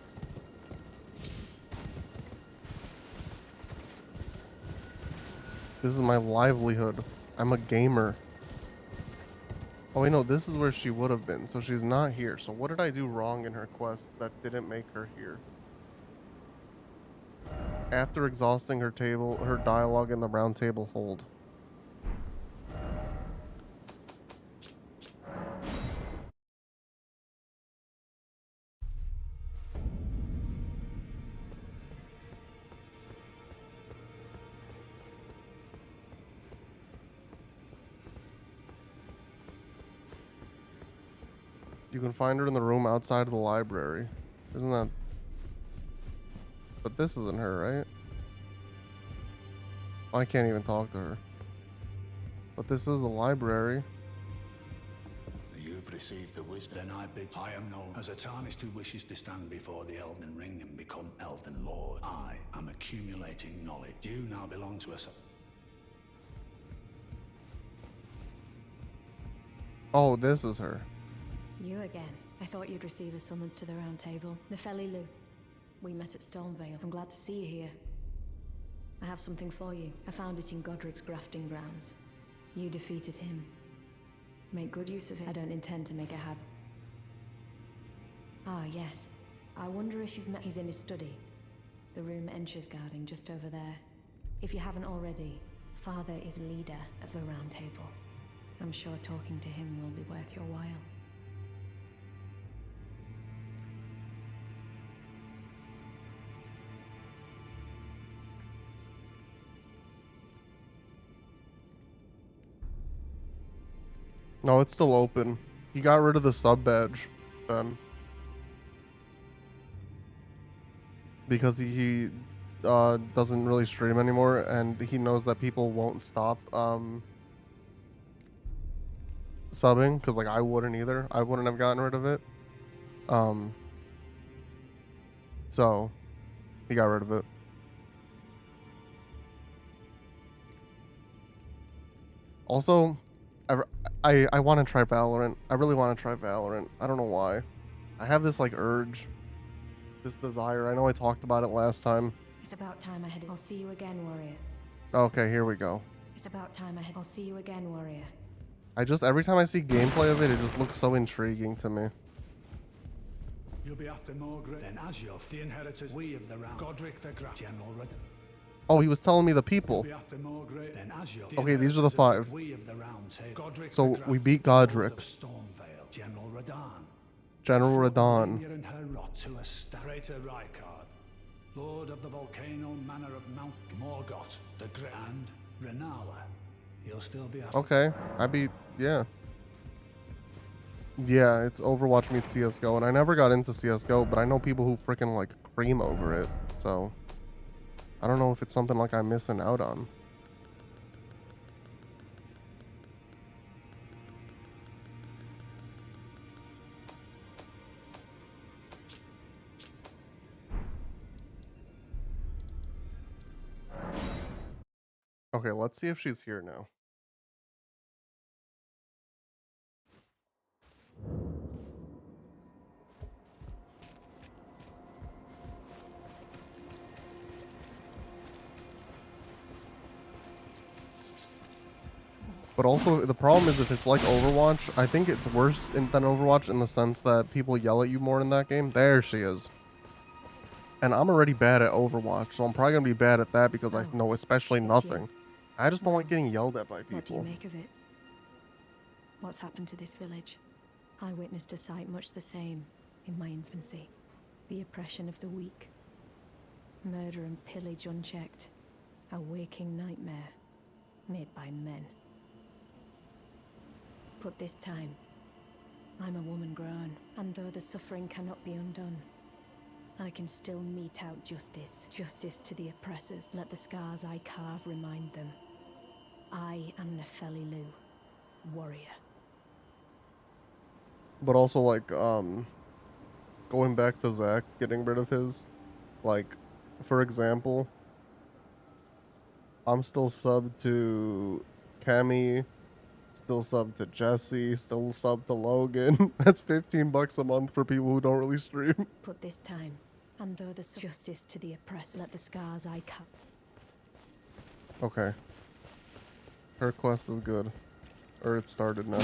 This is my livelihood. I'm a gamer. Oh, wait, no, this is where she would have been. So she's not here. So what did I do wrong in her quest that didn't make her here? After exhausting her dialogue in the round table hold. You can find her in the room outside of the library. Isn't that... But this isn't her, right? I can't even talk to her. But this is the library. You've received the wisdom, then I am known as a tarnished who wishes to stand before the Elden Ring and become Elden Lord. I am accumulating knowledge. You now belong to us. Oh, this is her. You again. I thought you'd receive a summons to the round table. Nefeli Lou. We met at Stormvale. I'm glad to see you here. I have something for you. I found it in Godric's grafting grounds. You defeated him. Make good use of it. I don't intend to make a habit. Ah, yes. I wonder if you've met... He's in his study. The room Encher's guarding just over there. If you haven't already, Father is leader of the round table. I'm sure talking to him will be worth your while. No, it's still open. He got rid of the sub badge then. Because he doesn't really stream anymore and he knows that people won't stop subbing, because like I wouldn't either. I wouldn't have gotten rid of it. So he got rid of it. Also, I want to try Valorant. I really want to try Valorant. I don't know why. I have this like urge, this desire. I know I talked about it last time. It's about time I headed. I'll see you again, warrior. Okay, here we go. It's about time I head. I'll see you again, warrior. Every time I see gameplay of it, it just looks so intriguing to me. You'll be after Margaret, then as you're the inheritors, we of the round, Godric the Great, General Red. Oh, he was telling me the people. Okay, these are the 5. So we beat Godric. Stormvale, General Radahn, General Radon. Rhaenyra and her rot to a Traitor Rykard, Lord of the volcano manor of Mount Morgoth, the Grand Renala. He'll still be after. Okay, yeah. Yeah, it's Overwatch meets CSGO, and I never got into CSGO, but I know people who freaking like cream over it, so I don't know if it's something like I'm missing out on. Okay, let's see if she's here now. But also, the problem is if it's like Overwatch, I think it's worse than Overwatch in the sense that people yell at you more in that game. There she is. And I'm already bad at Overwatch, so I'm probably going to be bad at that because I know especially nothing. I just don't like getting yelled at by people. What do you make of it? What's happened to this village? I witnessed a sight much the same in my infancy. The oppression of the weak. Murder and pillage unchecked. A waking nightmare made by men. But this time, I'm a woman grown, and though the suffering cannot be undone, I can still mete out justice. Justice to the oppressors. Let the scars I carve remind them. I am Nefeli Lu, warrior. But also, like, going back to Zach getting rid of his, like, for example, I'm still sub to Cammy, still sub to Jesse, still sub to Logan. That's $15 a month for people who don't really stream. Put this time, and though the justice to the oppressed, let the scars I cut. Okay. Her quest is good. Or it started now.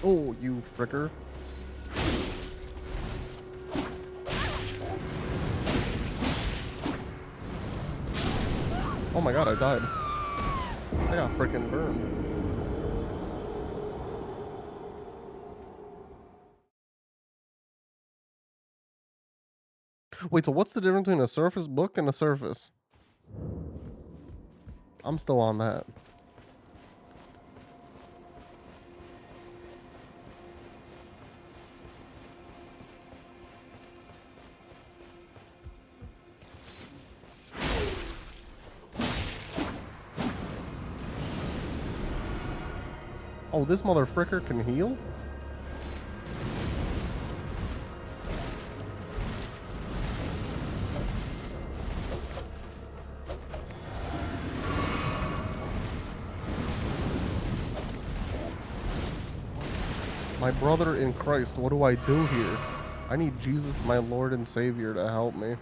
Oh, you fricker. Oh my god, I died. I got freaking burned. Wait, so what's the difference between a surface book and a surface? I'm still on that. Oh, this motherfricker can heal? My brother in Christ, what do I do here? I need Jesus, my Lord and Savior, to help me.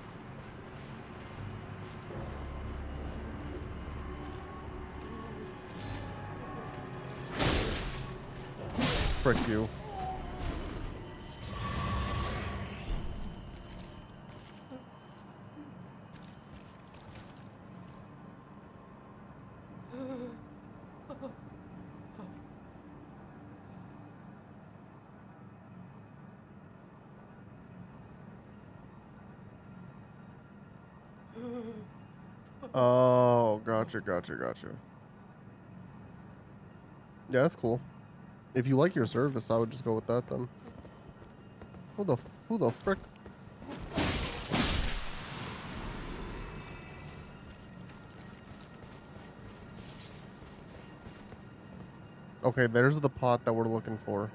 Frick you. Oh, gotcha. Yeah, that's cool. If you like your service, I would just go with that then. Who the frick? Okay, there's the pot that we're looking for.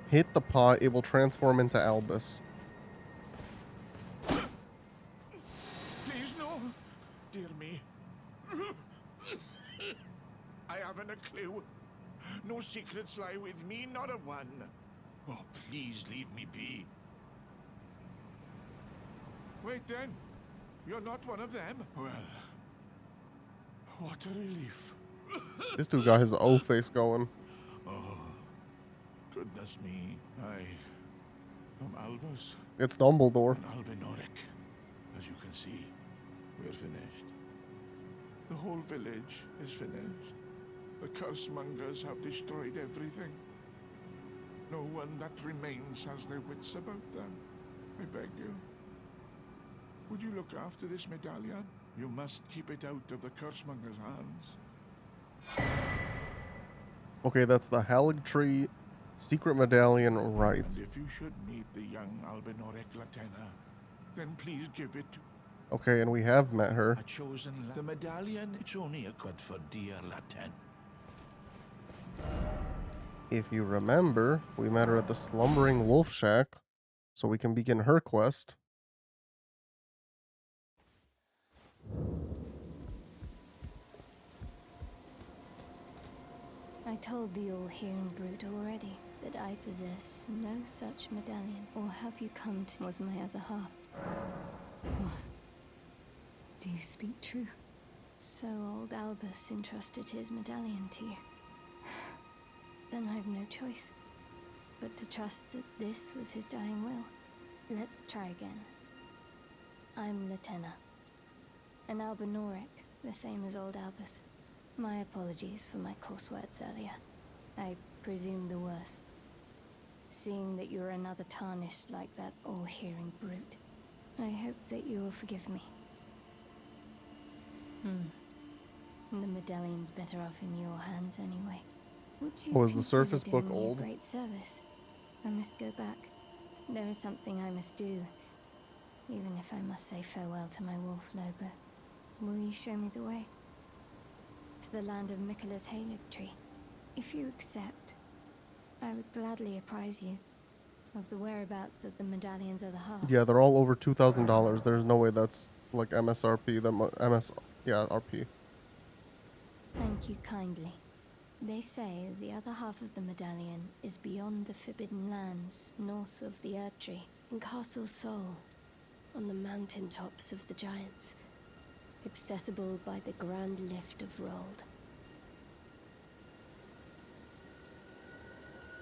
Hit the pot, it will transform into Albus. Please, no. Dear me. I haven't a clue. No secrets lie with me, not a one. Oh, please leave me be. Wait then. You're not one of them? Well, what a relief. This dude got his O face going. Oh, goodness me. I am Albus. It's Dumbledore. And Albinoric. As you can see, we're finished. The whole village is finished. The cursemongers have destroyed everything. No one that remains has their wits about them. I beg you. Would you look after this medallion? You must keep it out of the cursemonger's hands. Okay, that's the Haligtree secret medallion, right? And if you should meet the young Albinoric Latena, then please give it to... Okay, and we have met her. A chosen... The medallion, it's only a quid for dear Laten. If you remember, we met her at the Slumbering Wolf Shack, so we can begin her quest. I told the all-hearing brute already that I possess no such medallion. Or have you come to... was my other half. Do you speak true? So old Albus entrusted his medallion to you. Then I've no choice but to trust that this was his dying will. Let's try again. I'm Latena. An Albinoric, the same as old Albus. My apologies for my coarse words earlier. I presume the worst. Seeing that you're another tarnished like that all-hearing brute. I hope that you will forgive me. The medallion's better off in your hands anyway. Would you Was the Surface consider book doing me a old? great service? I must go back. There is something I must do, even if I must say farewell to my wolf Lobo. Will you show me the way? To the land of Miquella's Haligtree. If you accept, I would gladly apprise you of the whereabouts of the medallions of the heart. Yeah, they're all over $2,000. There's no way that's like MSRP. RP. Thank you kindly. They say the other half of the medallion is beyond the Forbidden Lands, north of the Erdtree, in Castle Sol, on the mountain tops of the Giants, accessible by the Grand Lift of Rold.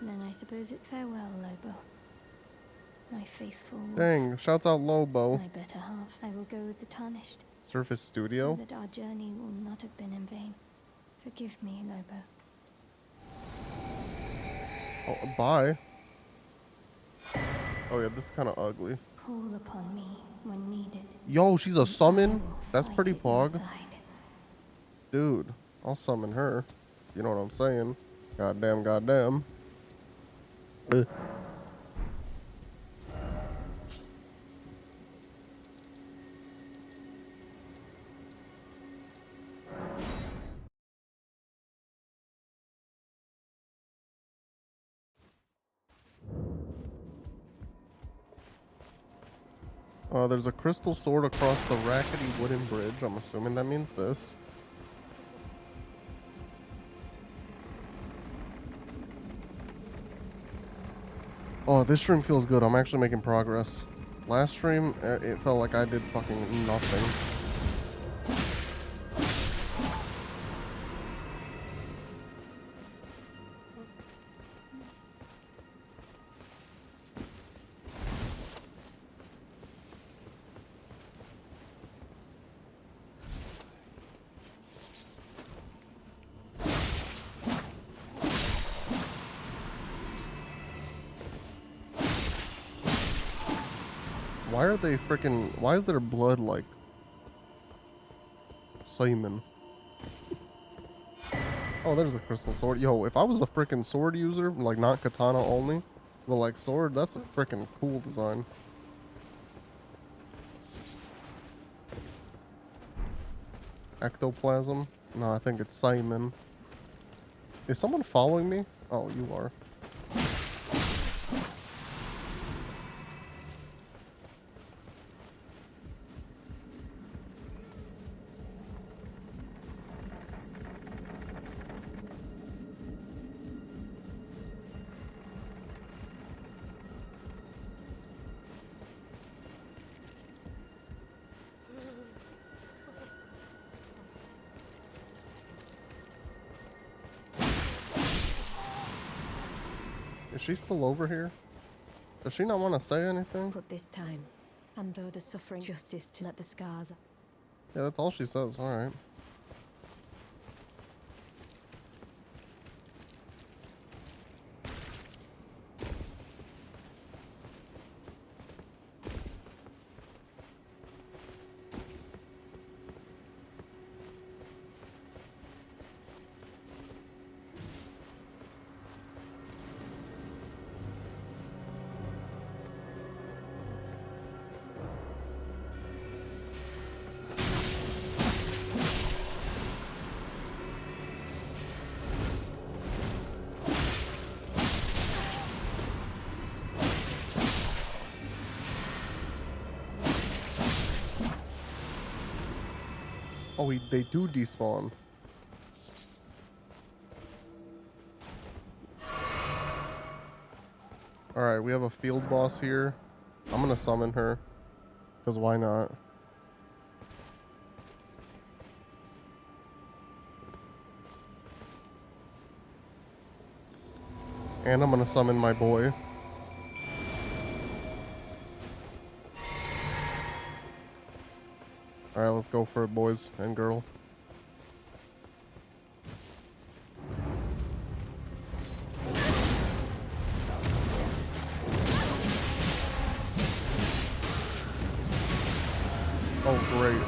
Then I suppose it's farewell, Lobo. My faithful wolf. Dang, shouts out Lobo. My better half. I will go with the Tarnished, Surface Studio. so that our journey will not have been in vain. Forgive me, Lobo. Oh, bye. Oh yeah, this is kind of ugly. Call upon me when needed. Yo, she's a summon? That's Fight pretty at your pog. side. Dude, I'll summon her. You know what I'm saying? Goddamn, goddamn. Ugh. There's a crystal sword across the rackety wooden bridge. I'm assuming that means this. Oh, this stream feels good. I'm actually making progress. Last stream, it felt like I did fucking nothing. Why are they freaking... Why is their blood like... Simon? Oh, there's a crystal sword. Yo, if I was a freaking sword user, like not katana only, but like sword, that's a freaking cool design. Ectoplasm. No, I think it's Simon. Is someone following me? Oh, you are. Is she still over here? Does she not want to say anything? But this time, and though the suffering, justice to let the scars. Yeah, that's all she says. Alright. Oh, they do despawn. Alright, we have a field boss here. I'm gonna summon her. Because why not? And I'm gonna summon my boy. Alright, let's go for it, boys and girl. Oh, great.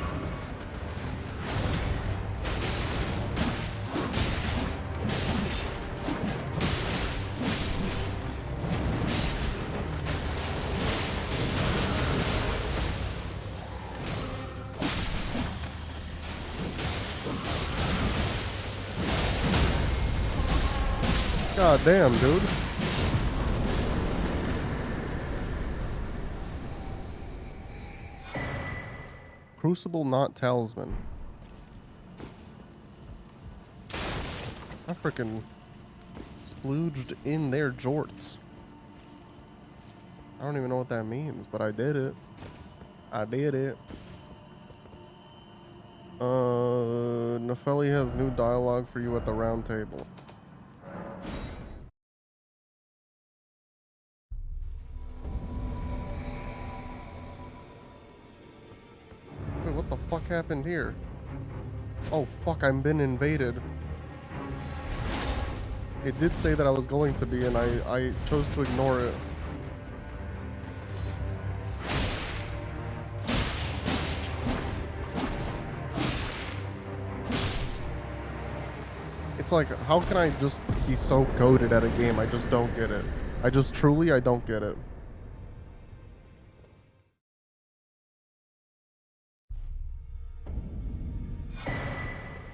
God damn, dude. Crucible, not talisman. I freaking splooged in their jorts. I don't even know what that means, but I did it. I did it. Nefeli has new dialogue for you at the round table. Wait, what the fuck happened here? Oh fuck, I'm been invaded. It did say that I was going to be, and I chose to ignore it. It's like, how can I just be so goated at a game? I just don't get it. I don't get it.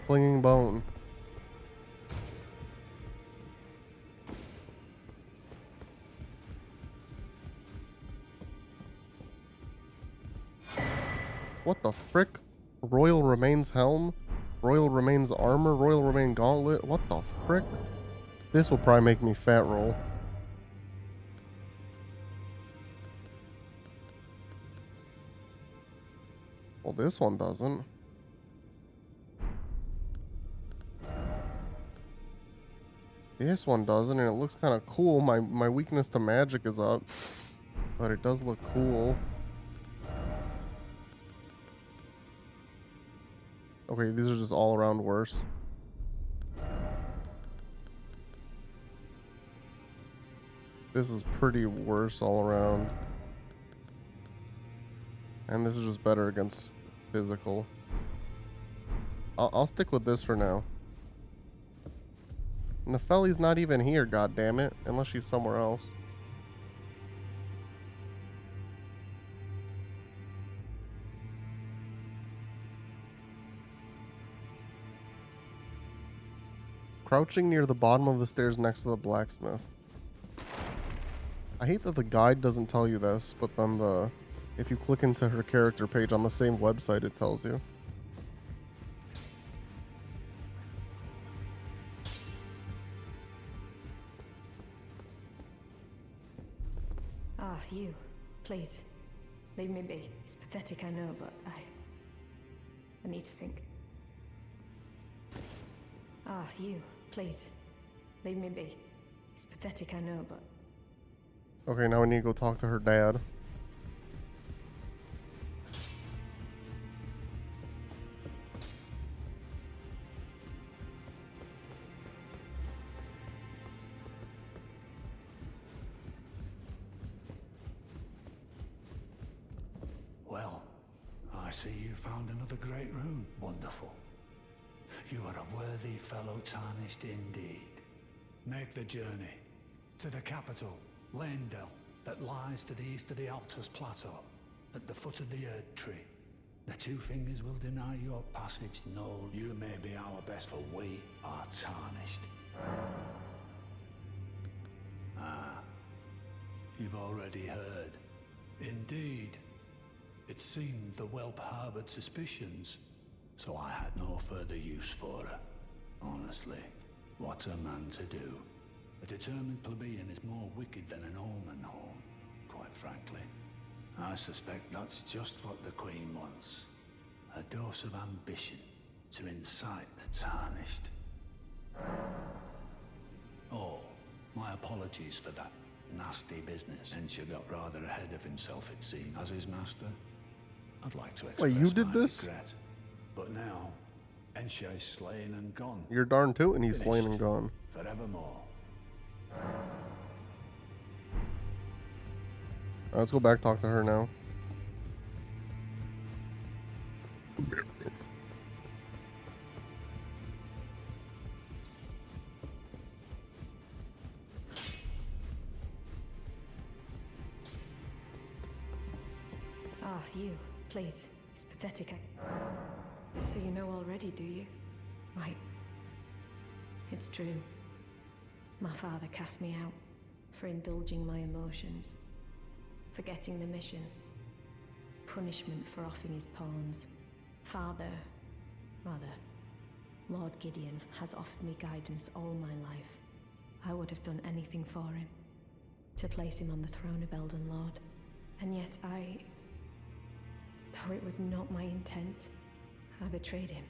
Clinging bone. What the frick? Royal Remains helm? Royal Remains armor? Royal Remain gauntlet? What the frick? This will probably make me fat roll. Well, this one doesn't. This one doesn't, and it looks kind of cool. My weakness to magic is up, but it does look cool. Okay, these are just all around worse. This is pretty worse all around. And this is just better against physical. I'll stick with this for now. Nefeli's not even here, goddammit, unless she's somewhere else. Crouching near the bottom of the stairs next to the blacksmith. I hate that the guide doesn't tell you this, but then if you click into her character page on the same website, it tells you. Ah, you. Please. Leave me be. It's pathetic, I know, but I need to think. Ah, you. Please. Leave me be. It's pathetic, I know, but... Okay, now we need to go talk to her dad. Well, I see you found another great rune. Wonderful. You are a worthy fellow tarnished indeed. Make the journey to the capital, Leyndell, that lies to the east of the Altus Plateau, at the foot of the Erd Tree. The Two Fingers will deny your passage. No, you may be our best, for we are tarnished. Ah, you've already heard. Indeed. It seemed the whelp harbored suspicions, so I had no further use for her. Honestly, what's a man to do? A determined plebeian is more wicked than an omen horn, quite frankly. I suspect that's just what the Queen wants. A dose of ambition to incite the tarnished. Oh, my apologies for that nasty business. Ensha got rather ahead of himself, it seems, as his master. I'd like to express Wait, you did my this? regret. But now, Ensha is slain and gone. You're darn tootin' he's slain and Finished. gone. Forevermore. Alright, let's go back talk to her now. Ah, you. Please. It's pathetic. So you know already, do you? Right. It's true. My father cast me out for indulging my emotions, forgetting the mission, punishment for offing his pawns. Lord Gideon has offered me guidance all my life. I would have done anything for him, to place him on the throne of Elden Lord. And yet though it was not my intent, I betrayed him.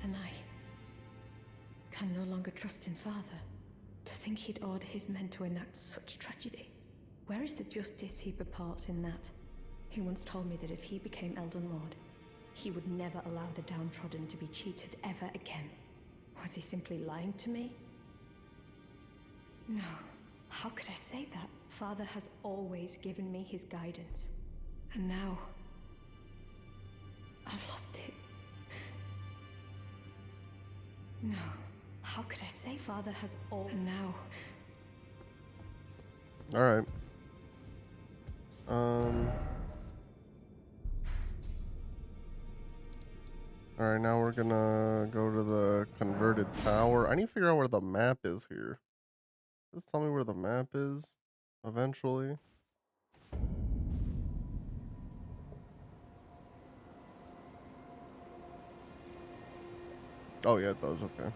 And I can no longer trust in Father. To think he'd order his men to enact such tragedy. Where is the justice he purports in that? He once told me that if he became Elden Lord, he would never allow the downtrodden to be cheated ever again. Was he simply lying to me? No. How could I say that? Father has always given me his guidance. And now... I've lost it. No. How could I say Father has all... And now... Alright. Alright, now we're gonna go to the converted tower. I need to figure out where the map is here. Just tell me where the map is eventually. Oh yeah, it does, okay.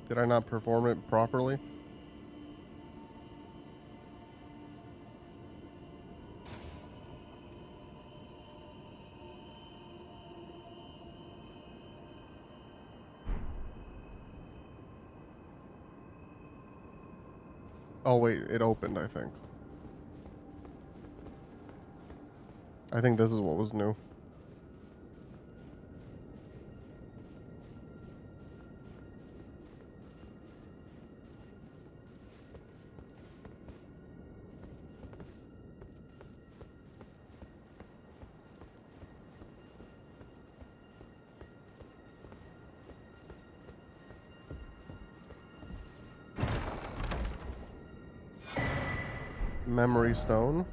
Did I not perform it properly? Oh wait, it opened, I think. I think this is what was new. Memory stone.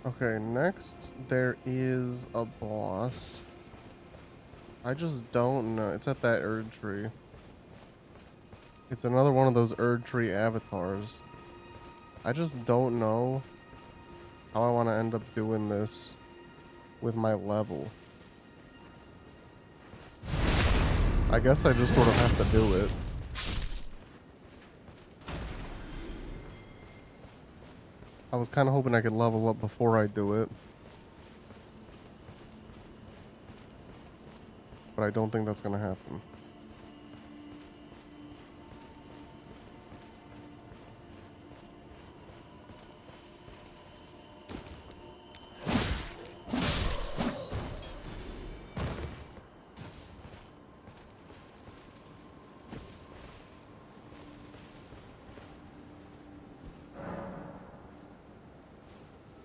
Okay, next there is a boss. I just don't know. It's at that Erd tree. It's another one of those Erd tree avatars. I just don't know how I want to end up doing this with my level. I guess I just sort of have to do it. I was kind of hoping I could level up before I do it. But I don't think that's going to happen.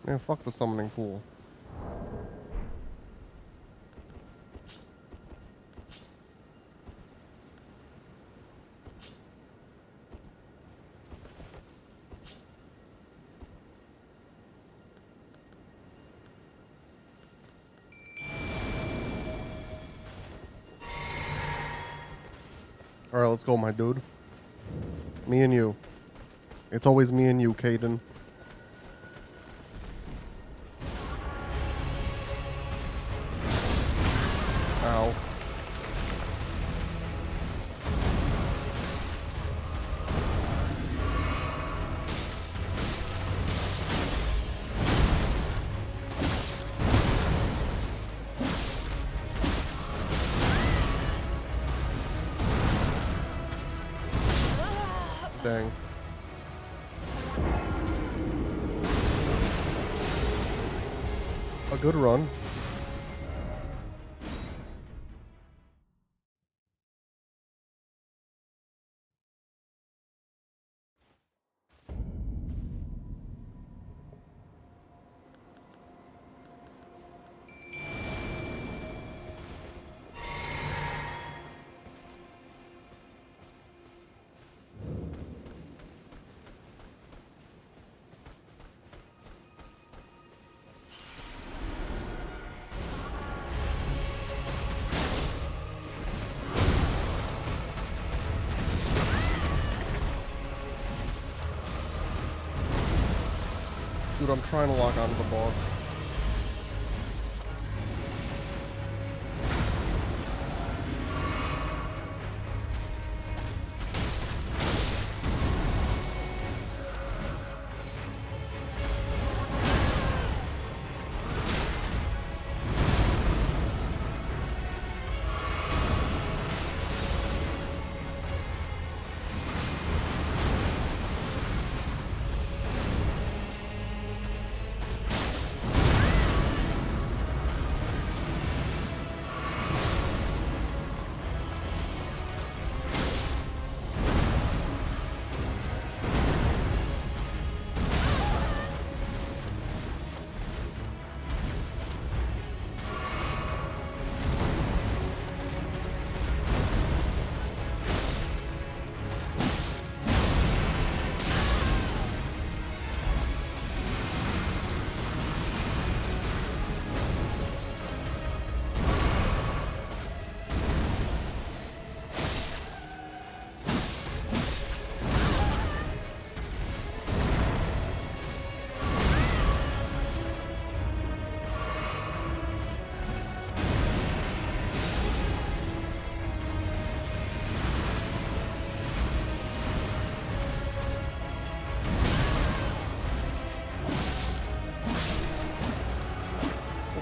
Man, fuck the summoning pool. Alright, let's go, my dude. Me and you. It's always me and you, Caden. Ow. Dang. A good run. Dude, I'm trying to lock onto the boss.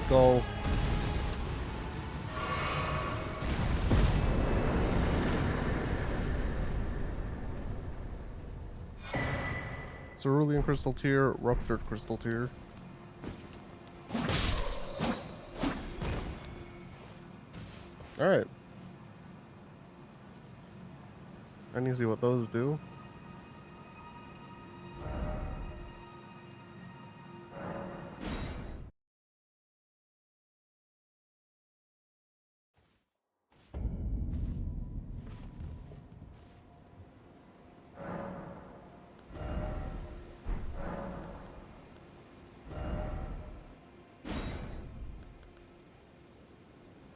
Go. Cerulean Crystal Tear, Ruptured Crystal Tear. Alright. I need to see what those do.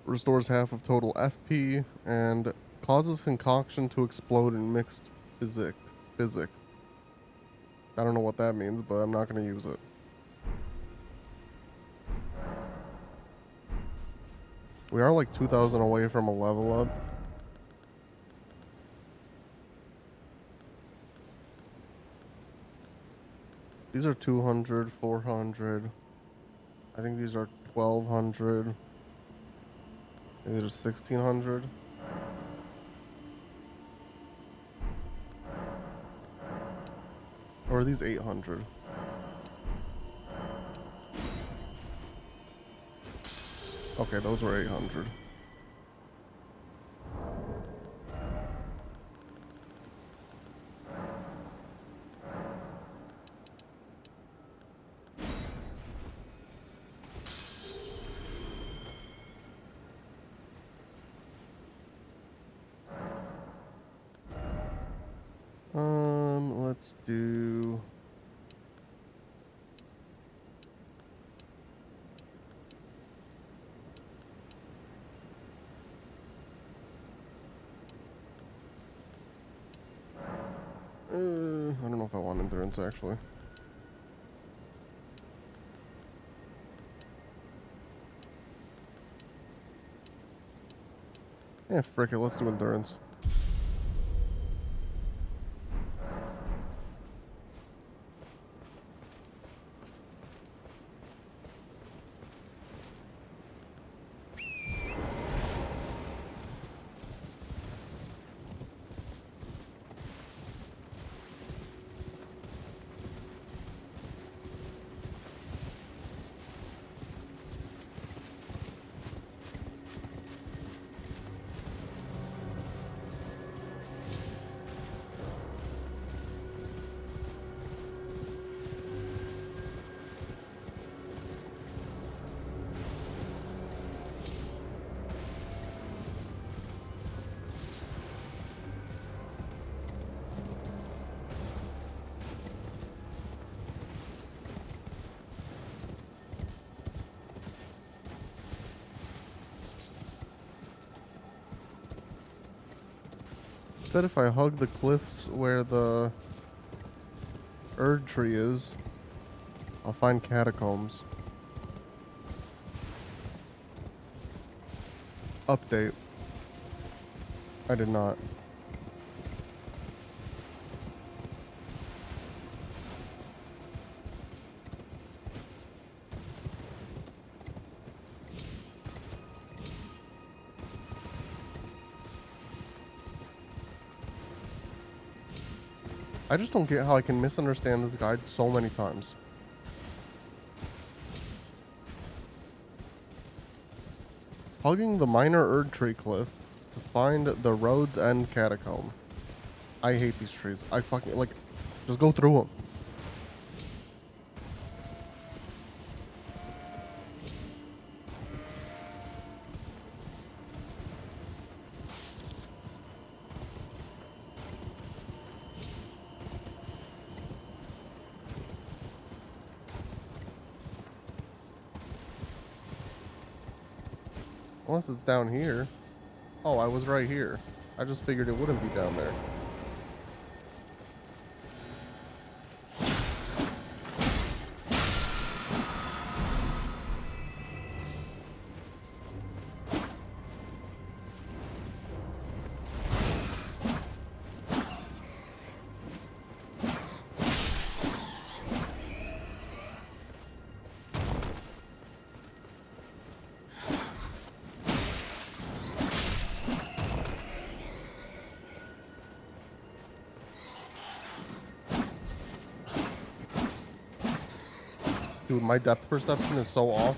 Restores half of total FP and causes concoction to explode in mixed physic. I don't know what that means, but I'm not going to use it. We are like 2,000 away from a level up. These are 200, 400. I think these are 1,200. These are 1,600. Or are these 800? Okay, those were 800. Let's do... I don't know if I want endurance, actually. Yeah, frick it, let's do endurance. Said if I hug the cliffs where the Erd tree is, I'll find catacombs. Update. I did not. I just don't get how I can misunderstand this guide so many times. Hugging the minor Erd tree cliff to find the Road's End catacomb. I hate these trees. I fucking, like, just go through them. Unless it's down here. Oh, I was right here. I just figured it wouldn't be down there. Dude, my depth perception is so off.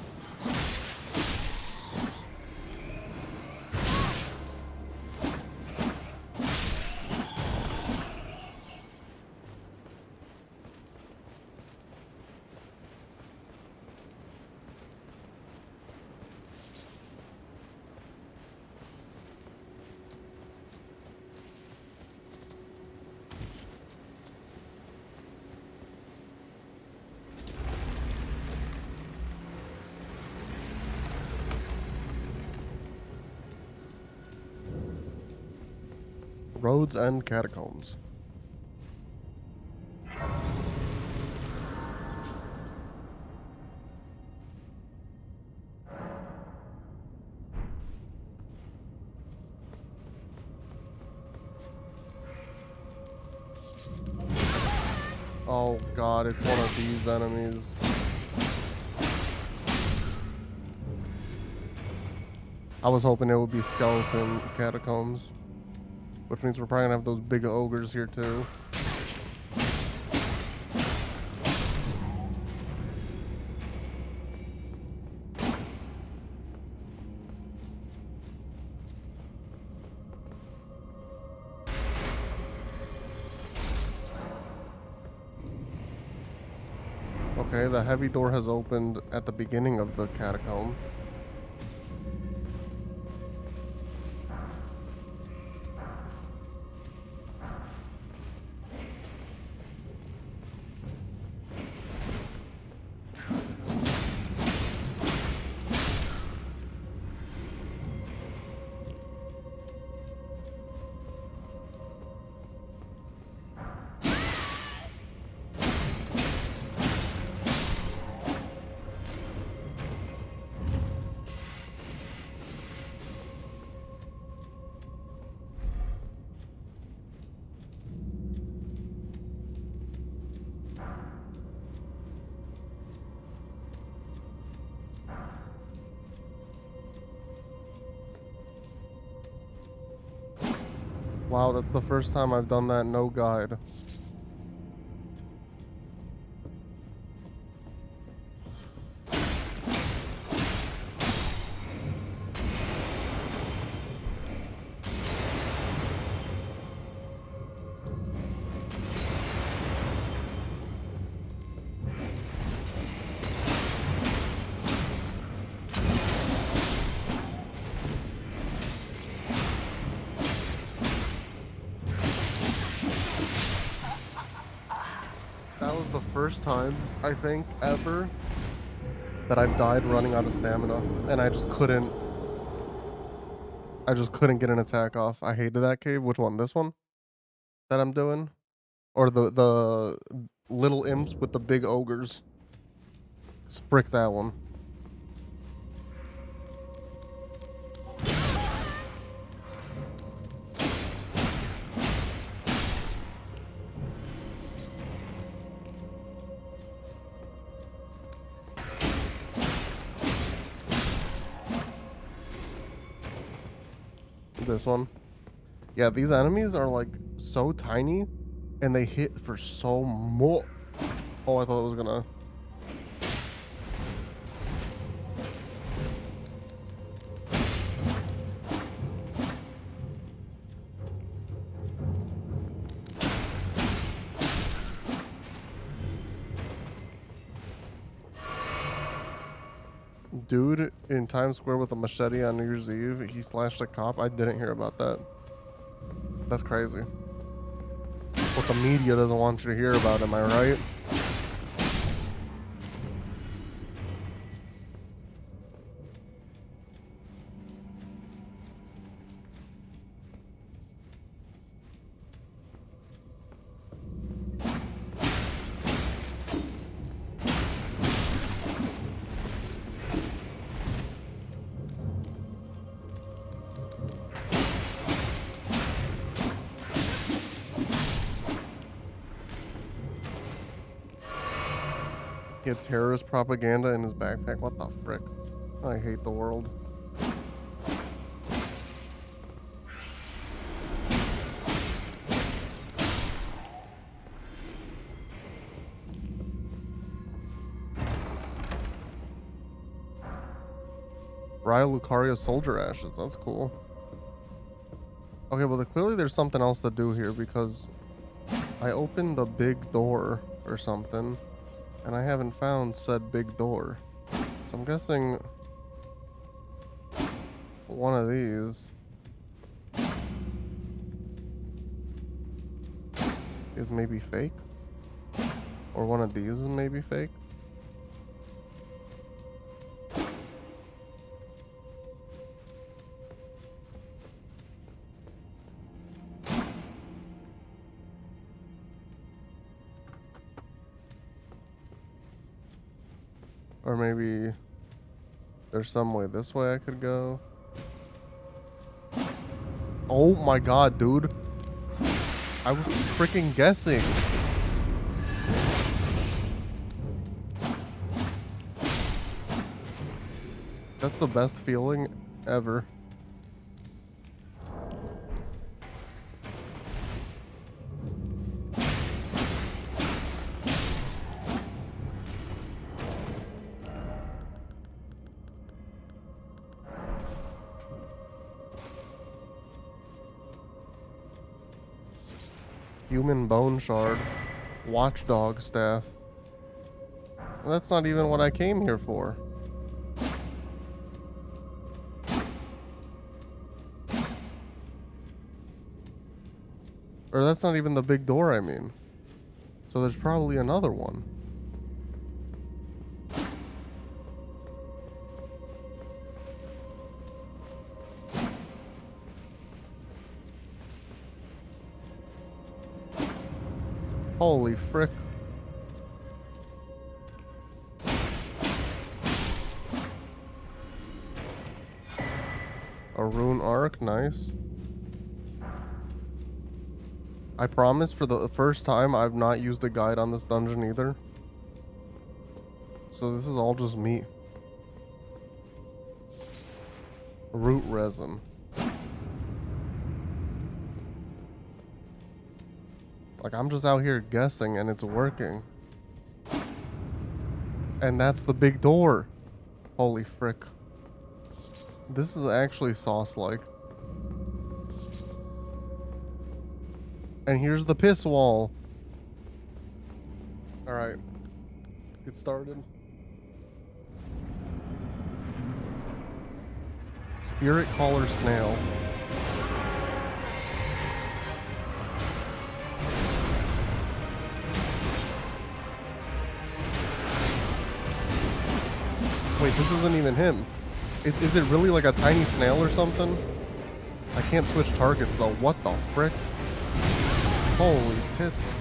Roads and catacombs. Oh god, it's one of these enemies. I was hoping it would be skeleton catacombs, which means we're probably gonna have those big ogres here too. Okay, the heavy door has opened at the beginning of the catacomb. Wow, that's the first time I've done that no guide. That was the first time, I think, ever that I've died running out of stamina, and I just couldn't get an attack off. I hated that cave. Which one? This one that I'm doing? Or the little imps with the big ogres? Frick that one. This one. Yeah, these enemies are like so tiny and they hit for so much. Oh, I thought it was gonna. Dude in Times Square with a machete on New Year's Eve, he slashed a cop. I didn't hear about that. That's crazy. What the media doesn't want you to hear about, am I right? He had terrorist propaganda in his backpack. What the frick? I hate the world. Raya Lucaria soldier ashes. That's cool. Okay, well, clearly there's something else to do here because I opened a big door or something, and I haven't found said big door. So I'm guessing one of these is maybe fake, or one of these is maybe fake. Or maybe there's some way this way I could go. Oh my god, dude. I was freaking guessing. That's the best feeling ever. Human bone shard. Watchdog staff. That's not even what I came here for. Or that's not even the big door, I mean. So there's probably another one. Holy frick. A rune arc, nice. I promise for the first time I've not used a guide on this dungeon either. So this is all just me. Root resin. Like, I'm just out here guessing and it's working. And that's the big door. Holy frick. This is actually sauce-like. And here's the piss wall. Alright. Let's get started. Spirit Caller Snail. Wait, this isn't even him. Is it really like a tiny snail or something? I can't switch targets though. What the frick? Holy tits.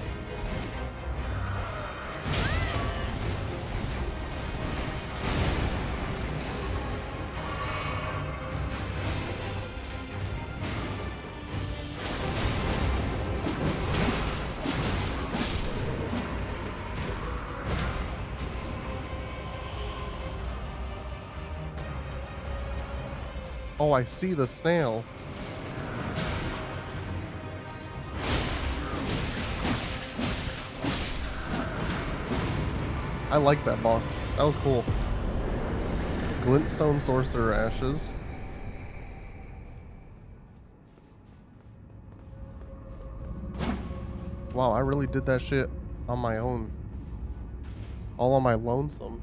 Oh, I see the snail. I like that boss. That was cool. Glintstone Sorcerer Ashes. Wow, I really did that shit on my own. All on my lonesome.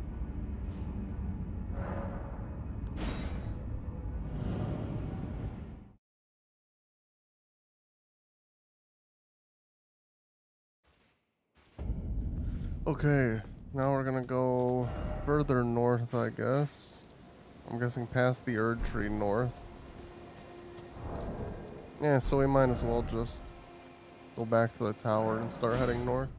Okay, now we're gonna go further north, I guess. I'm guessing past the Erd Tree north. Yeah, so we might as well just go back to the tower and start heading north.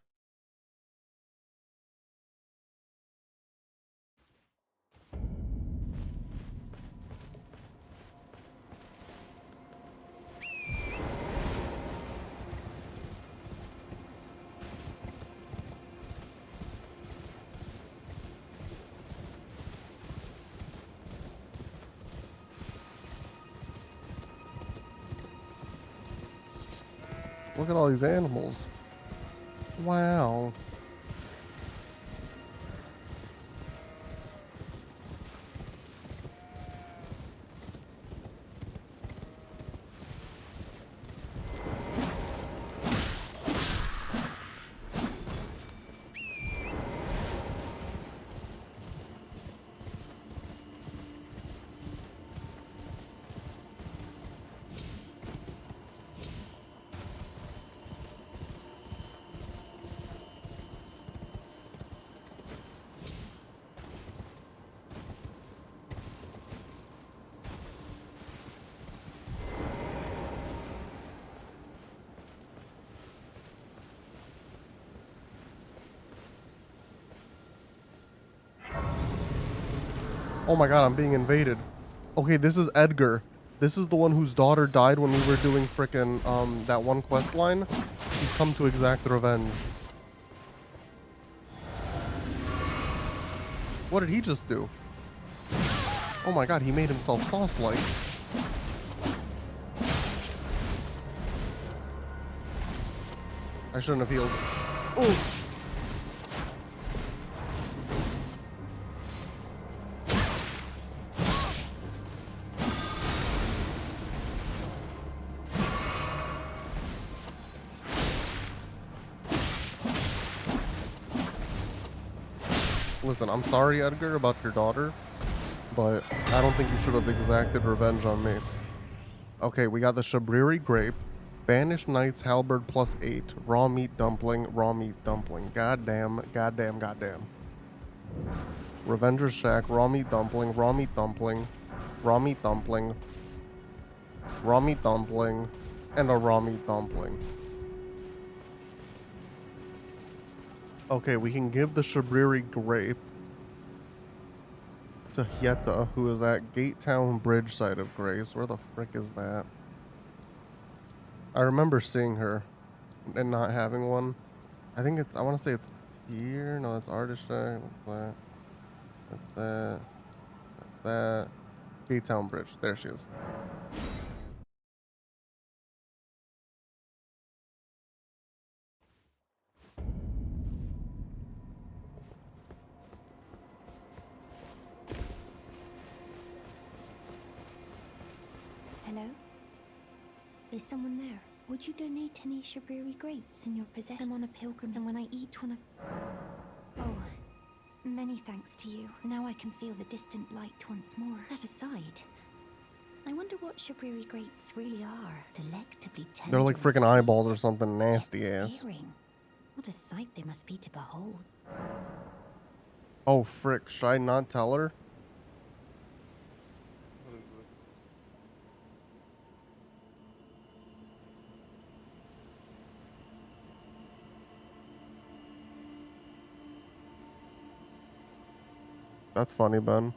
Look at all these animals. Wow. Oh my god, I'm being invaded. Okay, this is Edgar. This is the one whose daughter died when we were doing frickin' that one quest line. He's come to exact revenge. What did he just do? Oh my god, he made himself sauce-like. I shouldn't have healed. Oh. Listen, I'm sorry, Edgar, about your daughter, but I don't think you should have exacted revenge on me. Okay, we got the Shabriri Grape, Banished Knight's Halberd +8, Raw Meat Dumpling, Raw Meat Dumpling. Goddamn, goddamn, goddamn. Revenger's Shack, Raw Meat Dumpling, Raw Meat Dumpling, Raw Meat Dumpling, Raw Meat Dumpling, and a Raw Meat Dumpling. Okay, we can give the Shabriri Grape to Hieta, who is at Gatetown Bridge side of Grace. Where the frick is that? I remember seeing her and not having one. I think it's, I want to say it's here. No, it's Artist Shack. What's that? That's that. That's that. Gatetown Bridge. There she is. Hello? Is someone there? Would you donate any Shabriri grapes in your possession? I'm on a pilgrim, and when I eat one of... Oh, many thanks to you. Now I can feel the distant light once more. That aside, I wonder what Shabriri grapes really are. Delectably tender. They're like and freaking sweet, eyeballs or something nasty yet ass. searing. What a sight they must be to behold. Oh frick, should I not tell her? That's funny, Ben.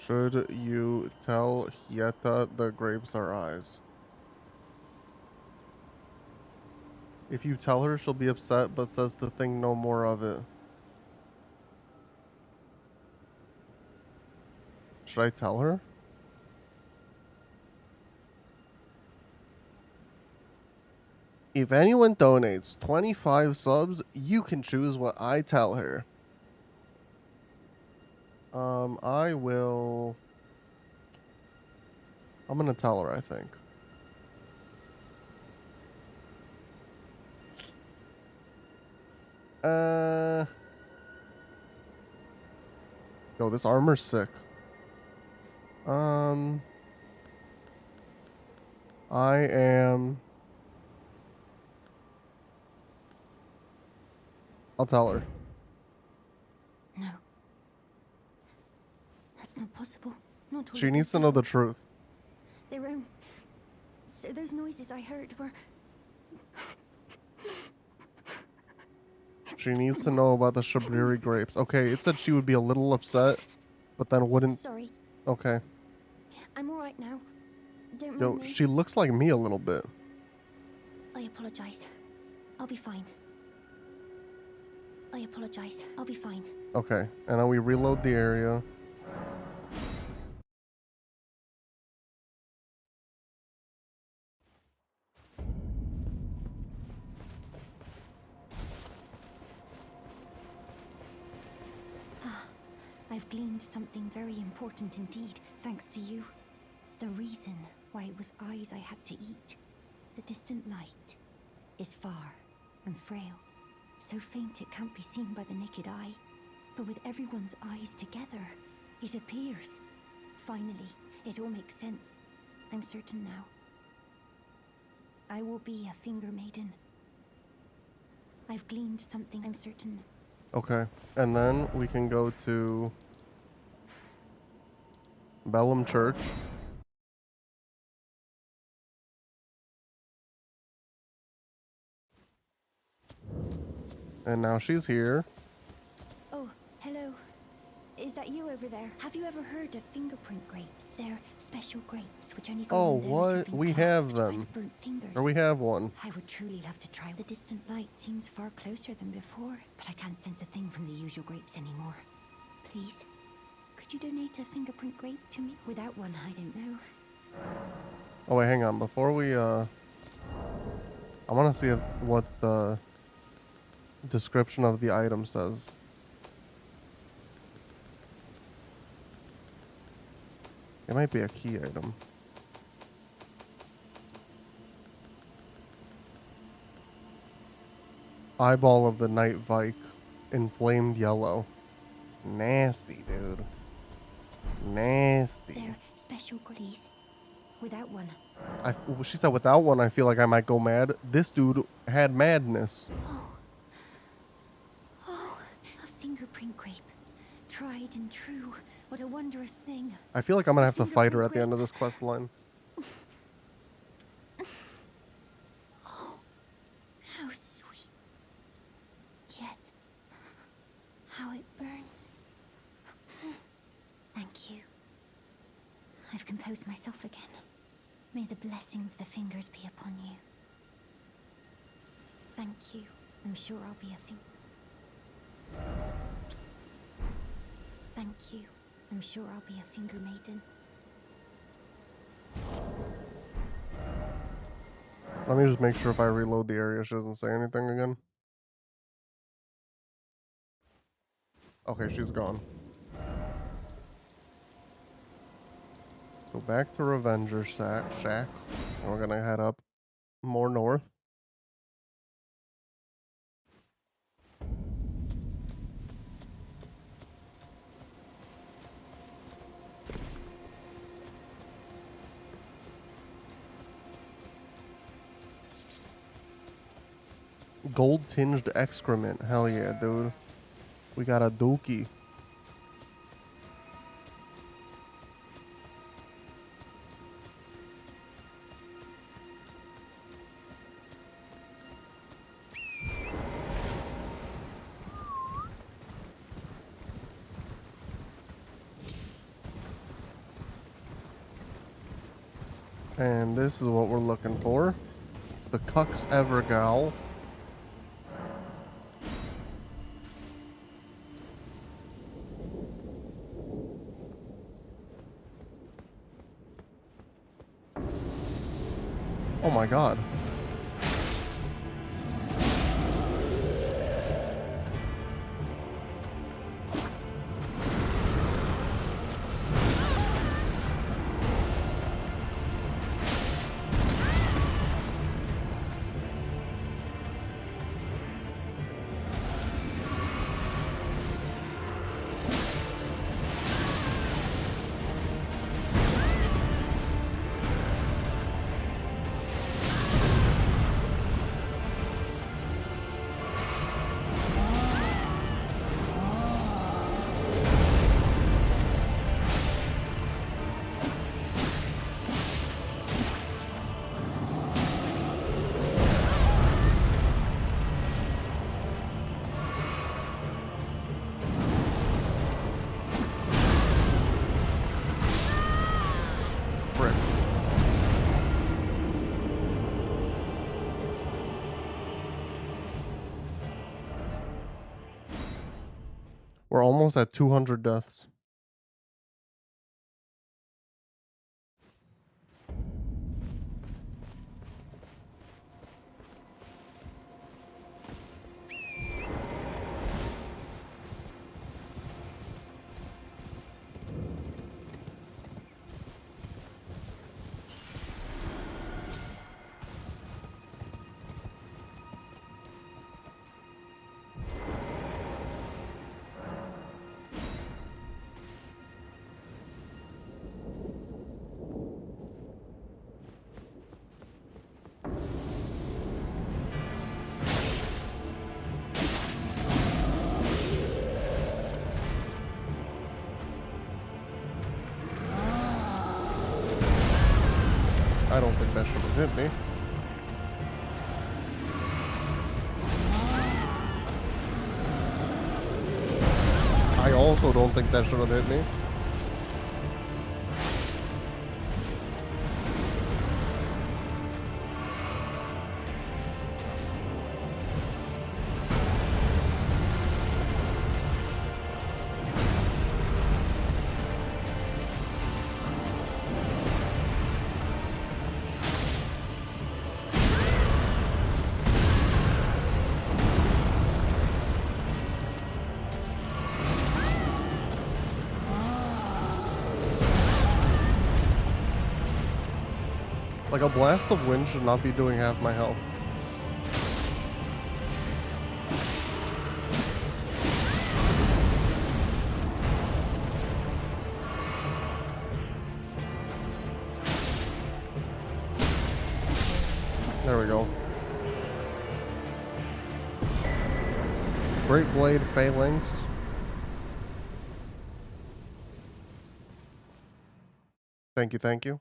Should you tell Hieta the grapes are eyes? If you tell her, she'll be upset, but says to think no more of it. Should I tell her? If anyone donates 25 subs, you can choose what I tell her. I will... I'm gonna tell her, I think. Yo, this armor's sick. I am... I'll tell her. No. That's not possible. Not all She of needs to them know say. the truth. Their own... So those noises I heard were... She needs to know about the Shabriri grapes. Okay, it said she would be a little upset, but then wouldn't... Sorry. Okay. I'm alright now. Don't Yo, mind me. she looks like me a little bit. I apologize. I'll be fine. I apologize. I'll be fine. Okay, and then we reload the area. I've gleaned something very important indeed, thanks to you. The reason why it was eyes I had to eat. The distant light is far and frail, so faint it can't be seen by the naked eye. But with everyone's eyes together, it appears. Finally, it all makes sense. I'm certain now. I will be a finger maiden. I've gleaned something, I'm certain. Okay, and then we can go to Bellum Church. And now she's here. Oh, hello. Is that you over there? Have you ever heard of fingerprint grapes? They're special grapes which only grow Oh, on those what? who've been We cursed have by them. the burnt fingers. Or we have one. I would truly love to try. The distant light seems far closer than before, but I can't sense a thing from the usual grapes anymore. Please, could you donate a fingerprint grape to me? Without one, I don't know. Oh, wait, hang on. Before we, I want to see what the description of the item says. It might be a key item. Eyeball of the Night Vike. Inflamed yellow. Nasty, dude. Nasty. They're special goodies. Without one. She said without one, I feel like I might go mad. This dude had madness. Oh, a fingerprint grape. Tried and true. What a wondrous thing. I feel like I'm gonna have to fight her at the end of this quest line. Oh, how sweet. Yet, how it burns. Thank you. I've composed myself again. May the blessing of the fingers be upon you. Thank you. I'm sure I'll be a thing. Thank you. I'm sure I'll be a finger maiden. Let me just make sure if I reload the area, she doesn't say anything again. Okay, she's gone. So back to Revenger Shack. And we're gonna head up more north. Gold tinged excrement. Hell yeah, dude. We got a dookie. And this is what we're looking for. The Cuck's Evergowl. Oh my god. We're almost at 200 deaths. I don't think that should have hit me. also don't think that should have hit me. Like, a blast of wind should not be doing half my health. There we go. Great Blade Phalanx. Thank you, thank you.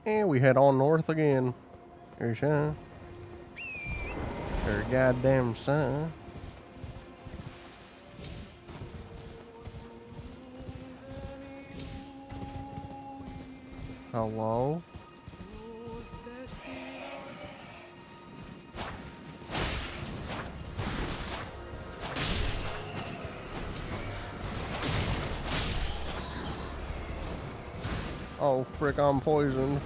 And we head on north again. There's sun. There's goddamn sun. Hello? Oh, frick, I'm poisoned.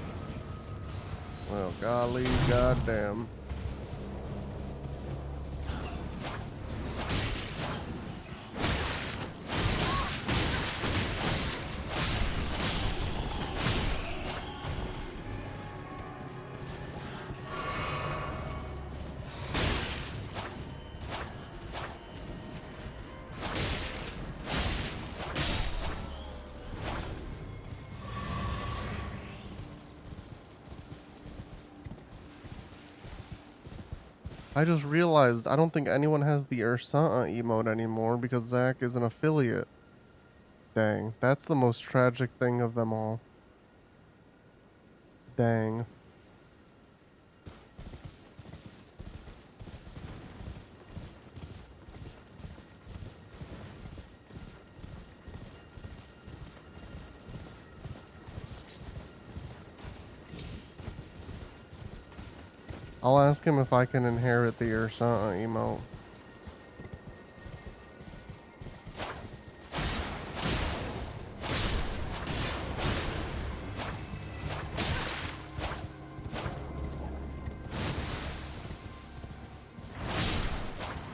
Well, golly, goddamn. I just realized I don't think anyone has the Ursanta emote anymore because Zach is an affiliate. Dang, that's the most tragic thing of them all. Dang. I'll ask him if I can inherit the Ursanta emote.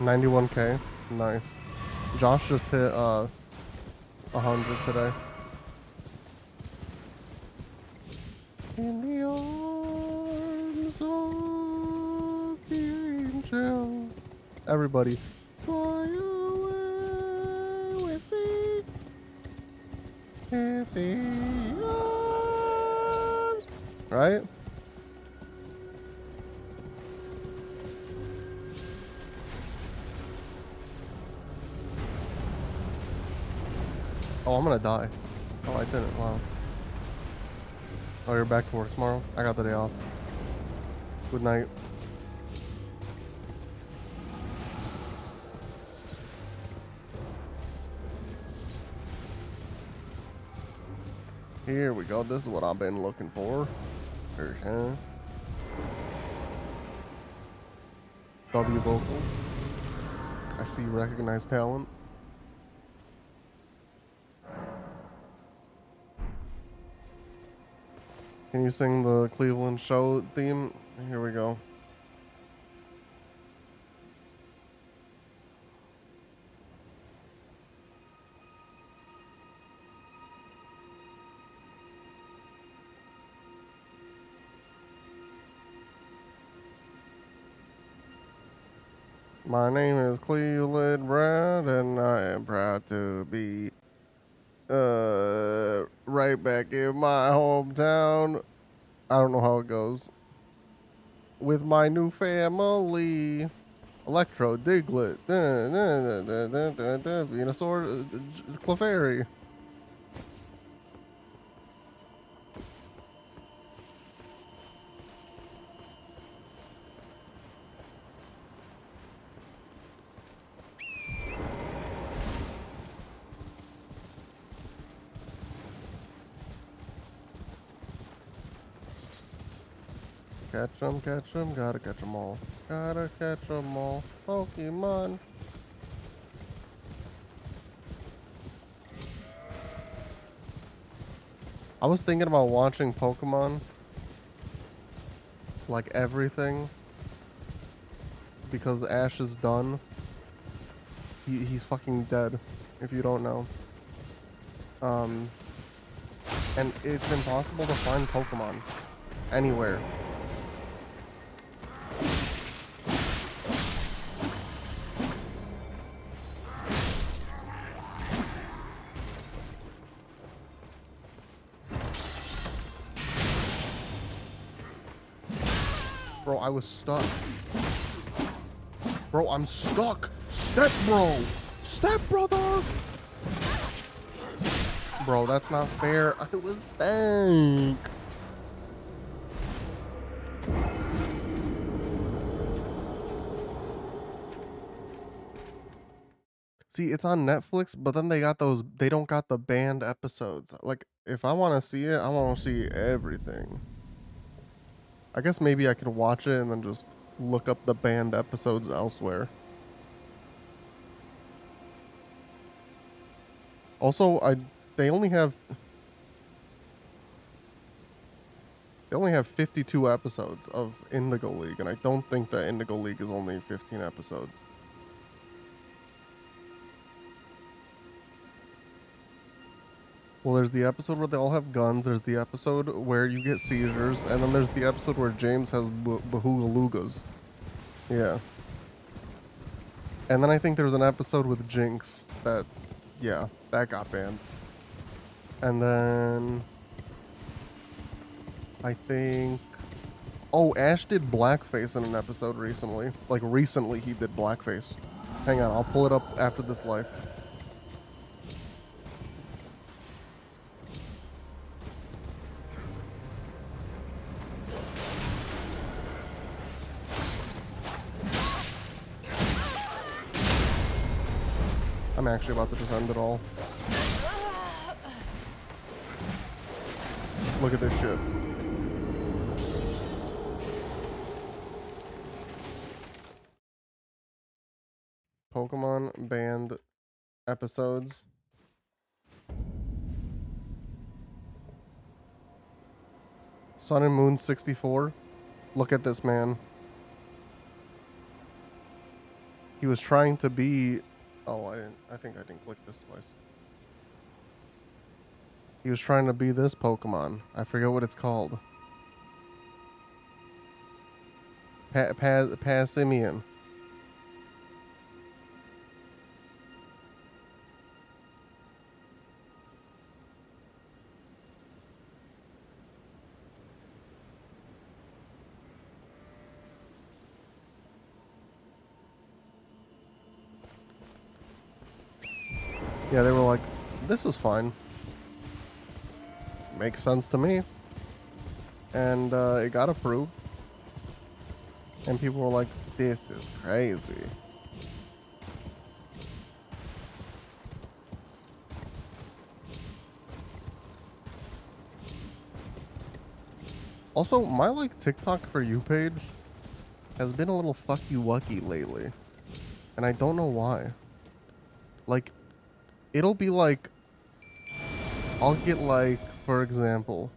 $91K. Nice. Josh just hit 100 today. In the arms of the angel. Everybody. Fly away with me. In the arms. Right? Oh, I'm gonna die. Oh, I didn't. Wow. Oh, you're back to work tomorrow? I got the day off. Good night. Here we go. This is what I've been looking for. There's W vocals. I see recognized talent. Can you sing the Cleveland show theme? Here we go. My name is Cleveland Brown, and I am proud to be right back in my hometown. I don't know how it goes. With my new family. Electro, Diglett, Venusaur, Clefairy. catch 'em, gotta catch 'em all. Gotta catch 'em all. Pokemon. I was thinking about watching Pokemon. Like everything. Because Ash is done. He's fucking dead, if you don't know. And it's impossible to find Pokemon anywhere. Bro, I was stuck. Bro, I'm stuck. Step, bro. Step, brother. Bro, that's not fair. I was stuck. See, it's on Netflix, but then they don't got the banned episodes. Like, if I want to see it, I want to see everything. I guess maybe I could watch it and then just look up the banned episodes elsewhere. Also, they only have 52 episodes of Indigo League, and I don't think that Indigo League is only 15 episodes. Well, there's the episode where they all have guns, there's the episode where you get seizures, and then there's the episode where James has bahoogalugas. Yeah. And then I think there was an episode with Jinx that, yeah, that got banned. And then I think, oh, Ash did blackface in an episode recently. Like, recently he did blackface. Hang on, I'll pull it up after this live. I'm actually about to just end it all. Look at this shit. Pokemon banned episodes. Sun and Moon 64. Look at this man. He was trying to be... Oh, I think I didn't click this twice. He was trying to be this Pokemon. I forget what it's called. Passimian. Yeah, they were like, this is fine. Makes sense to me. And it got approved. And people were like, this is crazy. Also, my like TikTok for you page has been a little fucky wucky lately. And I don't know why. Like, it'll be like, I'll get like, for example,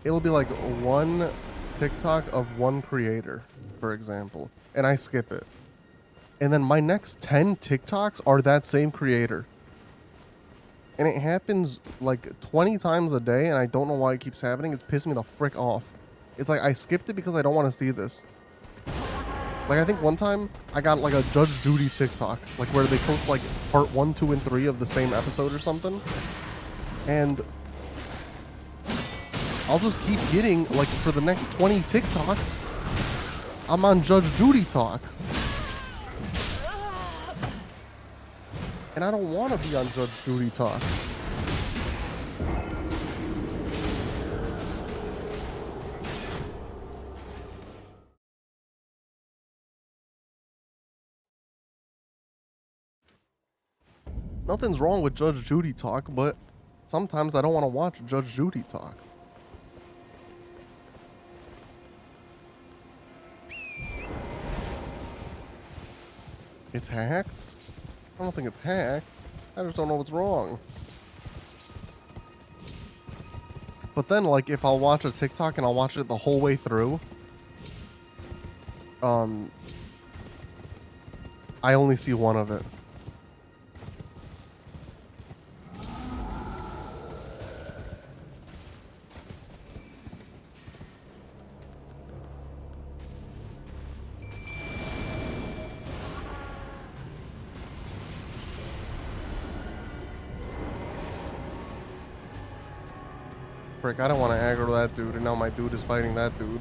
it'll be like one TikTok of one creator, for example, and I skip it. And then my next 10 TikToks are that same creator. And it happens like 20 times a day, and I don't know why it keeps happening. It's pissing me the frick off. It's like I skipped it because I don't want to see this. Like, I think one time I got like a Judge Judy TikTok, like where they post like part 1, 2, and 3 of the same episode or something. And I'll just keep getting, like, for the next 20 TikToks, I'm on Judge Judy talk. And I don't want to be on Judge Judy talk. Nothing's wrong with Judge Judy talk, but sometimes I don't want to watch Judge Judy talk. It's hacked? I don't think it's hacked. I just don't know what's wrong. But then, like, if I'll watch a TikTok and I'll watch it the whole way through, I only see one of it. Frick, I don't want to aggro that dude, and now my dude is fighting that dude.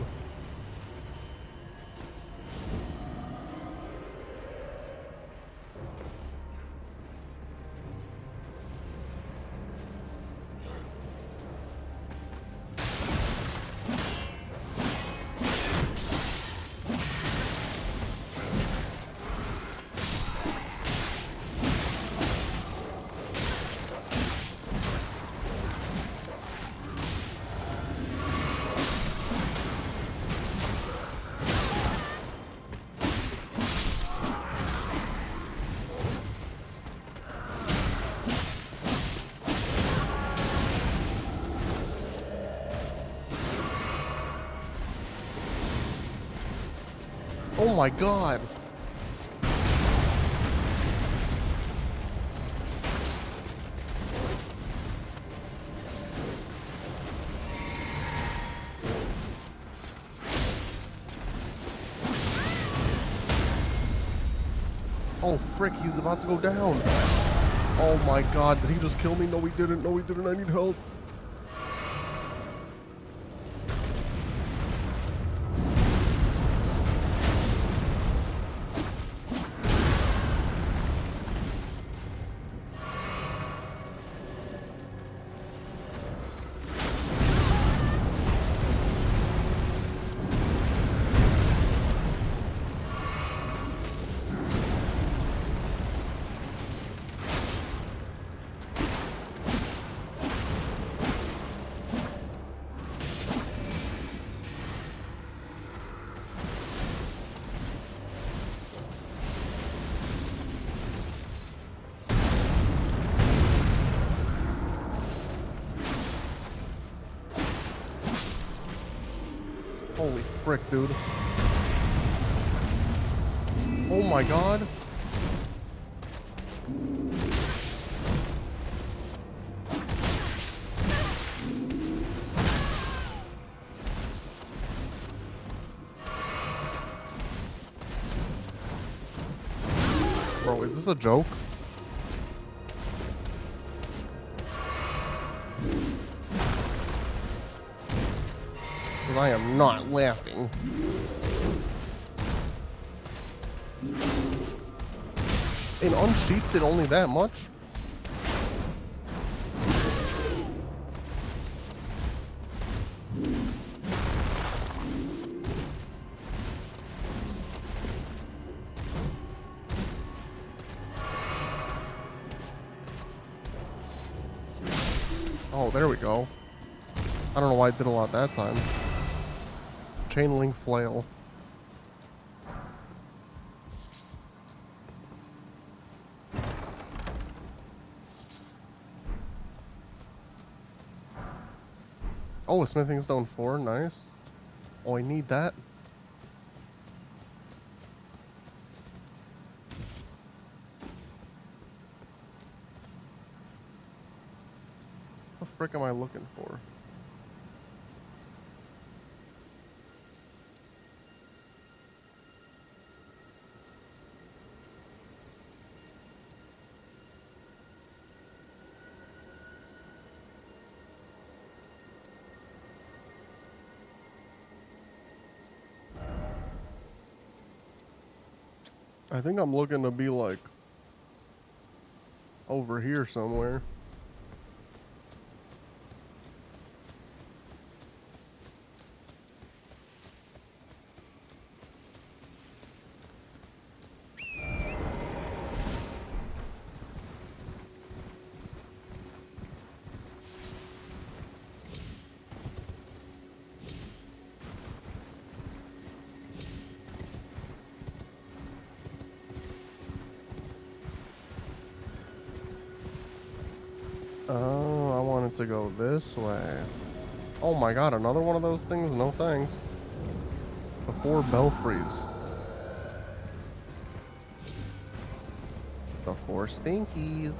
Oh my god. Oh frick, he's about to go down. Oh my god, did he just kill me? No he didn't, no he didn't, I need help. Holy frick, dude. Oh my god. Bro, is this a joke? I am not laughing. And unsheathed it only that much? Oh, there we go. I don't know why I did a lot that time. Chain link flail. Oh, a smithing stone 4, nice. Oh, I need that. What the frick am I looking for? I think I'm looking to be like over here somewhere. Oh, I wanted to go this way. Oh my god, another one of those things? No thanks. The 4 belfries. The 4 stinkies.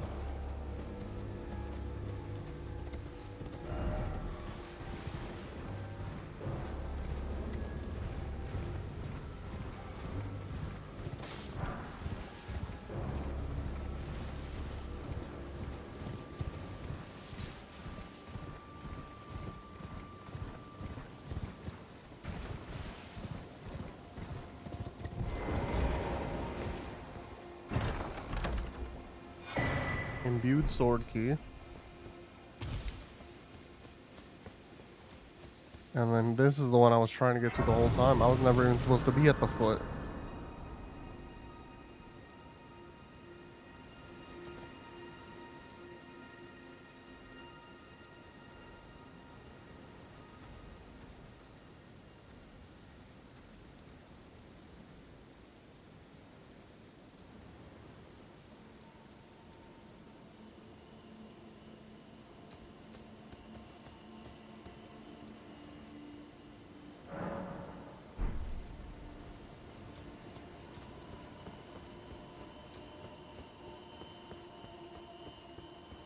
Imbued sword key. And then this is the one I was trying to get to the whole time. I was never even supposed to be at the foot.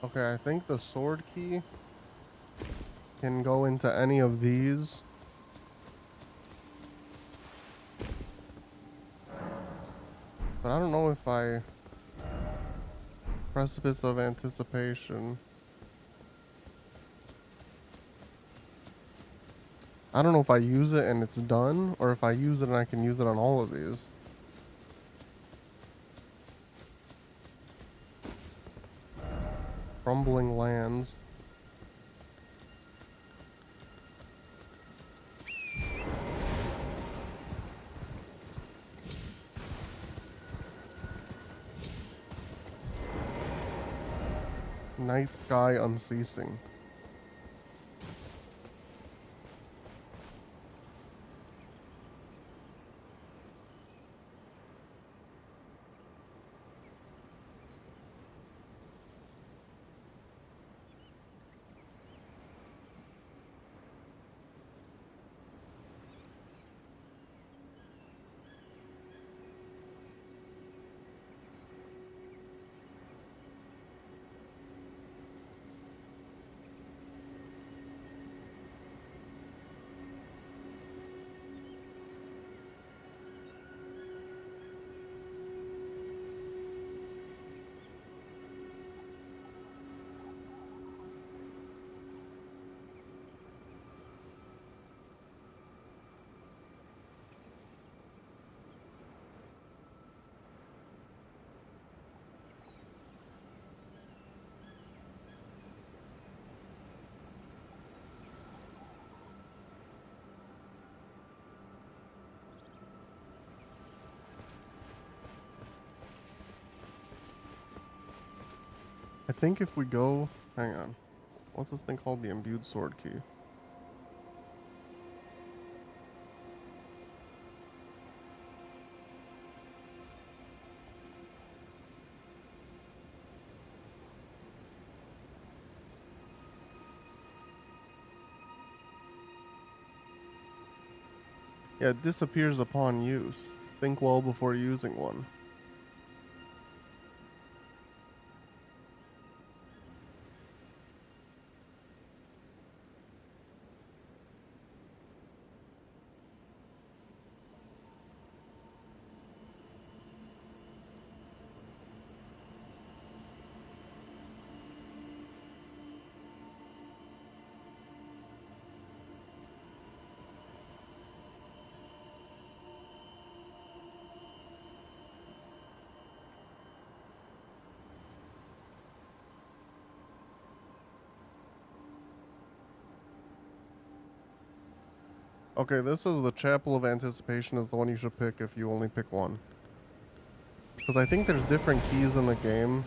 Okay, I think the sword key can go into any of these. But I don't know if I... Precipice of Anticipation. I don't know if I use it and it's done, or if I use it and I can use it on all of these. Crumbling Lands. Night Sky Unceasing. I think if we go... Hang on. What's this thing called? The Imbued Sword Key. Yeah, it disappears upon use. Think well before using one. Okay, this is the Chapel of Anticipation is the one you should pick if you only pick one. Because I think there's different keys in the game.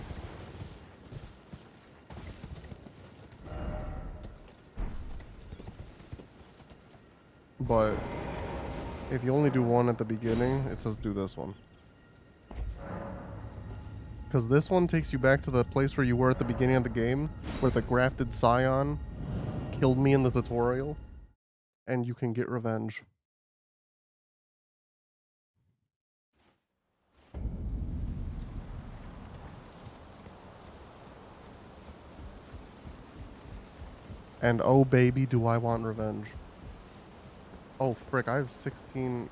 But if you only do one at the beginning, it says do this one. Because this one takes you back to the place where you were at the beginning of the game, where the grafted scion killed me in the tutorial, and you can get revenge. And oh baby, do I want revenge. Oh frick, I have 16...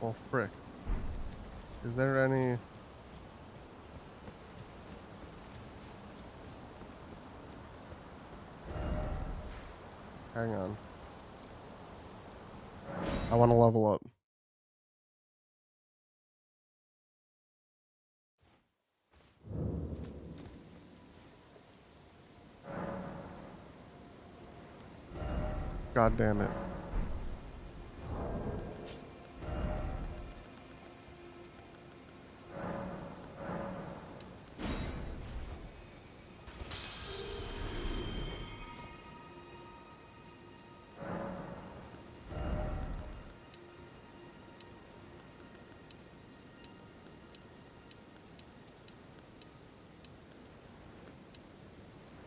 Oh frick. Is there any... Hang on. I want to level up. God damn it.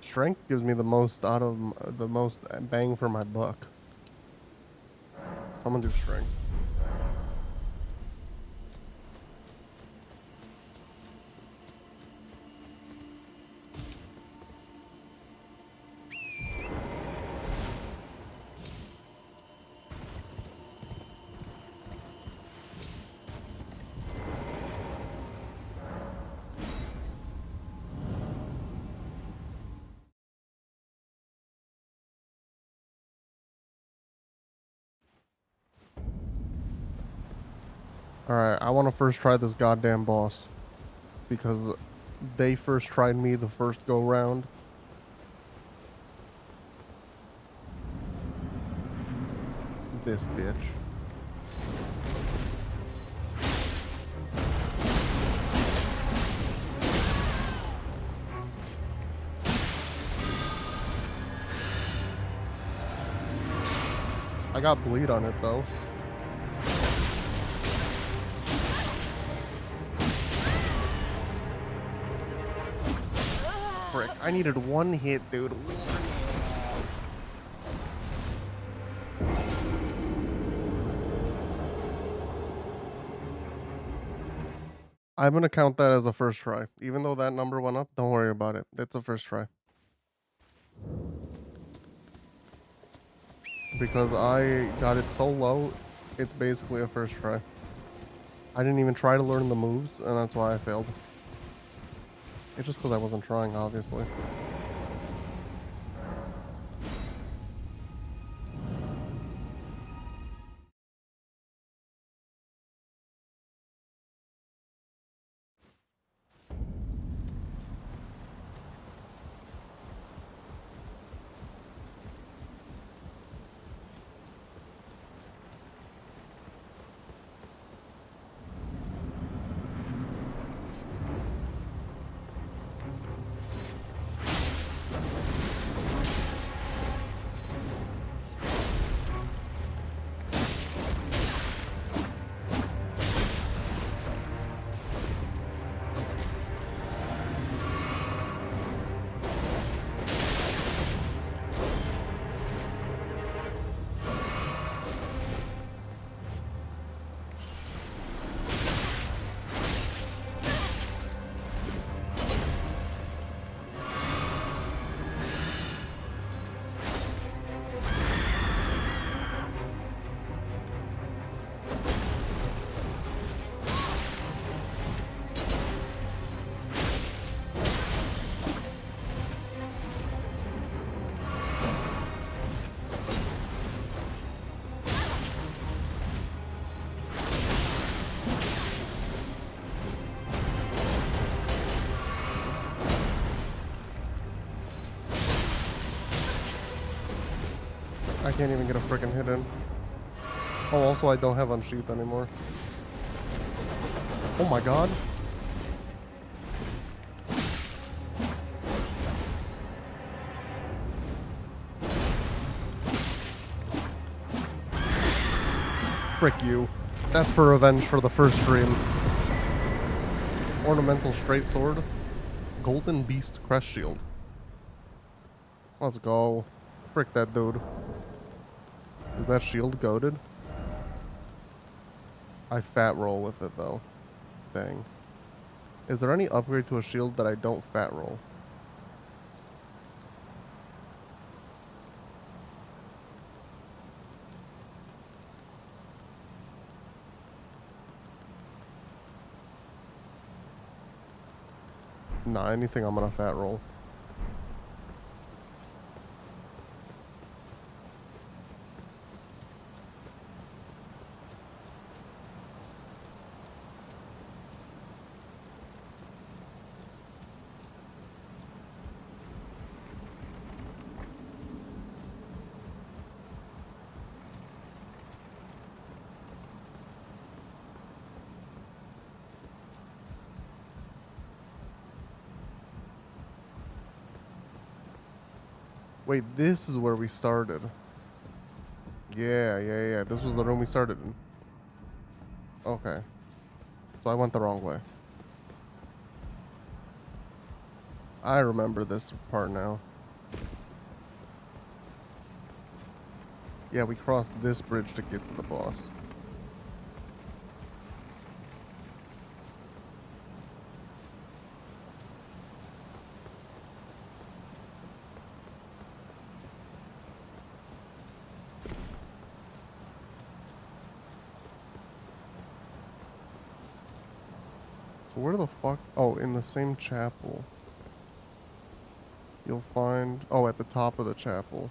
Strength gives me the most out of the most bang for my buck. So I'm gonna do strength. Alright, I want to first try this goddamn boss. Because they first tried me the first go round. This bitch. I got bleed on it though. Frick, I needed one hit, dude. I'm gonna count that as a first try. Even though that number went up, don't worry about it. It's a first try. Because I got it so low, it's basically a first try. I didn't even try to learn the moves, and that's why I failed. It's just because I wasn't trying, obviously. I can't even get a freaking hit in. Oh, also I don't have Unsheath anymore. Oh my god. Frick you. That's for revenge for the first stream. Ornamental straight sword. Golden beast crest shield. Let's go. Frick that dude. Is that shield goated? I fat roll with it though. Dang. Is there any upgrade to a shield that I don't fat roll? Nah, anything I'm gonna fat roll. Wait, this is where we started. Yeah. This was the room we started in. Okay. So I went the wrong way. I remember this part now. Yeah, we crossed this bridge to get to the boss. So where the fuck? Oh, in the same chapel. You'll find... Oh, at the top of the chapel.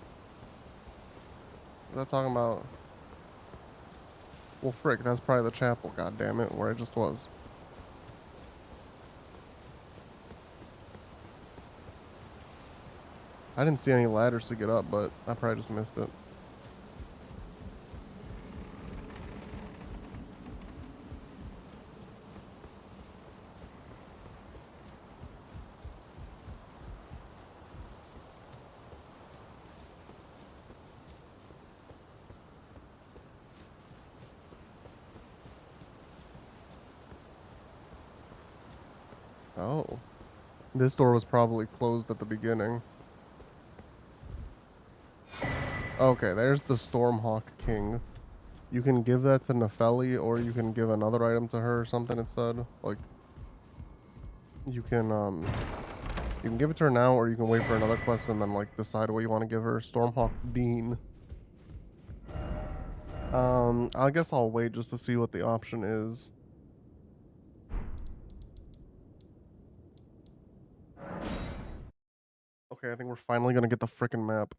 Is that talking about... Well, frick, that's probably the chapel, goddammit, where I just was. I didn't see any ladders to get up, but I probably just missed it. Oh. This door was probably closed at the beginning. Okay, there's the Stormhawk King. You can give that to Nefeli, or you can give another item to her or something, it said. Like, you can give it to her now, or you can wait for another quest and then, like, decide what you want to give her. Stormhawk Dean. I guess I'll wait just to see what the option is. Okay, I think we're finally gonna get the frickin' map.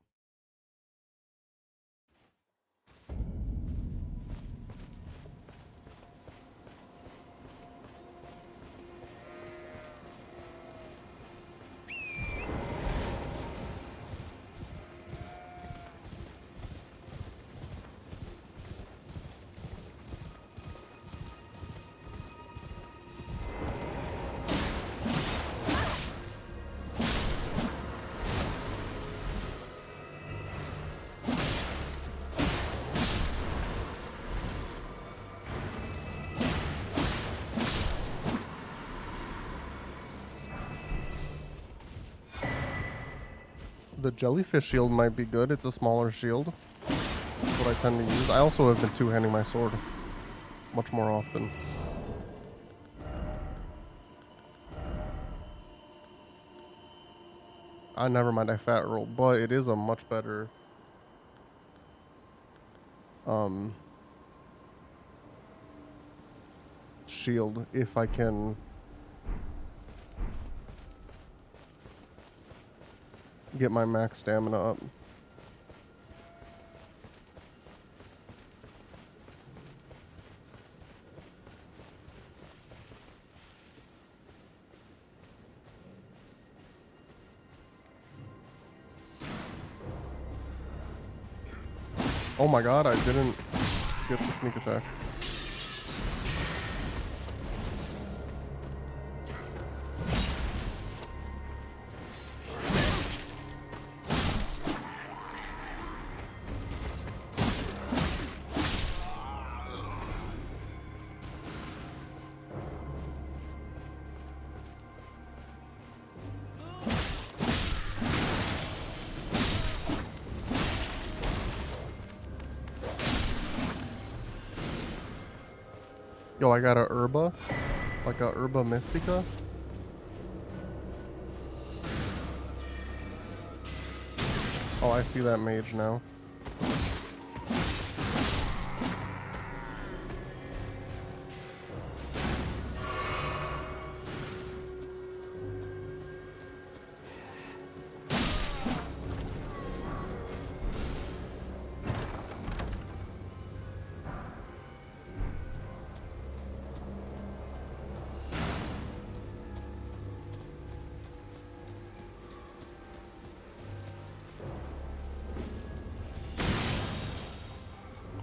The jellyfish shield might be good. It's a smaller shield. That's what I tend to use. I also have been two-handing my sword much more often. Never mind, I fat roll, but it is a much better shield if I can get my max stamina up. Oh my god, I didn't get the sneak attack. Yo, I got a herba. Like a herba mystica. Oh, I see that mage now.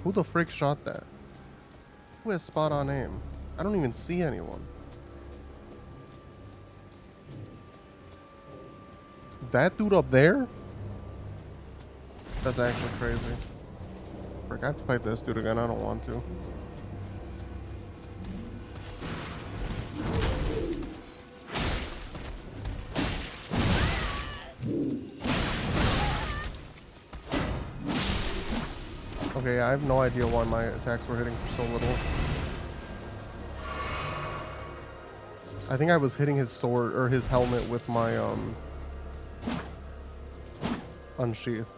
Who the frick shot that? Who has spot on aim? I don't even see anyone. That dude up there? That's actually crazy. Frick, I have to fight this dude again. I don't want to. Okay, I have no idea why my attacks were hitting for so little. I think I was hitting his sword or his helmet with my unsheath.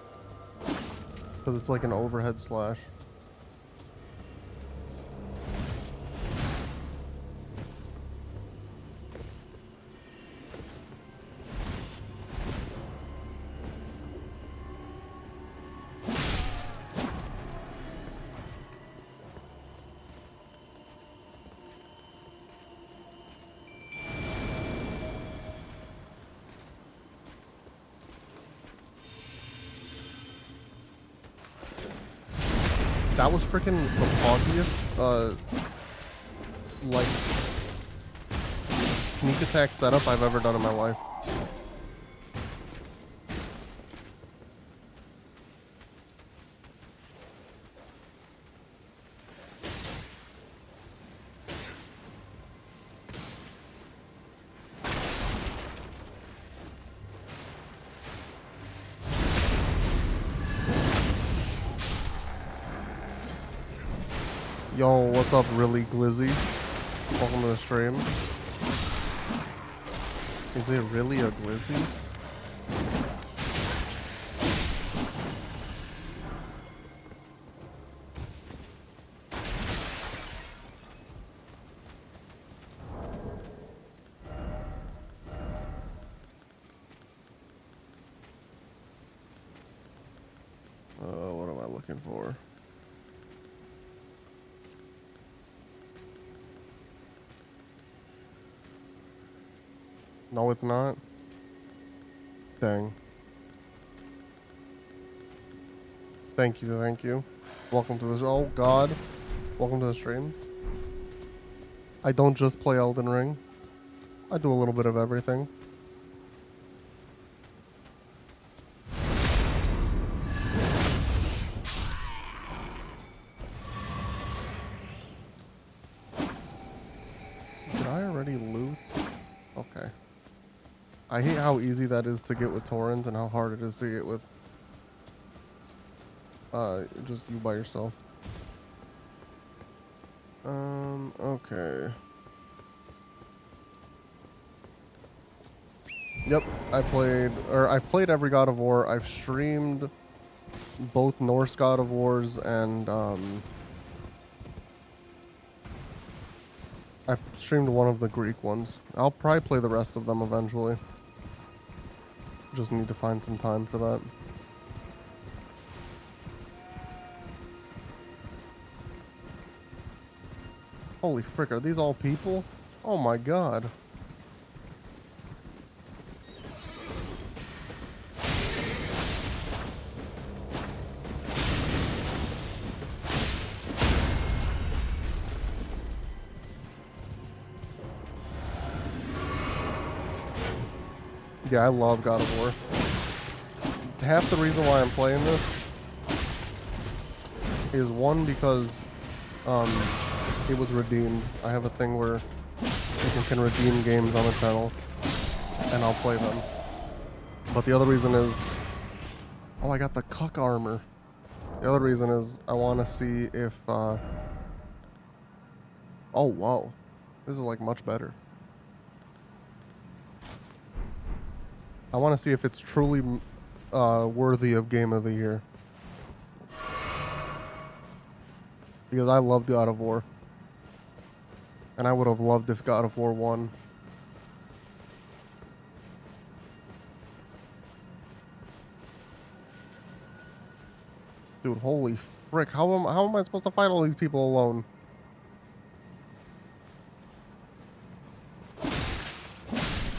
Because it's like an overhead slash. That was freaking the foggiest, like, sneak attack setup I've ever done in my life. Yo, what's up, really glizzy? Welcome to the stream. Is it really a glizzy? What am I looking for? No, it's not. Dang. Thank you, thank you. Welcome to this. Oh, God. Welcome to the streams. I don't just play Elden Ring. I do a little bit of everything. Did I already loot? Okay. I hate how easy that is to get with Torrent and how hard it is to get with just you by yourself. Okay. Yep, I've played every God of War. I've streamed both Norse God of Wars and I've streamed one of the Greek ones. I'll probably play the rest of them eventually. Just need to find some time for that. Holy frick, are these all people? Oh my god. Yeah, I love God of War. Half the reason why I'm playing this is one, because it was redeemed. I have a thing where people can redeem games on the channel and I'll play them. But the other reason is, oh, I got the cuck armor. The other reason is I want to see if Oh, wow. This is like much better. I want to see if it's truly worthy of Game of the Year. Because I love God of War. And I would have loved if God of War won. Dude, holy frick. How am I supposed to fight all these people alone?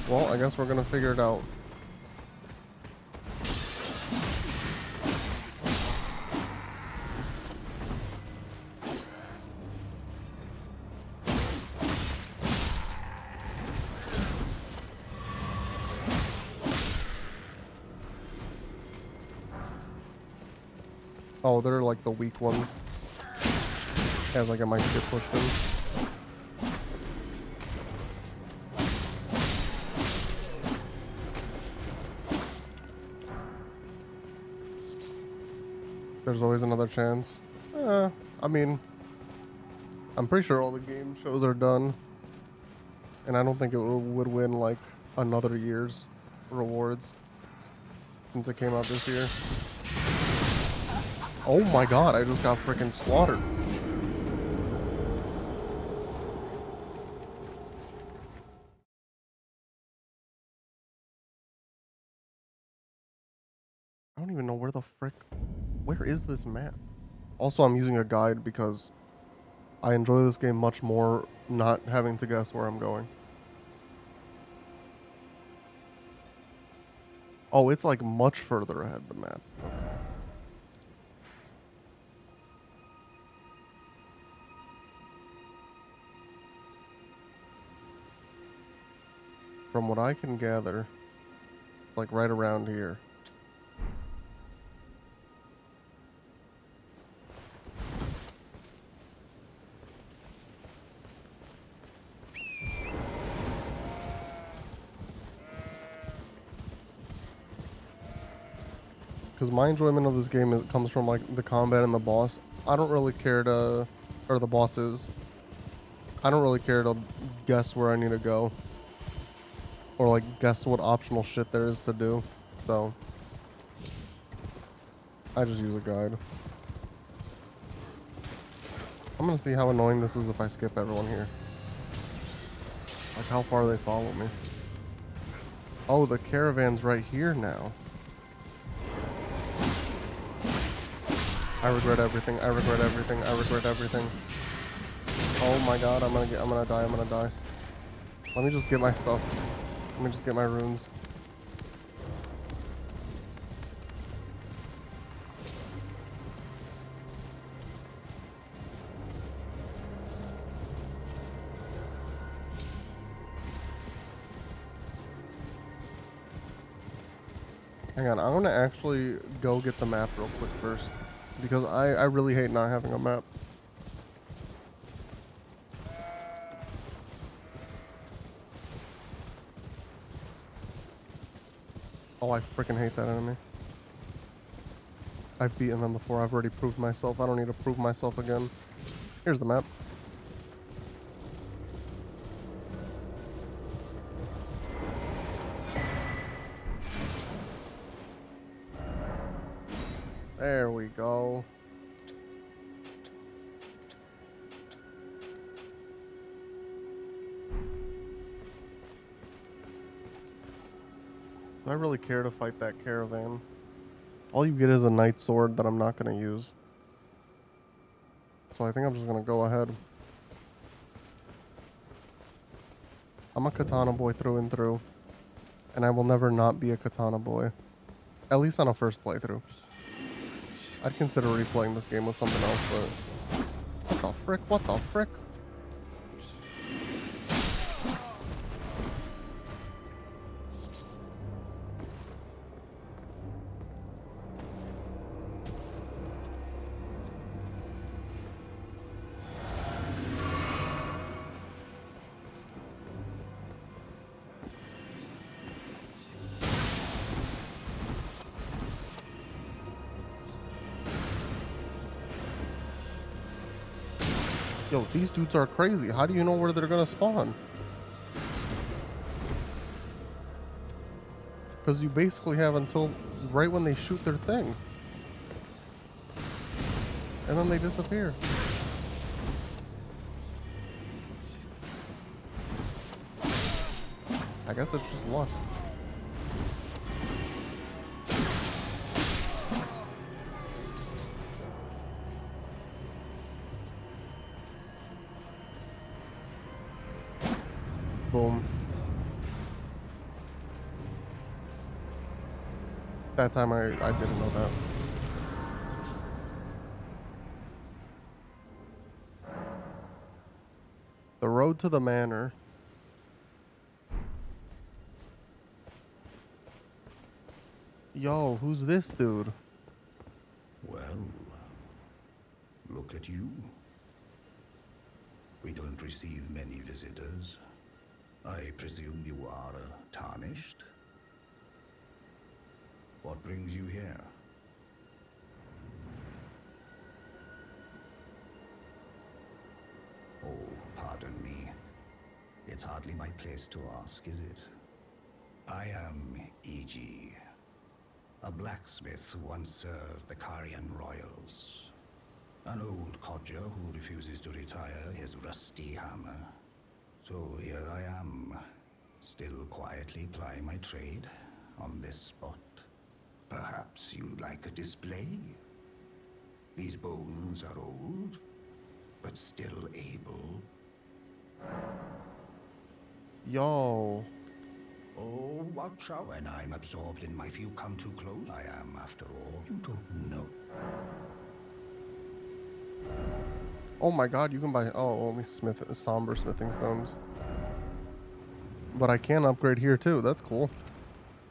Well, I guess we're gonna figure it out. Oh, they're like the weak ones. As I get my shit pushed in. There's always another chance. I mean, I'm pretty sure all the game shows are done. And I don't think it would win like another year's rewards. Since it came out this year. Oh my god, I just got freaking slaughtered. I don't even know where the frick... Where is this map? Also, I'm using a guide because I enjoy this game much more not having to guess where I'm going. Oh, it's like much further ahead, the map. Okay. From what I can gather, it's like right around here. Because my enjoyment of this game comes from like the combat and the boss. I don't really care to, or the bosses. I don't really care to guess where I need to go. Or like guess what optional shit there is to do. So I just use a guide. I'm gonna see how annoying this is if I skip everyone here. Like how far they follow me. Oh, the caravan's right here now. I regret everything. I regret everything. I regret everything. Oh my god, I'm gonna die. Let me just get my stuff. Let me just get my runes. Hang on, I want to actually go get the map real quick first. Because I really hate not having a map. Oh, I freaking hate that enemy. I've beaten them before. I've already proved myself. I don't need to prove myself again. Here's the map. There we go. Do I really care to fight that caravan? All you get is a knight sword that I'm not going to use. So I think I'm just going to go ahead. I'm a katana boy through and through. And I will never not be a katana boy. At least on a first playthrough. I'd consider replaying this game with something else, but... What the frick? What the frick? Yo, these dudes are crazy. How do you know where they're gonna spawn? Because you basically have until right when they shoot their thing. And then they disappear. I guess it's just luck. Boom. That time I didn't know that. The road to the manor. Yo, who's this dude? Well, look at you. We don't receive many visitors. I presume you are tarnished? What brings you here? Oh, pardon me. It's hardly my place to ask, is it? I am E.G., a blacksmith who once served the Carian royals. An old codger who refuses to retire his rusty hammer. So here I am, still quietly plying my trade on this spot. Perhaps you'd like a display? These bones are old, but still able. Yo. Oh, watch out. When I'm absorbed in my few come too close, I am, after all. You don't know. Oh my god, you can buy only somber smithing stones. But I can upgrade here too. That's cool.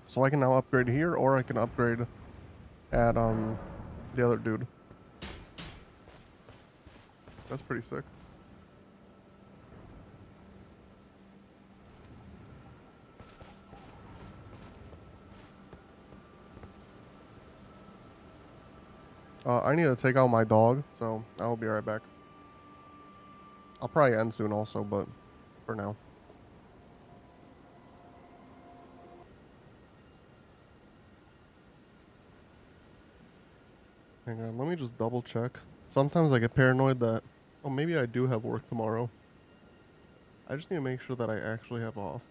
So I can now upgrade here, or I can upgrade at the other dude. That's pretty sick. I need to take out my dog, so I'll be right back. I'll probably end soon also, but for now. Hang on, let me just double check. Sometimes I get paranoid that, oh, maybe I do have work tomorrow. I just need to make sure that I actually have off.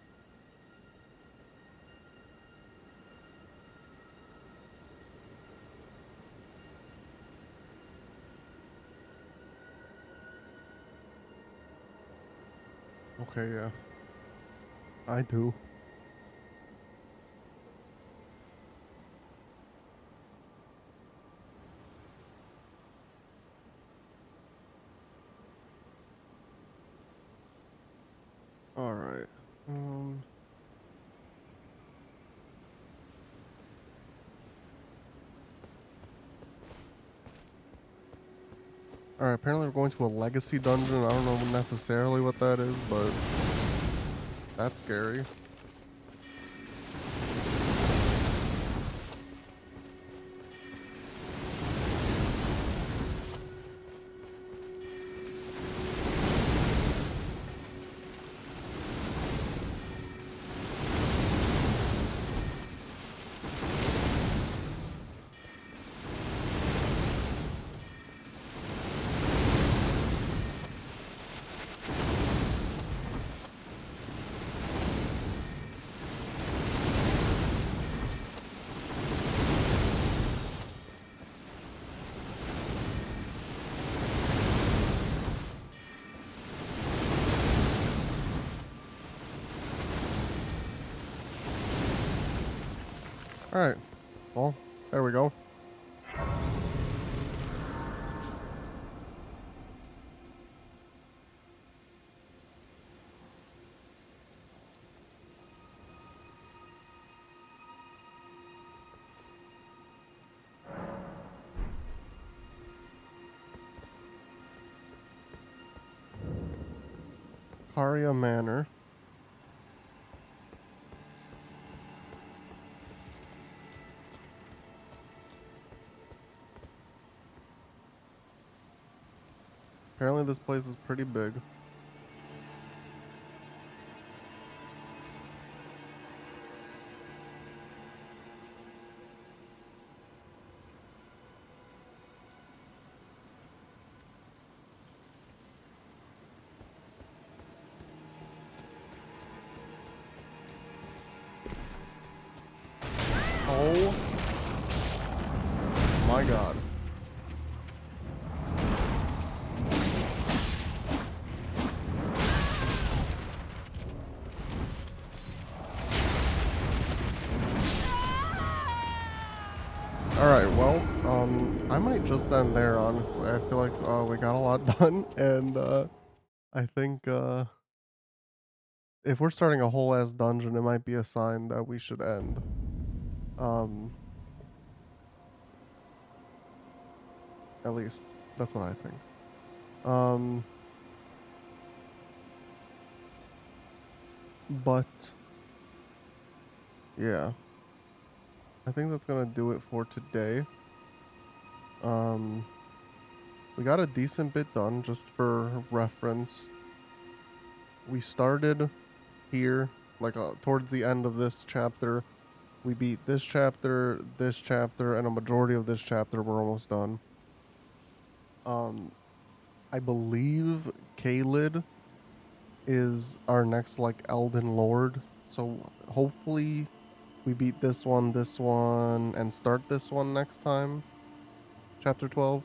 Okay, yeah. I do. Alright. Alright, apparently we're going to a legacy dungeon. I don't know necessarily what that is, but that's scary. Alright. Well, there we go. Caria Manor. Apparently this place is pretty big. Oh my god. Alright, well, I might just end there, honestly. I feel like we got a lot done, and I think if we're starting a whole ass dungeon, it might be a sign that we should end. At least that's what I think. But yeah, I think that's gonna do it for today. We got a decent bit done. Just for reference, we started here, like towards the end of this chapter. We beat this chapter, and a majority of this chapter. We're almost done. I believe Kalid is our next like Elden Lord. So hopefully we beat this one, and start this one next time. Chapter 12.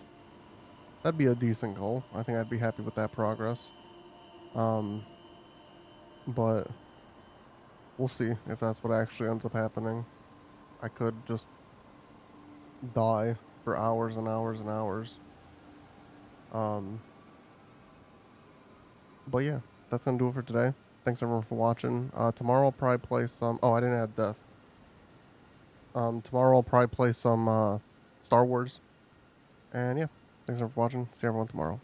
That'd be a decent goal. I think I'd be happy with that progress. But we'll see if that's what actually ends up happening. I could just die for hours and hours and hours. But yeah, that's gonna do it for today. Thanks everyone for watching. Tomorrow I'll probably play some. Oh, I didn't add death. Tomorrow I'll probably play some Star Wars. And yeah, thanks everyone for watching. See everyone tomorrow.